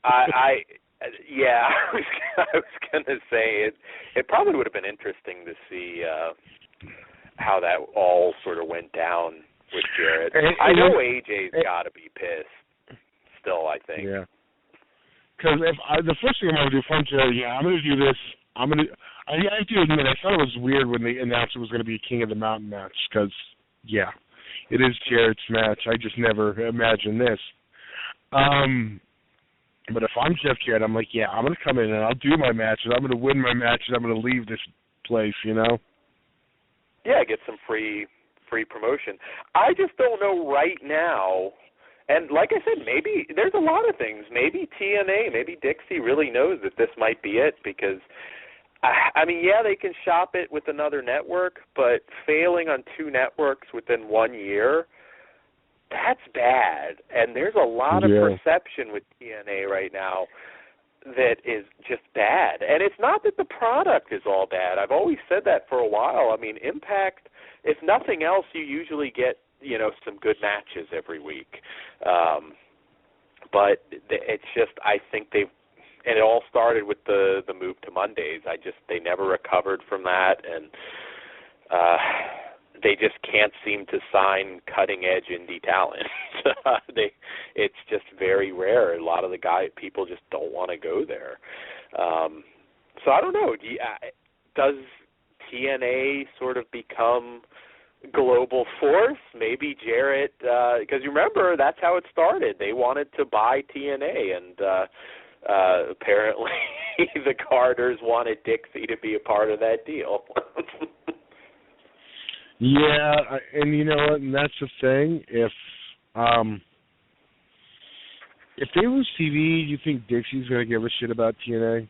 Speaker 10: I was going to say it probably would have been interesting to see how that all sort of went down with Jarrett. I know AJ's got to be pissed still, I think. Yeah. Because the first thing I'm going to do if I'm Jarrett, I'm going to do this. I have to admit, I thought it was weird when they announced it was going to be a King of the Mountain match, because, it is Jarrett's match. I just never imagined this. But if I'm Jeff Jarrett, I'm like, I'm going to come in and I'll do my match, and I'm going to win my match, and I'm going to leave this place,
Speaker 9: Yeah, get some free promotion. I just don't know right now. And like I said, maybe there's a lot of things. Maybe TNA, maybe Dixie really knows that this might be it, because, I mean, they can shop it with another network, but failing on 2 networks within 1 year, that's bad. And there's a lot of perception with TNA right now that is just bad. And it's not that the product is all bad. I've always said that for a while. I mean, Impact, if nothing else, you usually get, some good matches every week. But it's just, I think and it all started with the move to Mondays. They never recovered from that, and they just can't seem to sign cutting-edge indie talent. It's just very rare. A lot of the people just don't want to go there. So I don't know. Does TNA sort of become Global Force? Maybe Jarrett, because you remember that's how it started. They wanted to buy TNA, and apparently the Carters wanted Dixie to be a part of that deal.
Speaker 10: And you know what? And that's the thing. If they lose TV, do you think Dixie's going to give a shit about TNA?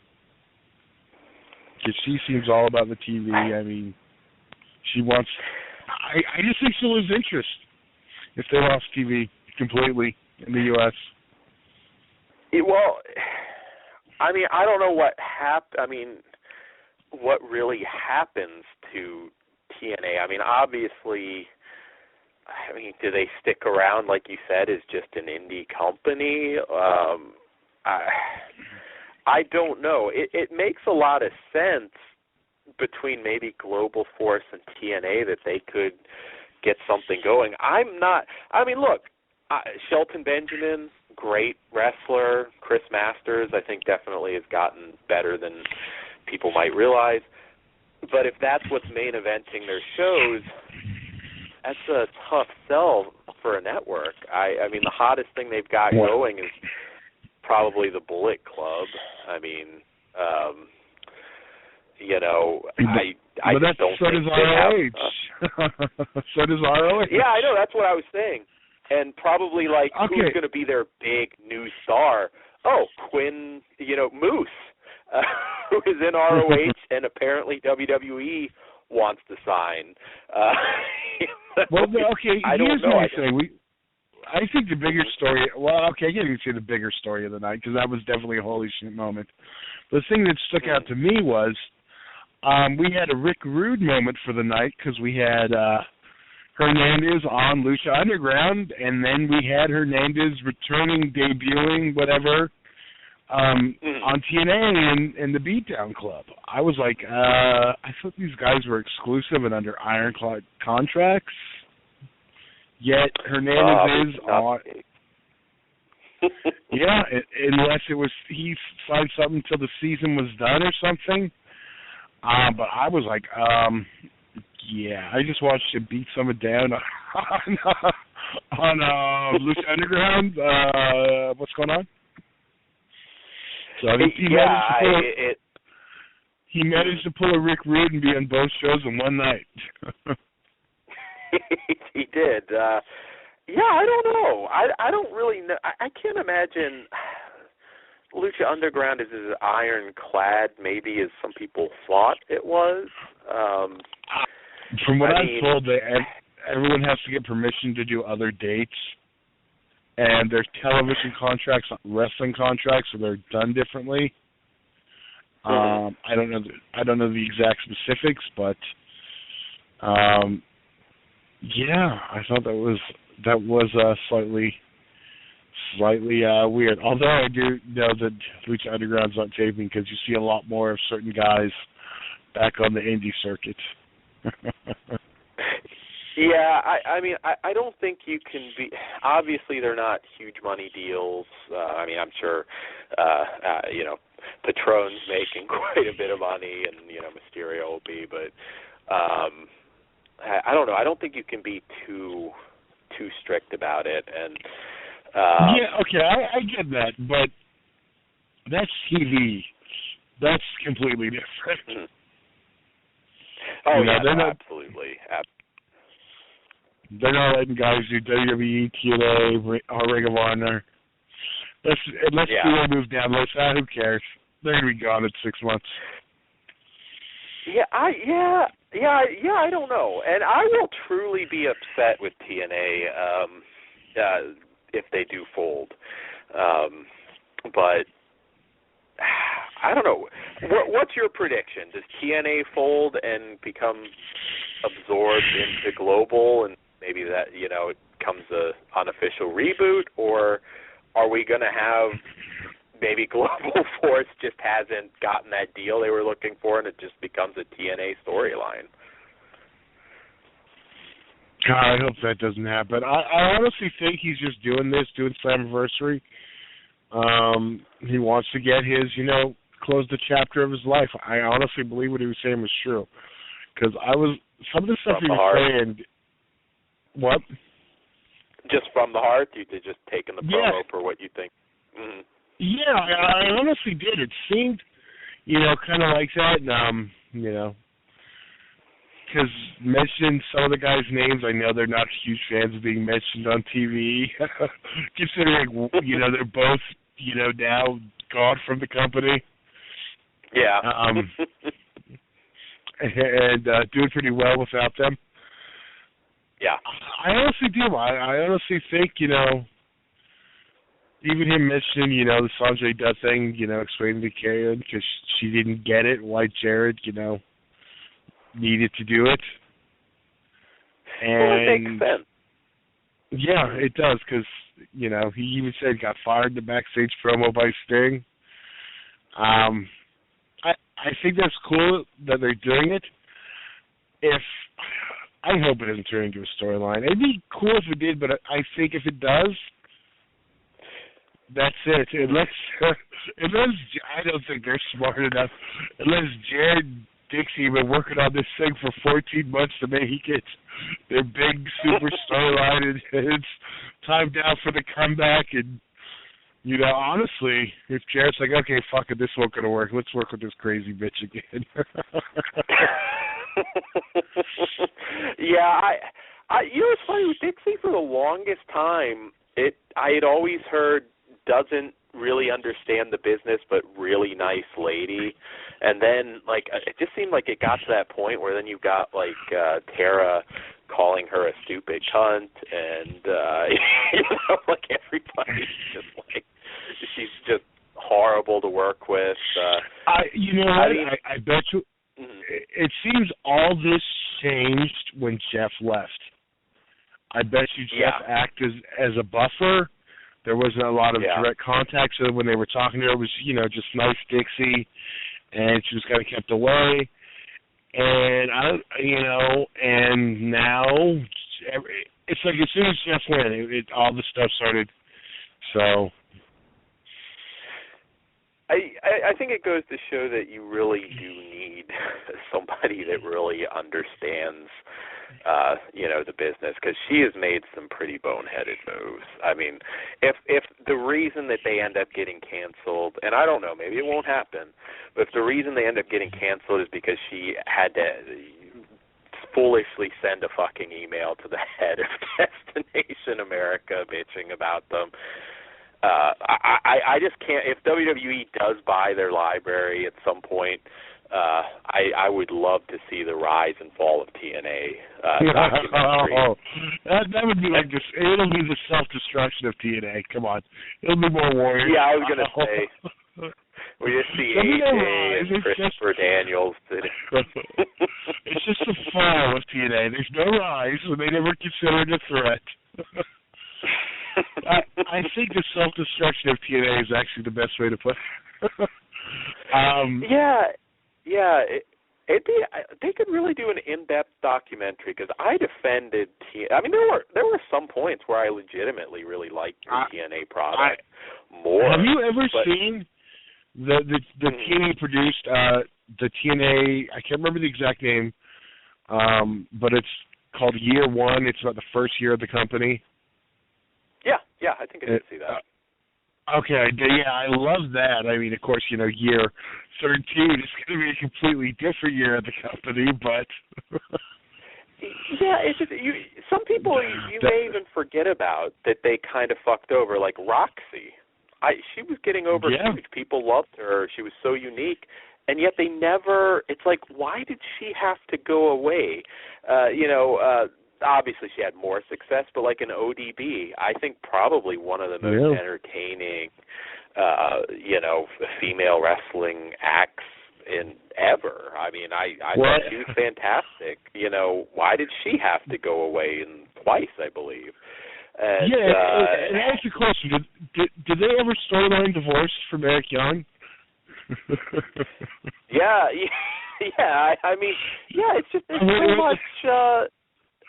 Speaker 10: Because she seems all about the TV. I mean, she wants. I just think she'll lose interest if they lost TV completely in the U.S.
Speaker 9: Well, I mean, I don't know what really happens to TNA. I mean, obviously, I mean, do they stick around, like you said, as just an indie company? I don't know. It makes a lot of sense between maybe Global Force and TNA that they could get something going. Look, Shelton Benjamin, great wrestler. Chris Masters, I think, definitely has gotten better than people might realize. But if that's what's main eventing their shows, that's a tough sell for a network. I mean, the hottest thing they've got going is probably the Bullet Club. I mean, I
Speaker 10: but
Speaker 9: just don't
Speaker 10: so
Speaker 9: think
Speaker 10: does ROH. So does ROH.
Speaker 9: Yeah, I know. That's what I was saying. And probably, who's going to be their big new star? Oh, Quinn, Moose, who is in ROH, and apparently WWE wants to sign.
Speaker 10: Well, okay,
Speaker 9: I don't
Speaker 10: here's
Speaker 9: know.
Speaker 10: what I say. I think the bigger story, I can't even say the bigger story of the night, because that was definitely a holy shit moment. The thing that stuck out to me was we had a Rick Rude moment for the night, because we had Hernandez on Lucha Underground, and then we had Hernandez returning, debuting, whatever, on TNA and the Beatdown Club. I was like, I thought these guys were exclusive and under ironclad contracts, yet Hernandez is on. Yeah, unless it was he signed something until the season was done or something. But I was like, yeah, I just watched him beat someone down on Lucha Underground. What's going on? So he managed to pull a Rick Rude and be on both shows in one night.
Speaker 9: He did. I don't know. I don't really know. I can't imagine Lucha Underground is as ironclad maybe as some people thought it was.
Speaker 10: From what I'm told, everyone has to get permission to do other dates. And there's television contracts, wrestling contracts, so they're done differently. I don't know the exact specifics, but I thought that was slightly weird. Although I do know that Lucha Underground's not taping, because you see a lot more of certain guys back on the indie circuit.
Speaker 9: Yeah, I don't think you can be. Obviously, they're not huge money deals. I'm sure, Patron's making quite a bit of money, and Mysterio will be. But I don't know. I don't think you can be too strict about it. And
Speaker 10: I get that, but that's TV. That's completely different.
Speaker 9: Oh absolutely.
Speaker 10: They're not letting guys do WWE, TNA, or Ring of Honor. Unless they move down, who cares? They're going to be gone in 6 months.
Speaker 9: I don't know. And I will truly be upset with TNA if they do fold. But I don't know. What's your prediction? Does TNA fold and become absorbed into Global, and maybe that it becomes a unofficial reboot, or are we going to have maybe Global Force just hasn't gotten that deal they were looking for, and it just becomes a TNA storyline?
Speaker 10: God, I hope that doesn't happen. I honestly think he's just doing Slammiversary. He wants to get his, close the chapter of his life. I honestly believe what he was saying was true. Because some of the stuff he was saying. What?
Speaker 9: Just from the heart? You did just taking the promo for what you think? Mm-hmm.
Speaker 10: Yeah, I honestly did. It seemed, kind of like that. Because mentioning some of the guys' names, I know they're not huge fans of being mentioned on TV. Considering, they're both, now gone from the company.
Speaker 9: Yeah.
Speaker 10: And doing pretty well without them.
Speaker 9: Yeah.
Speaker 10: I honestly do. I honestly think, even him mentioning, the Sanjay Dutt thing, explaining to Karen because she didn't get it, why Jared, needed to do it. And
Speaker 9: it makes sense.
Speaker 10: Yeah, it does, because, you know, he even said he got fired in the backstage promo by Sting. I think that's cool that they're doing it. I hope it doesn't turn into a storyline. It'd be cool if it did, but I think if it does, that's it. Unless I don't think they're smart enough. Unless Jared and Dixie have been working on this thing for 14 months to make it their big super storyline, and it's time now for the comeback. And, you know, honestly, if Jared's like, okay, fuck it, this won't gonna work. Let's work with this crazy bitch again.
Speaker 9: Yeah, I you know, it's funny with Dixie for the longest time. I had always heard doesn't really understand the business, but really nice lady. And then, like, it just seemed like it got to that point where then you got, like, Tara calling her a stupid cunt, and, you know, like, everybody's just, like, she's just horrible to work with.
Speaker 10: You know what? I bet you, it seems all this changed when Jeff left. I bet you Jeff acted as a buffer. There wasn't a lot of direct contact, so when they were talking to her, it was, you know, just nice Dixie, and she was kind of kept away. And, and now, it's like as soon as Jeff went, all the stuff started, so.
Speaker 9: I think it goes to show that you really do need somebody that really understands, you know, the business, because she has made some pretty boneheaded moves. I mean, if the reason that they end up getting canceled, and I don't know, maybe it won't happen, but if the reason they end up getting canceled is because she had to foolishly send a fucking email to the head of Destination America bitching about them, I just can't. If WWE does buy their library at some point, I would love to see the rise and fall of TNA documentary.
Speaker 10: That would be like this. It'll be the self-destruction of TNA. Come on, it'll be more Warriors.
Speaker 9: Yeah, I was gonna say. We just see AJ and Christopher Daniels.
Speaker 10: It's just the fall of TNA. There's no rise, and they never consider it a threat. I think the self-destruction of TNA is actually the best way to put it.
Speaker 9: They could really do an in-depth documentary, because I defended TNA. I mean, there were some points where I legitimately really liked the TNA product more.
Speaker 10: Have you ever seen the TNA produced the TNA? I can't remember the exact name, but it's called Year One. It's about the first year of the company.
Speaker 9: Yeah, I think I did see that.
Speaker 10: Okay, yeah, I love that. I mean, of course, you know, year 13 is going to be a completely different year at the company, but...
Speaker 9: Yeah, it's just, some people you may even forget about that they kind of fucked over, like Roxy. She was getting over huge. People loved her. She was so unique. And yet they never... It's like, why did she have to go away? Obviously, she had more success, but like an ODB, I think probably one of the most entertaining, female wrestling acts in ever. I mean, I thought she was fantastic. You know, why did she have to go away twice, I believe? And,
Speaker 10: and ask a question: Did they ever storyline divorced from Eric Young?
Speaker 9: Yeah. I mean, it's just so much.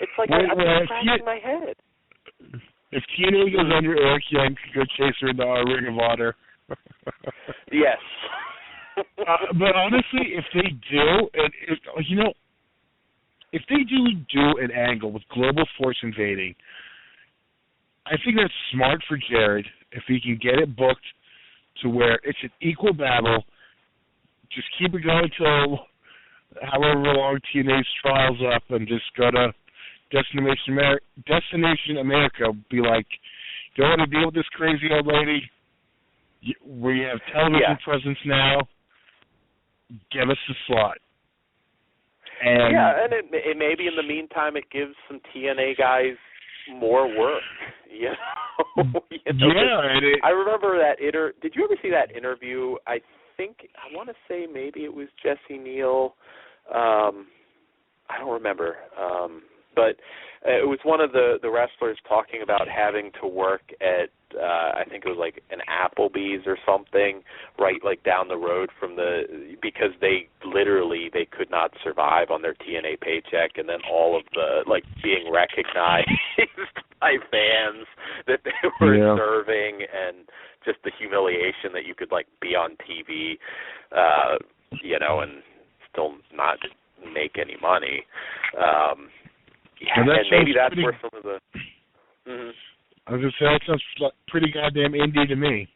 Speaker 9: It's like I'm scratching my head.
Speaker 10: If TNA goes under, Eric Young could go chase her in the Ring of Honor.
Speaker 9: Yes.
Speaker 10: But honestly, if they do, if they do an angle with Global Force invading, I think that's smart for Jared if he can get it booked to where it's an equal battle. Just keep it going till however long TNA's trials up, and just go to Destination America. Be like, don't want to deal with this crazy old lady. We have television presence now. Give us the slot. And
Speaker 9: it maybe in the meantime it gives some TNA guys more work. I remember that. Did you ever see that interview? I want to say maybe it was Jesse Neal. I don't remember. but it was one of the wrestlers talking about having to work at I think it was like an Applebee's or something, right, like down the road from because they could not survive on their TNA paycheck, and then all of the like being recognized by fans that they were serving, and just the humiliation that you could like be on TV, and still not make any money. And maybe that's where some of the. Mm-hmm.
Speaker 10: I was going to say, that sounds pretty goddamn indie to me.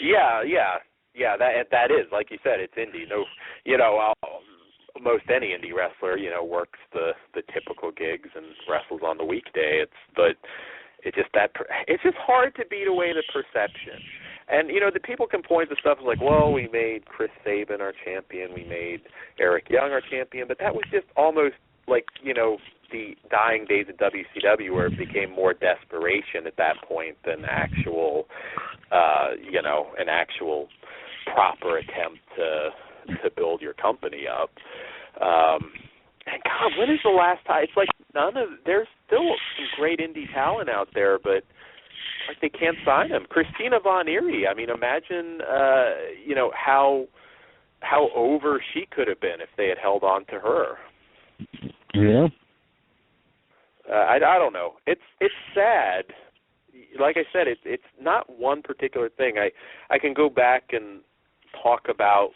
Speaker 9: Yeah. That is, like you said, it's indie. No, most any indie wrestler, works the typical gigs and wrestles on the weekday. It's just hard to beat away the perception. And the people can point to stuff like, well, we made Chris Sabin our champion, we made Eric Young our champion, but that was just almost like the dying days of WCW, where it became more desperation at that point than actual, an actual proper attempt to build your company up. And God, when is the last time? It's like there's still some great indie talent out there, but like they can't sign them. Christina Von Eerie, I mean, imagine, how over she could have been if they had held on to her.
Speaker 10: Yeah.
Speaker 9: I don't know. It's sad. Like I said, it's not one particular thing. I can go back and talk about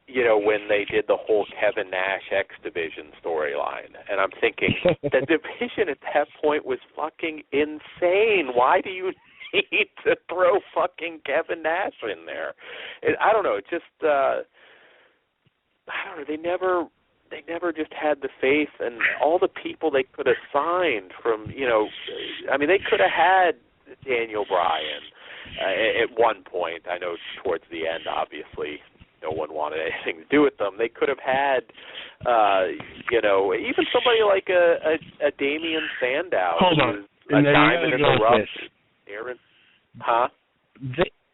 Speaker 9: when they did the whole Kevin Nash X Division storyline, and I'm thinking the division at that point was fucking insane. Why do you need to throw fucking Kevin Nash in there? I don't know. It just I don't know. They never just had the faith, and all the people they could have signed from, they could have had Daniel Bryan at one point. I know towards the end, obviously, no one wanted anything to do with them. They could have had, even somebody like a Damian Sandow.
Speaker 10: Hold on.
Speaker 9: A diamond in the rough. Aaron, huh?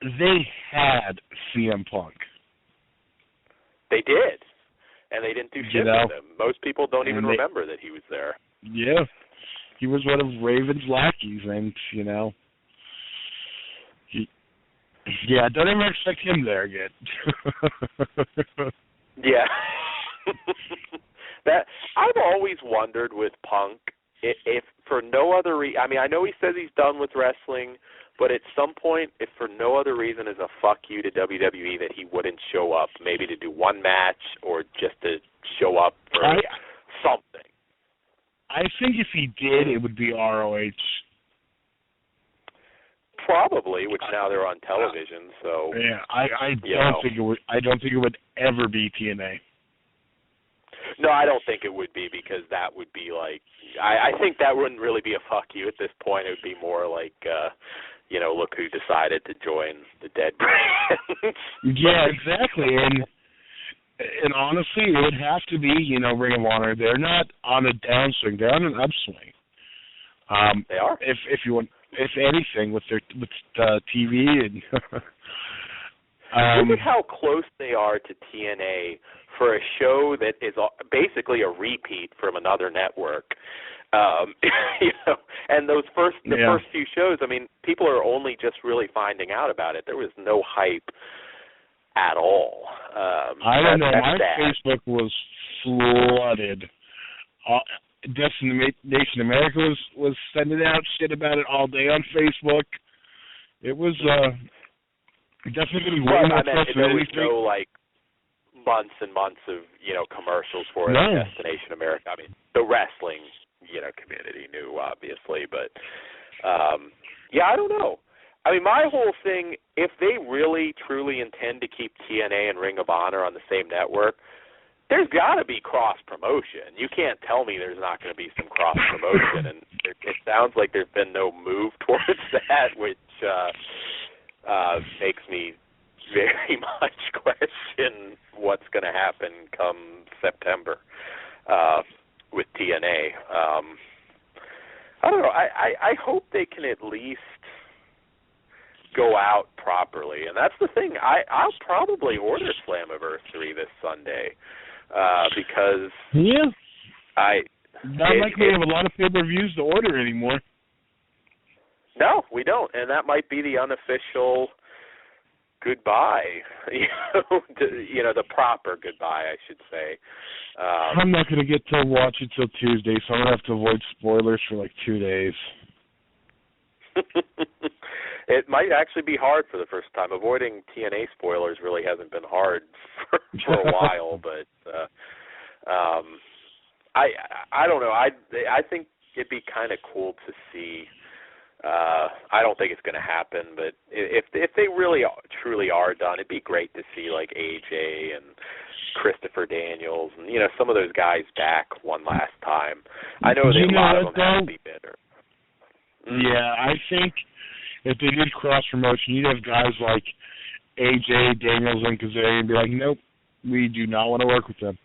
Speaker 10: They had CM Punk.
Speaker 9: They did. And they didn't do shit with him. Most people don't even remember that he was there.
Speaker 10: Yeah. He was one of Raven's lackeys, and, don't ever expect him there again.
Speaker 9: Yeah. That I've always wondered with Punk, if for no other reason, I know he says he's done with wrestling, but at some point, if for no other reason as a fuck you to WWE, that he wouldn't show up, maybe to do one match or just to show up for something.
Speaker 10: I think if he did, it would be ROH.
Speaker 9: Probably, which now they're on television. So
Speaker 10: yeah, I don't think it would. I don't think it would ever be TNA.
Speaker 9: No, I don't think it would be, because that would be like, I think that wouldn't really be a fuck you at this point. It would be more like, look who decided to join the dead brands.
Speaker 10: Yeah, exactly. And honestly, it would have to be, Ring of Honor. They're not on a downswing; they're on an upswing.
Speaker 9: They are.
Speaker 10: If you want, if anything, with TV and.
Speaker 9: Look at how close they are to TNA for a show that is basically a repeat from another network. And the first few shows, people are only just really finding out about it. There was no hype at all.
Speaker 10: I don't know. My Facebook was flooded. Destination America was sending out shit about it all day on Facebook. It was definitely way more press than anything.
Speaker 9: There was no months and months of commercials for it on Destination America. The wrestling community knew, obviously, but I don't know. My whole thing, if they really truly intend to keep TNA and Ring of Honor on the same network, there's got to be cross-promotion. You can't tell me there's not going to be some cross-promotion, and it sounds like there's been no move towards that, which makes me very much question what's going to happen come September with TNA. I don't know. I hope they can at least go out properly, and that's the thing. I'll probably order Slammiversary this Sunday because
Speaker 10: Not like we have a lot of pay-per-views to order anymore.
Speaker 9: No, we don't, and that might be the unofficial goodbye. The proper goodbye, I should say.
Speaker 10: I'm not going to get to watch it till Tuesday, so I'm going to have to avoid spoilers for like 2 days.
Speaker 9: It might actually be hard for the first time. Avoiding TNA spoilers really hasn't been hard for a while, but I don't know. I think it'd be kind of cool to see. I don't think it's going to happen, but if they really truly are done, it'd be great to see like AJ and Christopher Daniels and some of those guys back one last time. I know that a lot of them have to be bitter.
Speaker 10: Yeah, I think if they did cross promotion, you'd have guys like AJ, Daniels, and Kazarian and be like, nope, we do not want to work with them.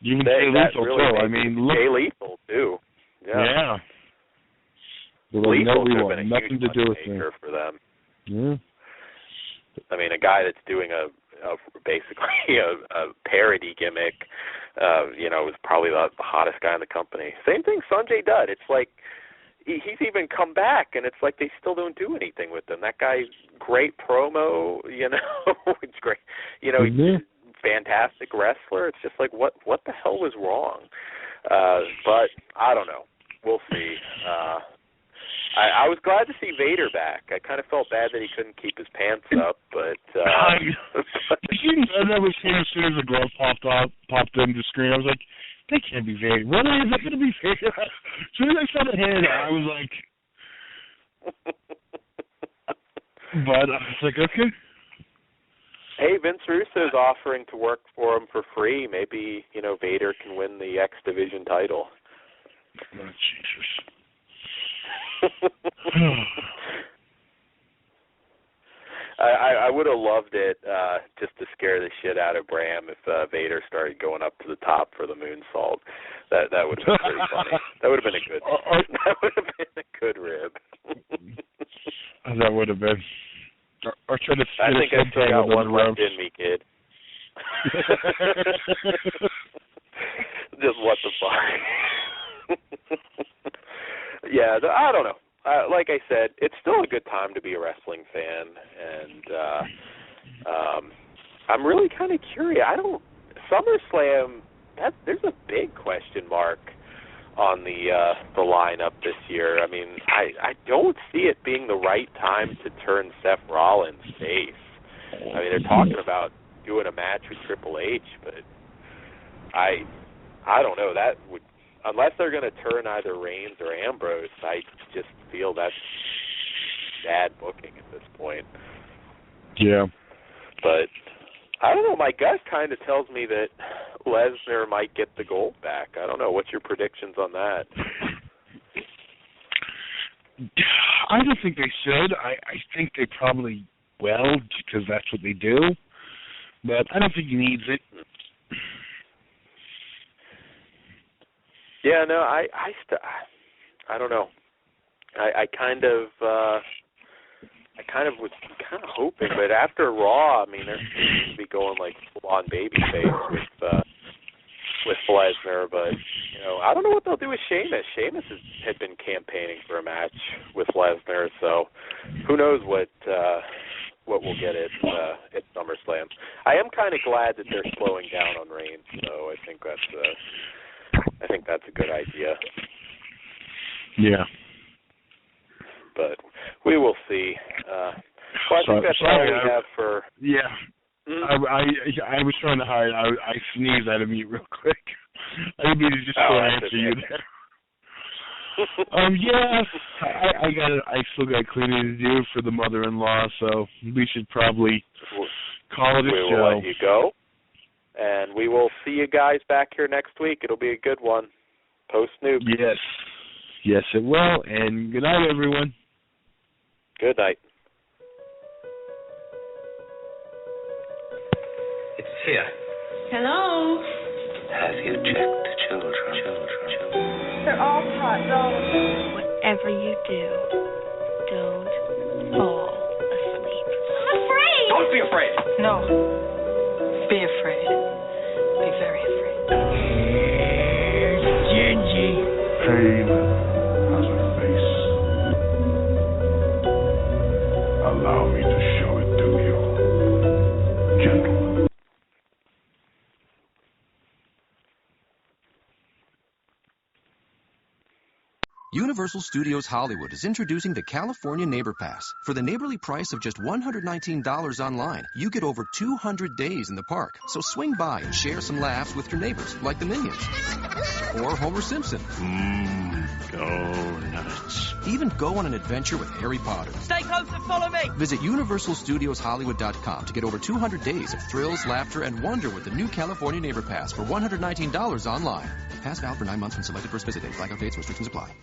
Speaker 10: Even Jay Lethal too. I mean, look.
Speaker 9: Jay Lethal too. Yeah.
Speaker 10: Lethal would have been nothing to do with them.
Speaker 9: For them.
Speaker 10: Yeah.
Speaker 9: I mean, a guy that's doing basically a parody gimmick, was probably the hottest guy in the company. Same thing, Sanjay Dutt. It's like he's even come back, and it's like they still don't do anything with him. That guy's great promo, it's great. He's a fantastic wrestler. It's just like what the hell was wrong? But I don't know. We'll see. I was glad to see Vader back. I kind of felt bad that he couldn't keep his pants up, but
Speaker 10: that was as soon as the glove popped in the screen. I was like, they can't be Vader. Really? Is that going to be Vader? As soon as I saw the head, I was like, but I was like, okay.
Speaker 9: Hey, Vince Russo's offering to work for him for free. Maybe, Vader can win the X Division title.
Speaker 10: Oh, Jesus.
Speaker 9: I would have loved it just to scare the shit out of Bram if Vader started going up to the top for the moonsault. That would have been pretty funny. That would have been a good rib.
Speaker 10: That would have been. Or try to
Speaker 9: I think I still got one left in me, kid. Just what the fuck. Yeah, I don't know. Like I said, it's still a good time to be a wrestling fan, and I'm really kind of curious. SummerSlam, there's a big question mark on the lineup this year. I mean, I don't see it being the right time to turn Seth Rollins face. I mean, they're talking about doing a match with Triple H, but I don't know. That would, unless they're going to turn either Reigns or Ambrose, I just feel that's bad booking at this point.
Speaker 10: Yeah.
Speaker 9: But I don't know. My gut kind of tells me that Lesnar might get the gold back. I don't know. What's your predictions on that?
Speaker 10: I don't think they should. I think they probably will because that's what they do. But I don't think he needs it.
Speaker 9: Yeah, no, I don't know. I kind of was kind of hoping, but after Raw, I mean, they're supposed to be going like full on babyface with Lesnar, but I don't know what they'll do with Sheamus. Sheamus had been campaigning for a match with Lesnar, so who knows what we'll get at SummerSlam. I am kind of glad that they're slowing down on Reigns, so I think that's a good idea.
Speaker 10: Yeah.
Speaker 9: But we will see. Well, I think that's all we have for...
Speaker 10: Yeah. I was trying to hide. I sneezed out of mute real quick. I didn't mean to just answer you there. Yeah, I still got cleaning to do for the mother-in-law, so we should probably call it a show.
Speaker 9: We will let you go, and we will see you guys back here next week. It'll be a good one. Post-Nuke.
Speaker 10: Yes, it will, and good night, everyone.
Speaker 9: Good night.
Speaker 5: It's here.
Speaker 6: Hello?
Speaker 5: Have you checked the children?
Speaker 6: They're all hot dogs.
Speaker 7: Whatever you do, don't fall asleep.
Speaker 6: I'm afraid.
Speaker 5: Don't be afraid.
Speaker 7: No. Be afraid. Be very afraid.
Speaker 1: Universal Studios Hollywood is introducing the California Neighbor Pass. For the neighborly price of just $119 online, you get over 200 days in the park. So swing by and share some laughs with your neighbors, like the Minions. Or Homer Simpson.
Speaker 2: Go nuts.
Speaker 1: Even go on an adventure with Harry Potter.
Speaker 3: Stay close and follow me.
Speaker 1: Visit UniversalStudiosHollywood.com to get over 200 days of thrills, laughter, and wonder with the new California Neighbor Pass for $119 online. Pass valid for 9 months from selected first visit date. Blackout dates, restrictions apply.